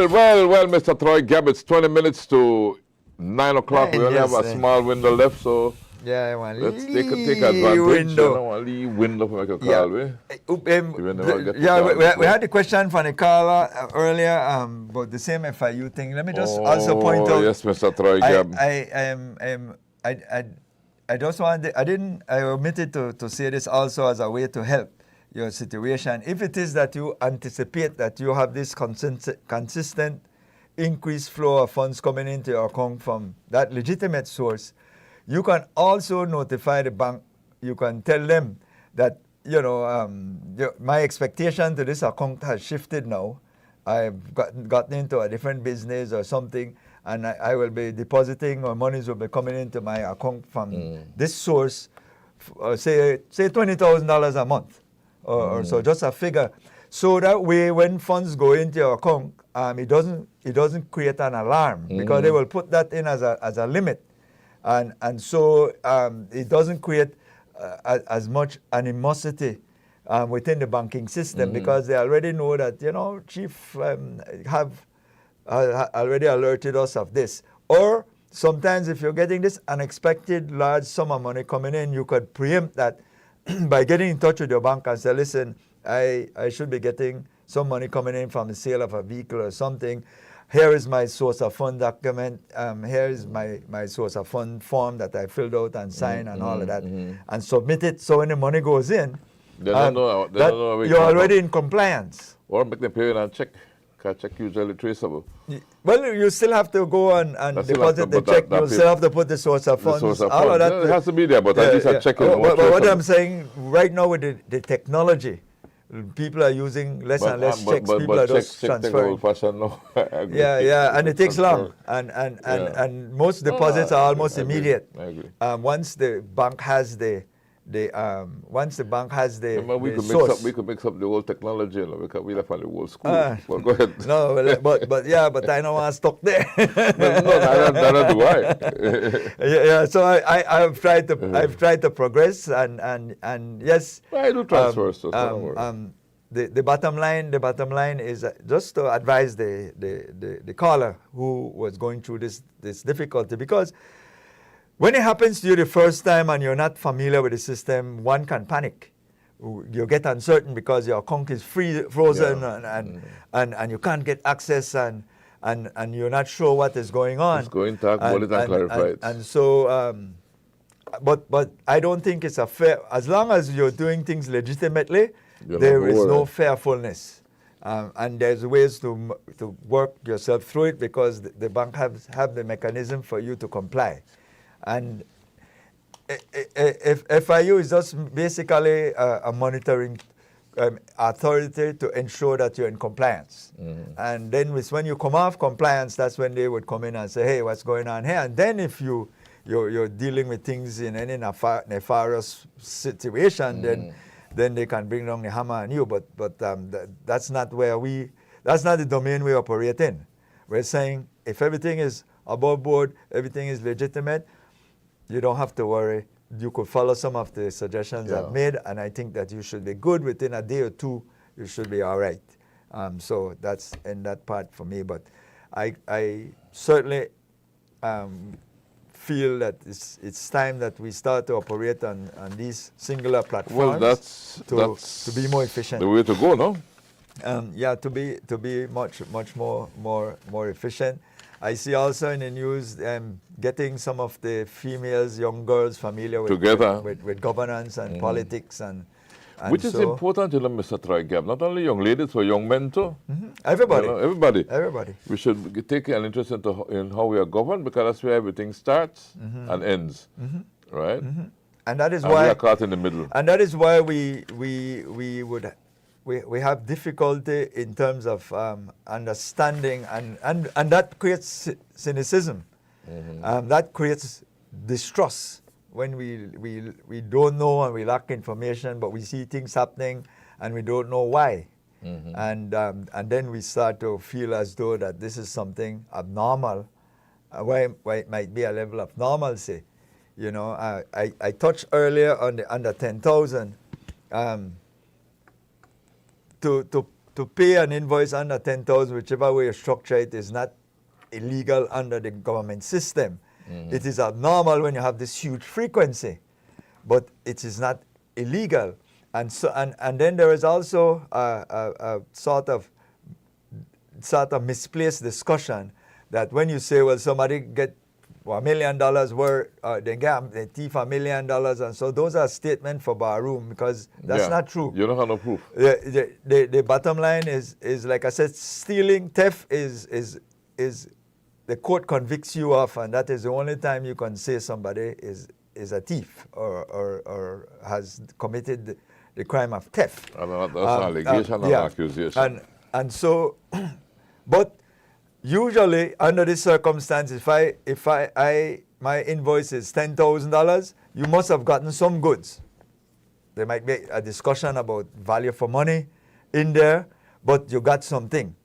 [SPEAKER 1] Well, Mr. Troy Gabb, it's 20 minutes to 9 o'clock. We only have a small window left, so
[SPEAKER 2] yeah, I want
[SPEAKER 1] let's take advantage.
[SPEAKER 2] window.
[SPEAKER 1] Window for make a call.
[SPEAKER 2] We had the question from the caller earlier about the same FIU thing. Let me just also point out.
[SPEAKER 1] Yes, Mr. Troy Gabb.
[SPEAKER 2] I just wanted, I omitted to say this also as a way to help your situation. If it is that you anticipate that you have this consistent increased flow of funds coming into your account from that legitimate source, you can also notify the bank. You can tell them that, my expectation to this account has shifted now. I've gotten into a different business or something, and I will be depositing, or monies will be coming into my account from this source, say $20,000 a month, or so, just a figure. So that way, when funds go into your account, it doesn't create an alarm, because they will put that in as a limit, and so it doesn't create as much animosity within the banking system, because they already know that, Chief have already alerted us of this. Or sometimes if you're getting this unexpected large sum of money coming in, you could preempt that by getting in touch with your bank and say, listen, I should be getting some money coming in from the sale of a vehicle or something. Here is my source of fund document. Here is my source of fund form that I filled out and signed and all of that, and submit it. So when the money goes in,
[SPEAKER 1] they don't know
[SPEAKER 2] you're already in compliance.
[SPEAKER 1] Or make them pay in a check, because check usually traceable.
[SPEAKER 2] Well, you still have to go and deposit the check. You still have to put the source of funds. All of that.
[SPEAKER 1] It has to be there, but at least a check is more
[SPEAKER 2] But what I'm saying, right now with the technology, people are using less and less checks. People are just transferring. And it takes long. And most deposits are almost immediate.
[SPEAKER 1] I agree.
[SPEAKER 2] Once the bank has the source.
[SPEAKER 1] We could mix up the old technology, because we left on the old school. Well, go ahead.
[SPEAKER 2] No, but I don't want to stuck there.
[SPEAKER 1] Neither do I.
[SPEAKER 2] So I've tried to progress, and yes.
[SPEAKER 1] I do transfers.
[SPEAKER 2] The bottom line is just to advise the caller who was going through this difficulty, because when it happens to you the first time and you're not familiar with the system, one can panic. You get uncertain because your account is frozen, and you can't get access, and you're not sure what is going on.
[SPEAKER 1] Just go in, talk about it, and clarify it.
[SPEAKER 2] And so, but I don't think it's a fair. As long as you're doing things legitimately, there is no fearfulness, and there's ways to work yourself through it, because the bank have the mechanism for you to comply. And if FIU is just basically a monitoring authority to ensure that you're in compliance. And then when you come off compliance, that's when they would come in and say, hey, what's going on here? And then if you're dealing with things in any nefarious situation, then they can bring down the hammer on you. But that's not the domain we operate in. We're saying if everything is above board, everything is legitimate, you don't have to worry. You could follow some of the suggestions I've made, and I think that you should be good. Within a day or two, you should be all right. So that's in that part for me. But I certainly feel that it's time that we start to operate on these singular platforms.
[SPEAKER 1] Well, that's
[SPEAKER 2] to be more efficient.
[SPEAKER 1] The way to go, no?
[SPEAKER 2] To be much more efficient. I see also in the news getting some of the females, young girls, familiar with governance and politics, and
[SPEAKER 1] which is important, Mr. Troy Gabb. Not only young ladies, but young men too.
[SPEAKER 2] Everybody.
[SPEAKER 1] Everybody. We should take an interest in how we are governed, because that's where everything starts and ends, right?
[SPEAKER 2] And that is why
[SPEAKER 1] we are caught in the middle.
[SPEAKER 2] And that is why we have difficulty in terms of understanding, and that creates cynicism. That creates distrust when we don't know and we lack information, but we see things happening and we don't know why. And then we start to feel as though that this is something abnormal, why it might be a level of normalcy. I touched earlier on the under 10,000. To to pay an invoice under 10,000, whichever way you structure it, is not illegal under the government system. It is abnormal when you have this huge frequency, but it is not illegal. And so, and then there is also a sort of misplaced discussion that when you say, well, somebody get $1 million worth, they thief $1 million, and so those are statements for barroom, because that's not true.
[SPEAKER 1] You don't have no proof.
[SPEAKER 2] The bottom line is like I said, stealing, theft is the court convicts you of, and that is the only time you can say somebody is a thief or has committed the crime of theft.
[SPEAKER 1] And that's an allegation and accusation.
[SPEAKER 2] And so, but usually under this circumstance, if my invoice is $10,000, you must have gotten some goods. There might be a discussion about value for money in there, but you got something.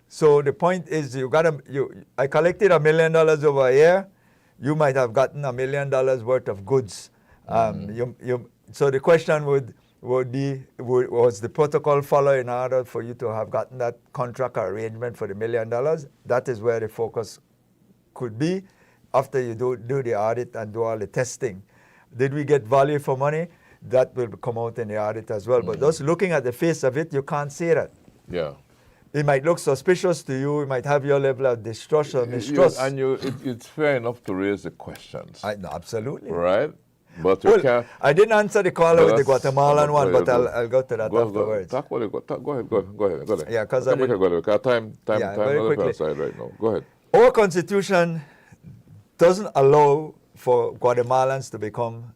[SPEAKER 2] So the point is, I collected $1 million over a year. You might have gotten $1 million worth of goods. So the question would be, was the protocol followed in order for you to have gotten that contract or arrangement for the $1 million? That is where the focus could be after you do the audit and do all the testing. Did we get value for money? That will come out in the audit as well. But just looking at the face of it, you can't say that.
[SPEAKER 1] Yeah.
[SPEAKER 2] It might look suspicious to you. It might have your level of distrust or mistrust.
[SPEAKER 1] It's fair enough to raise the questions.
[SPEAKER 2] Absolutely.
[SPEAKER 1] Right? But
[SPEAKER 2] I didn't answer the caller with the Guatemalan one, but I'll go to that afterwards.
[SPEAKER 1] Go ahead.
[SPEAKER 2] Yeah, because
[SPEAKER 1] time
[SPEAKER 2] very quickly.
[SPEAKER 1] Side right now. Go ahead.
[SPEAKER 2] Our constitution doesn't allow for Guatemalans to become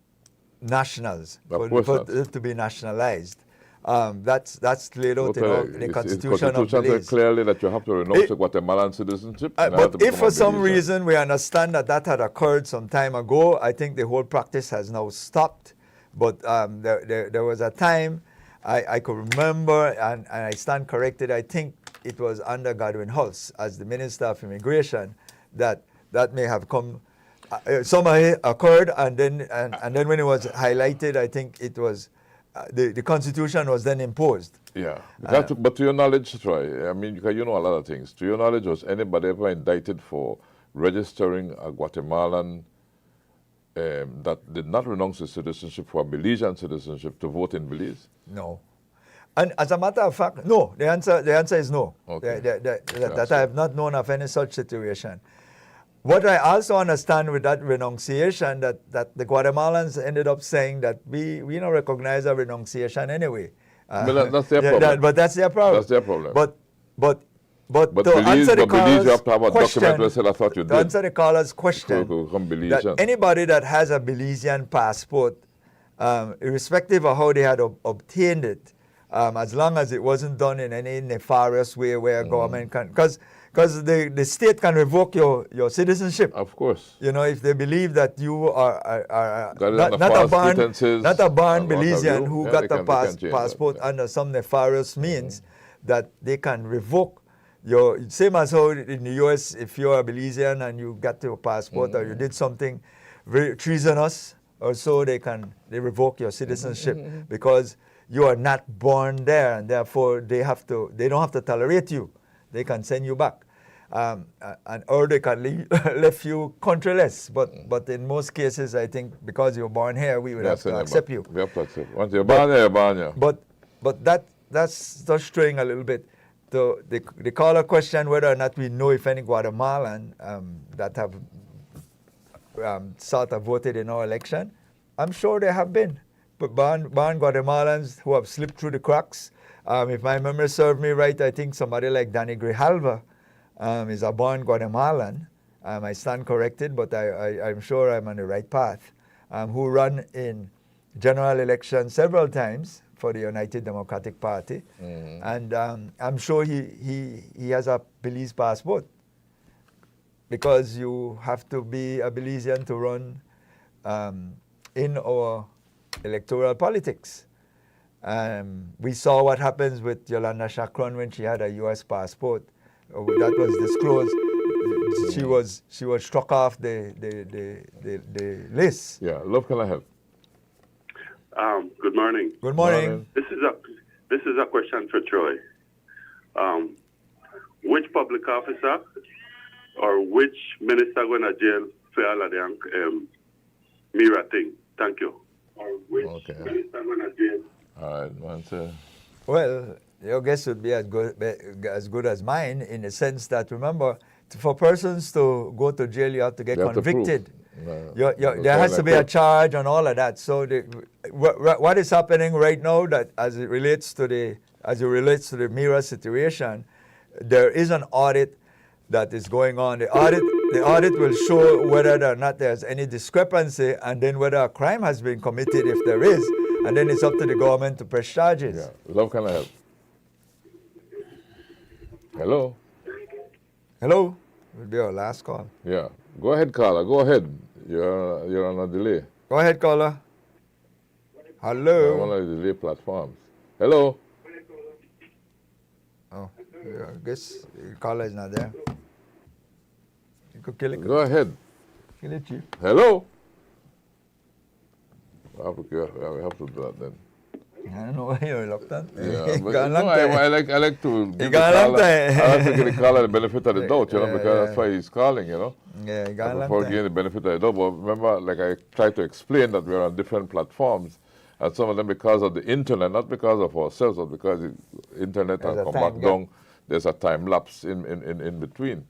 [SPEAKER 2] nationals, to be nationalized. That's laid out in the Constitution of Belize.
[SPEAKER 1] Clearly that you have to renounce the Guatemalan citizenship.
[SPEAKER 2] But if for some reason we understand that had occurred some time ago, I think the whole practice has now stopped. But there was a time I could remember, and I stand corrected, I think it was under Godwin House as the Minister of Immigration that may have come. Somehow occurred, and then when it was highlighted, I think it was the Constitution was then imposed.
[SPEAKER 1] Yeah, but to your knowledge, Troy, I mean, you know a lot of things. To your knowledge, was anybody ever indicted for registering a Guatemalan that did not renounce his citizenship for a Belizean citizenship to vote in Belize?
[SPEAKER 2] No. And as a matter of fact, no. The answer is no.
[SPEAKER 1] Okay.
[SPEAKER 2] That I have not known of any such situation. What I also understand with that renunciation, that the Guatemalans ended up saying that we don't recognize a renunciation anyway.
[SPEAKER 1] But that's their problem.
[SPEAKER 2] But that's their problem.
[SPEAKER 1] That's their problem.
[SPEAKER 2] But to
[SPEAKER 1] Belize,
[SPEAKER 2] answer the
[SPEAKER 1] Belize, you have to have a
[SPEAKER 2] question,
[SPEAKER 1] document where I thought you did.
[SPEAKER 2] To answer the caller's question, that anybody that has a Belizean passport, irrespective of how they had obtained it, as long as it wasn't done in any nefarious way where government can, because the state can revoke your citizenship.
[SPEAKER 1] Of course.
[SPEAKER 2] You know, if they believe that you are not a born Belizean who got the passport under some nefarious means, that they can revoke your, same as how in the U.S., if you're a Belizean and you got your passport or you did something very treasonous or so, they revoke your citizenship because you are not born there, and therefore they don't have to tolerate you. They can send you back, or they can leave you countryless. But in most cases, I think because you're born here, we would have to accept you.
[SPEAKER 1] We have to accept. Once you're born here, you're born here.
[SPEAKER 2] But that's just straying a little bit. The caller question whether or not we know if any Guatemalan that have sort of voted in our election. I'm sure there have been, but born Guatemalans who have slipped through the cracks. If my memory serves me right, I think somebody like Danny Grijalva is a born Guatemalan. I stand corrected, but I'm sure I'm on the right path. Who ran in general elections several times for the United Democratic Party, and I'm sure he has a Belize passport, because you have to be a Belizean to run in our electoral politics. We saw what happens with Yolanda Chacron when she had a U.S. passport. That was disclosed. She was struck off the list.
[SPEAKER 1] Yeah, Love, can I help?
[SPEAKER 17] Good morning.
[SPEAKER 2] Good morning.
[SPEAKER 17] This is a question for Troy.
[SPEAKER 13] which public officer or which minister going to jail for all of the Mira thing. Thank you. Or which minister going to jail?
[SPEAKER 1] All right, one second.
[SPEAKER 2] Well, your guess would be as good as mine in the sense that, remember, for persons to go to jail, you have to get convicted. There has to be a charge and all of that. So what is happening right now, that as it relates to the Mira situation, there is an audit that is going on. The audit will show whether or not there's any discrepancy, and then whether a crime has been committed if there is, and then it's up to the government to press charges.
[SPEAKER 1] Yeah. Love, can I help? Hello?
[SPEAKER 2] Hello? Will be our last call.
[SPEAKER 1] Yeah. Go ahead, caller. Go ahead. You're on a delay.
[SPEAKER 2] Go ahead, caller. Hello?
[SPEAKER 1] One of the delay platforms. Hello?
[SPEAKER 2] Oh, yeah, I guess the caller is not there. You could kill it.
[SPEAKER 1] Go ahead.
[SPEAKER 2] Kill it, Chief.
[SPEAKER 1] Hello? We have to do that then.
[SPEAKER 2] I don't know why you're reluctant.
[SPEAKER 1] Yeah, but I like to give the caller the benefit of the doubt, because that's why he's calling,
[SPEAKER 2] Yeah, he got
[SPEAKER 1] before giving the benefit of the doubt. But remember, like I tried to explain, that we're on different platforms, and some of them because of the internet, not because of ourselves, but because the internet has come back down. There's a time lapse in between,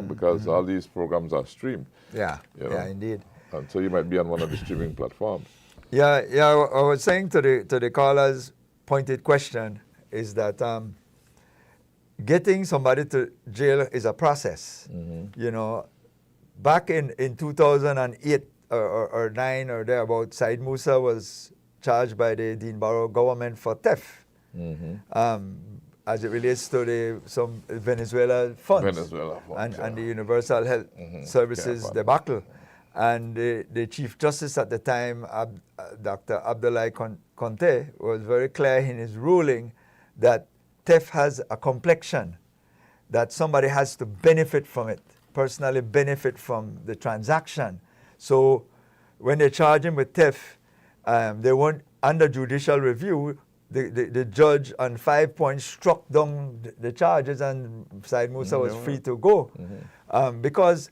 [SPEAKER 1] because all these programs are streamed.
[SPEAKER 2] Yeah, indeed.
[SPEAKER 1] And so you might be on one of the streaming platforms.
[SPEAKER 2] Yeah. I was saying to the caller's pointed question is that getting somebody to jail is a process. Back in 2008 or 9 or thereabout, Said Musa was charged by the Dean Barrow government for theft, as it relates to some Venezuela funds, and the Universal Health Services debacle. And the Chief Justice at the time, Dr. Abdoulaye Conte, was very clear in his ruling that theft has a complexion, that somebody has to benefit from it, personally benefit from the transaction. So when they charge him with theft, they weren't under judicial review. The judge on 5 points struck down the charges, and Said Musa was free to go. Because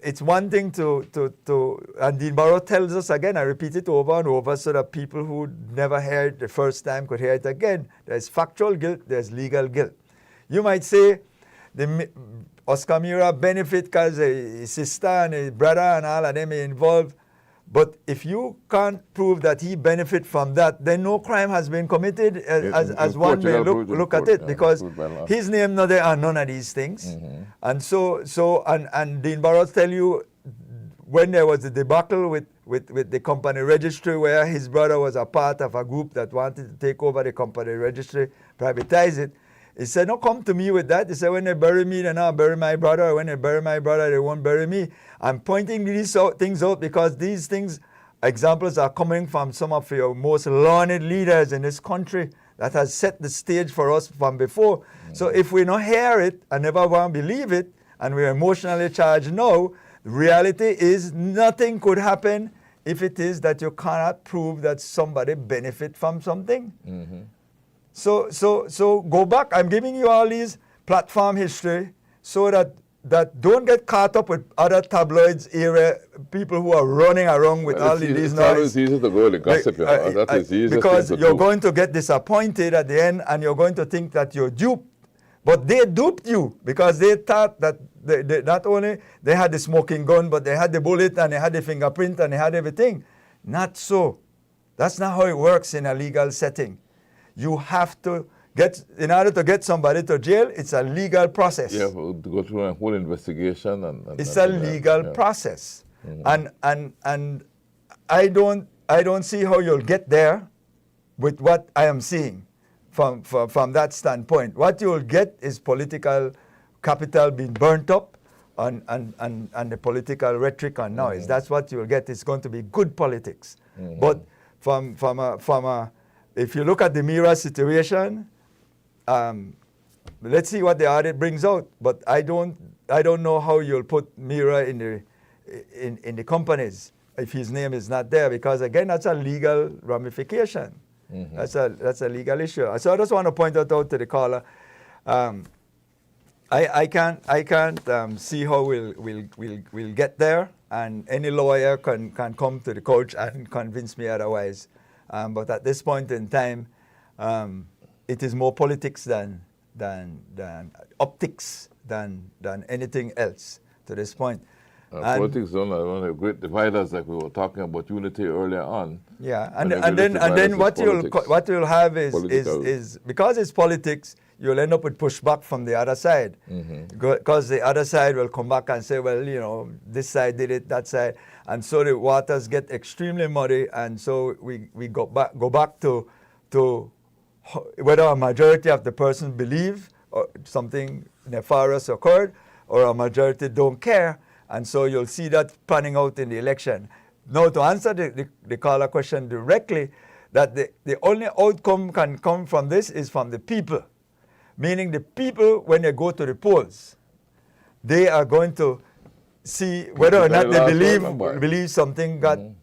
[SPEAKER 2] it's one thing and Dean Barrow tells us again, I repeat it over and over so that people who never heard it the first time could hear it again. There's factual guilt, there's legal guilt. You might say Oscar Mira benefit because his sister and his brother and all of them are involved. But if you can't prove that he benefit from that, then no crime has been committed as one may look at it, because his name not there are none of these things. And and Dean Barrow tell you, when there was a debacle with the company registry, where his brother was a part of a group that wanted to take over the company registry, privatize it, he said, "No, come to me with that." He said, "When they bury me, they not bury my brother. Or when they bury my brother, they won't bury me." I'm pointing these things out because these examples are coming from some of your most learned leaders in this country that has set the stage for us from before. So if we don't hear it and never want to believe it, and we're emotionally charged now, the reality is nothing could happen if it is that you cannot prove that somebody benefit from something. So go back. I'm giving you all these platform history so that don't get caught up with other tabloids era people who are running around with all these noise.
[SPEAKER 1] It's easy to go with the gossip, that is easy.
[SPEAKER 2] Because you're going to get disappointed at the end, and you're going to think that you're duped. But they duped you because they thought that they not only they had the smoking gun, but they had the bullet and they had the fingerprint and they had everything. Not so. That's not how it works in a legal setting. You have to in order to get somebody to jail, it's a legal process.
[SPEAKER 1] Yeah, to go through a whole investigation
[SPEAKER 2] it's a legal process. And I don't see how you'll get there with what I am seeing from that standpoint. What you'll get is political capital being burnt up and the political rhetoric and noise. That's what you'll get. It's going to be good politics. But if you look at the Mira situation, let's see what the audit brings out. But I don't know how you'll put Mira in the companies if his name is not there, because again, that's a legal ramification. That's a legal issue. So I just want to point that out to the caller. I can't see how we'll get there, and any lawyer can come to the court and convince me otherwise. But at this point in time, it is more politics than optics than anything else to this point.
[SPEAKER 1] Politics is one of the great dividers, like we were talking about unity earlier on.
[SPEAKER 2] Yeah, and then what you'll have is because it's politics, you'll end up with pushback from the other side, because the other side will come back and say, well, you know, this side did it, that side, and so the waters get extremely muddy, and so we go back to whether a majority of the persons believe or something nefarious occurred, or a majority don't care. And so you'll see that panning out in the election. Now, to answer the caller question directly, that the only outcome can come from this is from the people. Meaning the people, when they go to the polls, they are going to see whether or not they believe something gone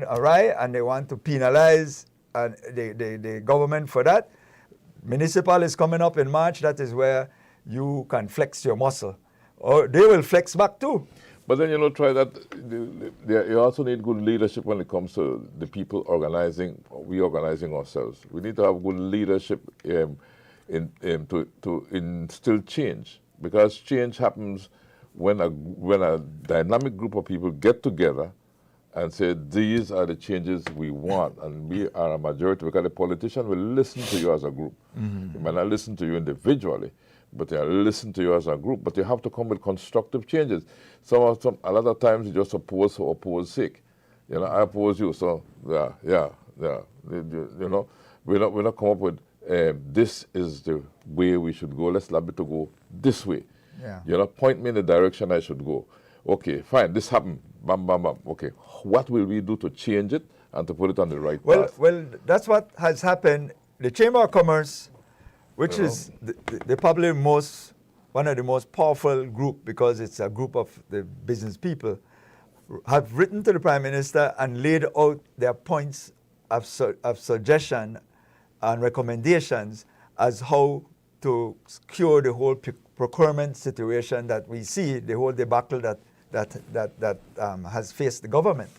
[SPEAKER 2] awry, and they want to penalize the government for that. Municipal is coming up in March. That is where you can flex your muscle. Or they will flex back too.
[SPEAKER 1] But then, you know, try that. You also need good leadership when it comes to the people organizing, reorganizing ourselves. We need to have good leadership to instill change, because change happens when a dynamic group of people get together and say, these are the changes we want, and we are a majority, because the politician will listen to you as a group. They might not listen to you individually, but they'll listen to you as a group. But you have to come with constructive changes. A lot of times you just oppose for oppose's sake. You know, I oppose you, so yeah. You know, we're not come up with this is the way we should go. Let's lobby to go this way.
[SPEAKER 2] Yeah.
[SPEAKER 1] You know, point me in the direction I should go. Okay, fine. This happened. Bam, bam, bam. Okay, what will we do to change it and to put it on the right path?
[SPEAKER 2] Well, that's what has happened. The Chamber of Commerce, which is probably one of the most powerful group, because it's a group of the business people, have written to the Prime Minister and laid out their points of suggestion and recommendations as how to cure the whole procurement situation that we see, the whole debacle that has faced the government.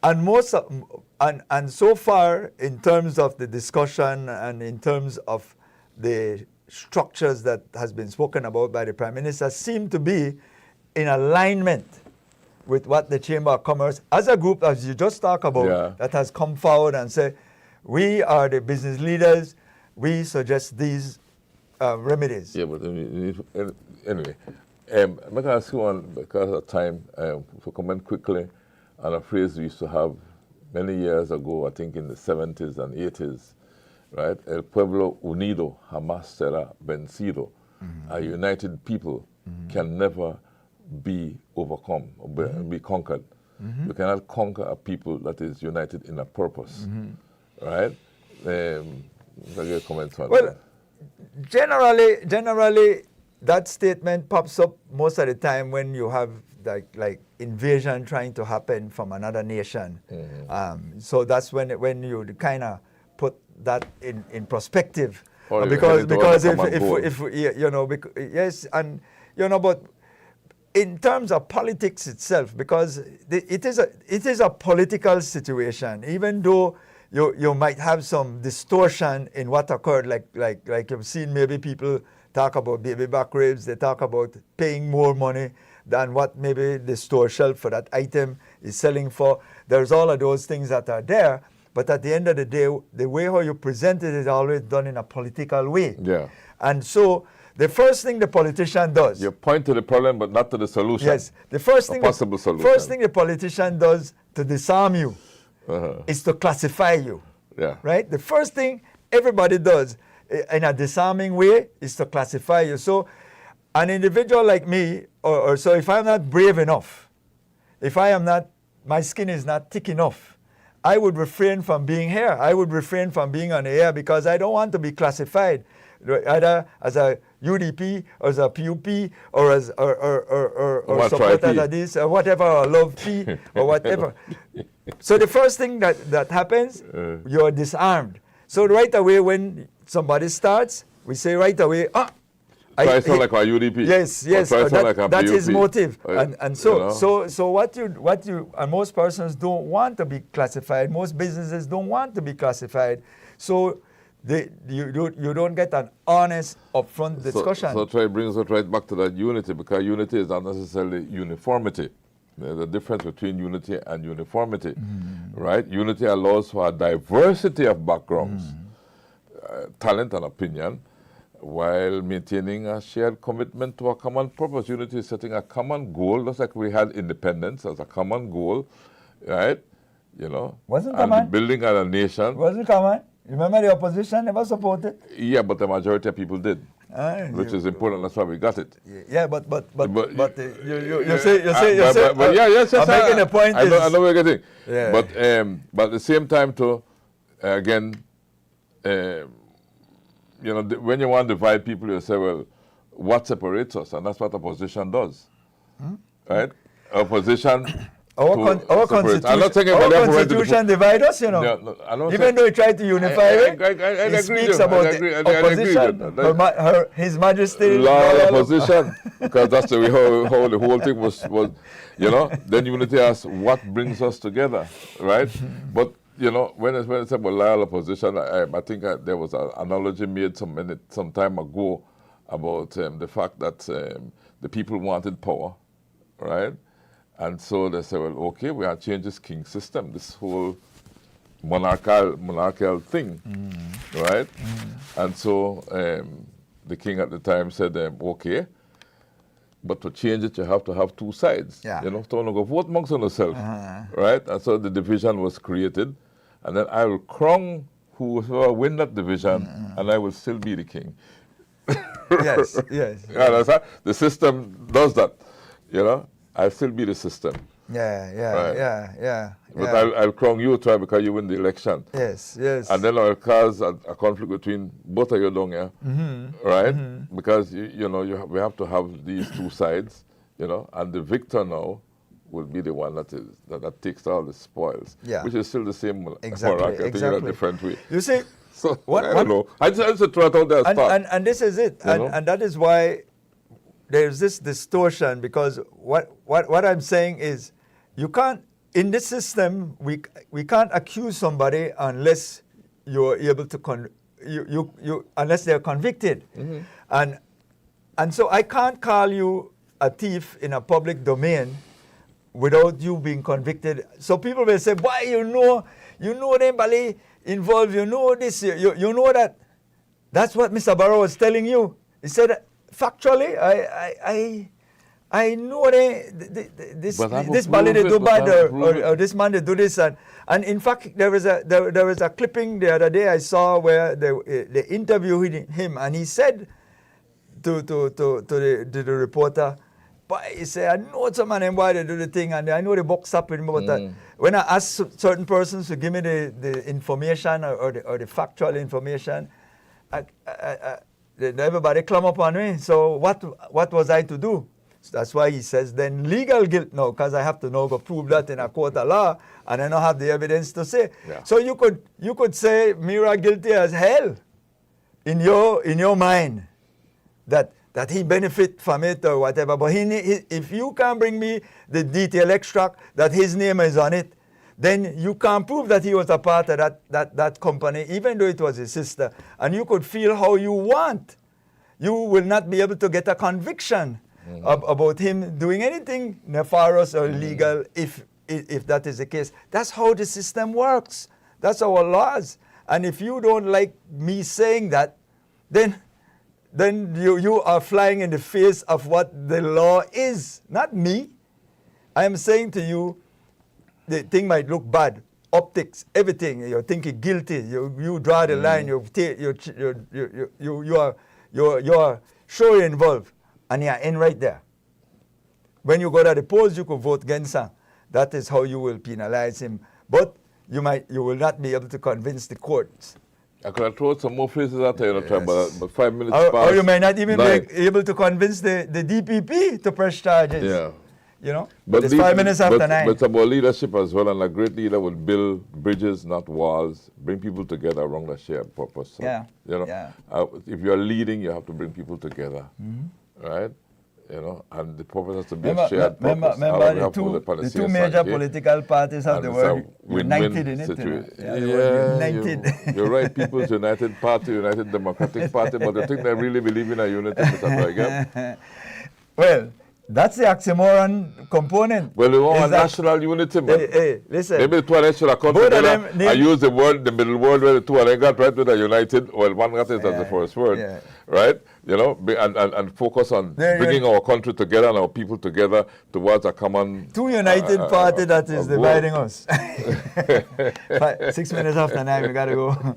[SPEAKER 2] And so far, in terms of the discussion and in terms of the structures that has been spoken about by the Prime Minister, seem to be in alignment with what the Chamber of Commerce, as a group, as you just talked about, that has come forward and said, we are the business leaders, we suggest these remedies.
[SPEAKER 1] Yeah, but anyway, I'm going to ask you one, because of time, to comment quickly on a phrase we used to have many years ago, I think in the 70s and 80s, right? El pueblo unido jamás será vencido. A united people can never be overcome or be conquered. You cannot conquer a people that is united in a purpose, right? Comment on
[SPEAKER 2] well, generally, that statement pops up most of the time when you have like invasion trying to happen from another nation. So that's when you kind of put that in perspective, because if you know, yes, and you know, but in terms of politics itself, because it is a political situation, even though you might have some distortion in what occurred, like you've seen maybe people talk about baby back ribs, they talk about paying more money than what maybe the store shelf for that item is selling for. There's all of those things that are there, but at the end of the day, the way how you present it is always done in a political way.
[SPEAKER 1] Yeah.
[SPEAKER 2] And so the first thing the politician does...
[SPEAKER 1] You point to the problem, but not to the solution.
[SPEAKER 2] Yes. The first thing
[SPEAKER 1] possible solution.
[SPEAKER 2] First thing the politician does to disarm you is to classify you.
[SPEAKER 1] Yeah.
[SPEAKER 2] Right? The first thing everybody does in a disarming way is to classify you. So an individual like me, or so if I'm not brave enough, if I am not, my skin is not thick enough, I would refrain from being here. I would refrain from being on the air, because I don't want to be classified either as a UDP or as a PUP or as or supporter of this or whatever, or Love P or whatever. So the first thing that happens, you're disarmed. So right away when somebody starts, we say right away,
[SPEAKER 1] try sound like a UDP.
[SPEAKER 2] Yes, that is motive. And so what you and most persons don't want to be classified. Most businesses don't want to be classified. So you don't get an honest upfront discussion.
[SPEAKER 1] So try brings us right back to that unity, because unity is not necessarily uniformity. There's a difference between unity and uniformity, right? Unity allows for a diversity of backgrounds, talent and opinion, while maintaining a shared commitment to a common purpose. Unity is setting a common goal, just like we had independence as a common goal, right?
[SPEAKER 2] Wasn't
[SPEAKER 1] and
[SPEAKER 2] common?
[SPEAKER 1] Building a nation.
[SPEAKER 2] Wasn't common? Remember the opposition never supported?
[SPEAKER 1] Yeah, but the majority of people did. Which is important. That's why we got it.
[SPEAKER 2] Yeah, but you say.
[SPEAKER 1] I'm
[SPEAKER 2] making a point.
[SPEAKER 1] I know what you're getting.
[SPEAKER 2] Yeah.
[SPEAKER 1] But at the same time, too, again, when you want to divide people, you say, well, what separates us? And that's what opposition does, right? Opposition.
[SPEAKER 2] Our constitution divides us, Even though he tried to unify it, he speaks about opposition, His Majesty.
[SPEAKER 1] Loyal opposition, because that's the way how the whole thing was. Then unity asks, what brings us together, right? But, when it's about loyal opposition, I think there was an analogy made some time ago about the fact that the people wanted power, right? And so they said, well, okay, we have to change this king system, this whole monarchical thing, right? And so the king at the time said, okay, but to change it, you have to have two sides.
[SPEAKER 2] Yeah.
[SPEAKER 1] So go vote amongst yourself, right? And so the division was created, and then I will crown whoever win that division, and I will still be the king.
[SPEAKER 2] Yes.
[SPEAKER 1] That's how the system does that, I'll still be the system.
[SPEAKER 2] Yeah.
[SPEAKER 1] But I'll crown you, try, because you win the election.
[SPEAKER 2] Yes.
[SPEAKER 1] And then I'll cause a conflict between both of you down here, right? Because, we have to have these two sides, and the victor now will be the one that takes all the spoils, which is still the same monarchy, I think in a different way.
[SPEAKER 2] You see,
[SPEAKER 1] so, I don't know. I just throw it out there as thought.
[SPEAKER 2] And this is it. And that is why there's this distortion, because what I'm saying is, you can't, in this system, we can't accuse somebody unless you're able to unless they're convicted. And so I can't call you a thief in a public domain without you being convicted. So people will say, why you know anybody involved, this, you know that. That's what Mr. Barrow was telling you. He said, factually, I know this Bali they do bad or this man they do this, and in fact there was a clipping the other day I saw where they interviewed him, and he said to the reporter, but he said, I know some of them why they do the thing, and I know they box up with him about that. When I ask certain persons to give me the information or the factual information, everybody climb up on me. So what was I to do? So that's why he says then legal guilt now, because I have to now go prove that in a court of law, and I don't have the evidence to say.
[SPEAKER 1] Yeah.
[SPEAKER 2] So you could say Mira guilty as hell in your mind that he benefit from it or whatever. But if you can't bring me the detailed extract that his name is on it, then you can't prove that he was a part of that company, even though it was his sister. And you could feel how you want. You will not be able to get a conviction about him doing anything nefarious or illegal if that is the case. That's how the system works. That's our laws. And if you don't like me saying that, then you are flying in the face of what the law is, not me. I am saying to you, the thing might look bad, optics, everything. You're thinking guilty. You draw the line. You are sure you're involved, and you're in right there. When you go to the polls, you could vote against him. That is how you will penalize him. But you will not be able to convince the courts.
[SPEAKER 1] I could have thrown some more phrases out there, but 5 minutes
[SPEAKER 2] or you may not even be able to convince the DPP to press charges.
[SPEAKER 1] Yeah.
[SPEAKER 2] you know. But it's 5 minutes after 9.
[SPEAKER 1] But it's about leadership as well, and a great leader will build bridges, not walls, bring people together around a shared purpose. So,
[SPEAKER 2] yeah.
[SPEAKER 1] You know,
[SPEAKER 2] yeah.
[SPEAKER 1] If you're leading, you have to bring people together, right? You know, and the purpose has to be a shared purpose.
[SPEAKER 2] Remember the two major political parties have the word united in it.
[SPEAKER 1] United. You're right. People's United Party, United Democratic Party, but the thing they really believe in a unity, Mr. Dragan.
[SPEAKER 2] Well, that's the oxymoron component.
[SPEAKER 1] Well, we want national unity, man.
[SPEAKER 2] Hey, listen.
[SPEAKER 1] Maybe the two of them should have come together. I use the middle word where the two of them got right with the united. Well, one got it as the first word, right? You know, and focus on bringing our country together and our people together towards a common...
[SPEAKER 2] Two united party that is dividing us. 6 minutes after 9, we got to go.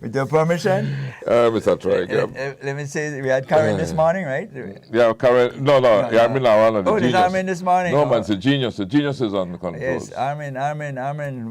[SPEAKER 2] With your permission.
[SPEAKER 1] Mr. Troy,
[SPEAKER 2] let me say, we had Karen this morning, right?
[SPEAKER 1] Yeah, Karen. No. Armin Awan.
[SPEAKER 2] Oh, there's Armin this morning.
[SPEAKER 1] No, man, it's the genius. The genius is on the controls.
[SPEAKER 2] Yes, Armin.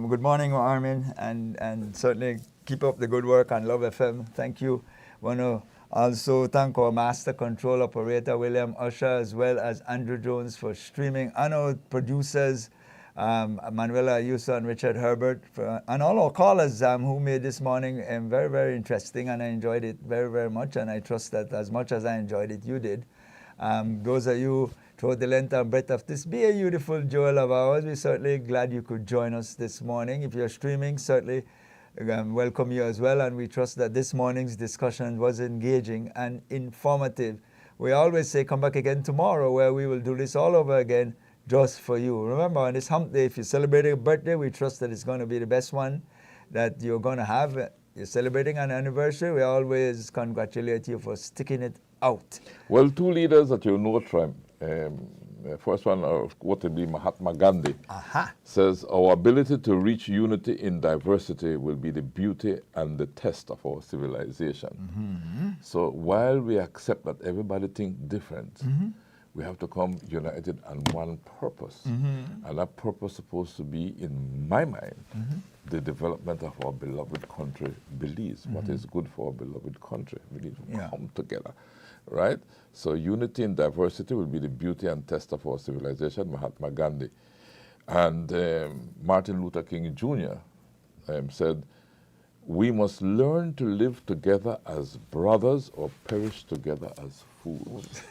[SPEAKER 2] Good morning, Armin. And certainly keep up the good work on Love FM. Thank you. Want to also thank our master control operator, William Usher, as well as Andrew Jones for streaming, and our producers, Manuela Ayuso and Richard Herbert, and all our callers who made this morning very, very interesting, and I enjoyed it very, very much, and I trust that as much as I enjoyed it, you did. Those of you throughout the length and breadth of this beautiful jewel of ours, we're certainly glad you could join us this morning. If you're streaming, certainly welcome you as well, and we trust that this morning's discussion was engaging and informative. We always say come back again tomorrow, where we will do this all over again just for you. Remember, on this hump day, if you're celebrating a birthday, we trust that it's going to be the best one that you're going to have. You're celebrating an anniversary, we always congratulate you for sticking it out.
[SPEAKER 1] Well, two leaders that you know, Trump. First one, what would be Mahatma Gandhi, says our ability to reach unity in diversity will be the beauty and the test of our civilization. So while we accept that everybody thinks different, we have to come united on one purpose. And that purpose is supposed to be, in my mind, the development of our beloved country, Belize. What is good for our beloved country? We need to come together. Right? So unity and diversity will be the beauty and test of our civilization, Mahatma Gandhi. And Martin Luther King Jr. Said, we must learn to live together as brothers or perish together as fools.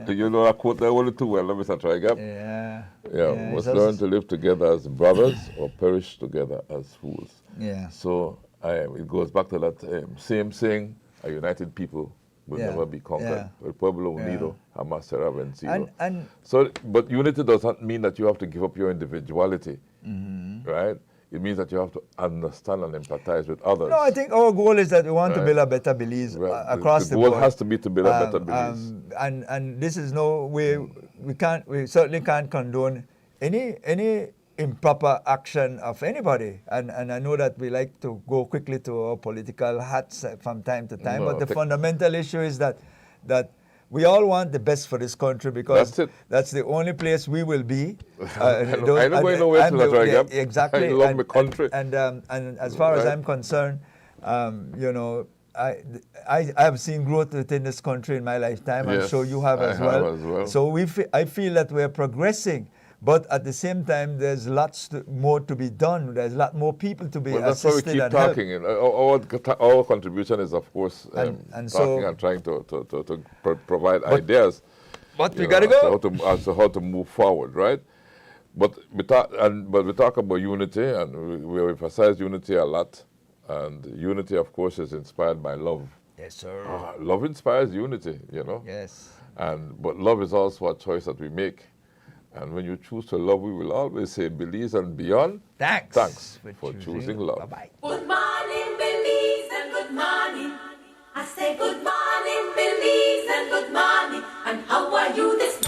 [SPEAKER 1] You know that quote there only too well, Mr. Trigap? Yeah, must learn to live together as brothers or perish together as fools.
[SPEAKER 2] Yeah.
[SPEAKER 1] So it goes back to that same saying, a united people will never be conquered. El pueblo unido jamás será vencido. So, but unity does not mean that you have to give up your individuality, right? It means that you have to understand and empathize with others.
[SPEAKER 2] No, I think our goal is that we want to build a better Belize across the board.
[SPEAKER 1] The goal has to be to build a better Belize.
[SPEAKER 2] And this is no way, we certainly can't condone any improper action of anybody. And I know that we like to go quickly to our political hats from time to time, but the fundamental issue is that we all want the best for this country, because that's the only place we will be.
[SPEAKER 1] I don't go nowhere to that.
[SPEAKER 2] Exactly.
[SPEAKER 1] I love my country.
[SPEAKER 2] And as far as I'm concerned, you know, I have seen growth within this country in my lifetime. I'm sure you have as well. So I feel that we're progressing. But at the same time, there's lots more to be done. There's a lot more people to be assisted.
[SPEAKER 1] That's why we keep talking. Our contribution is, of course, talking and trying to provide ideas.
[SPEAKER 2] But we got to go.
[SPEAKER 1] As to how to move forward, right? But we talk about unity, and we emphasize unity a lot. And unity, of course, is inspired by love.
[SPEAKER 2] Yes, sir.
[SPEAKER 1] Love inspires unity, you know.
[SPEAKER 2] Yes.
[SPEAKER 1] But love is also a choice that we make. And when you choose to love, we will always say Belize and beyond.
[SPEAKER 2] Thanks
[SPEAKER 1] for choosing love.
[SPEAKER 2] Bye-bye.
[SPEAKER 17] Good morning, Belize, and good morning. I say good morning, Belize, and good morning. And how are you this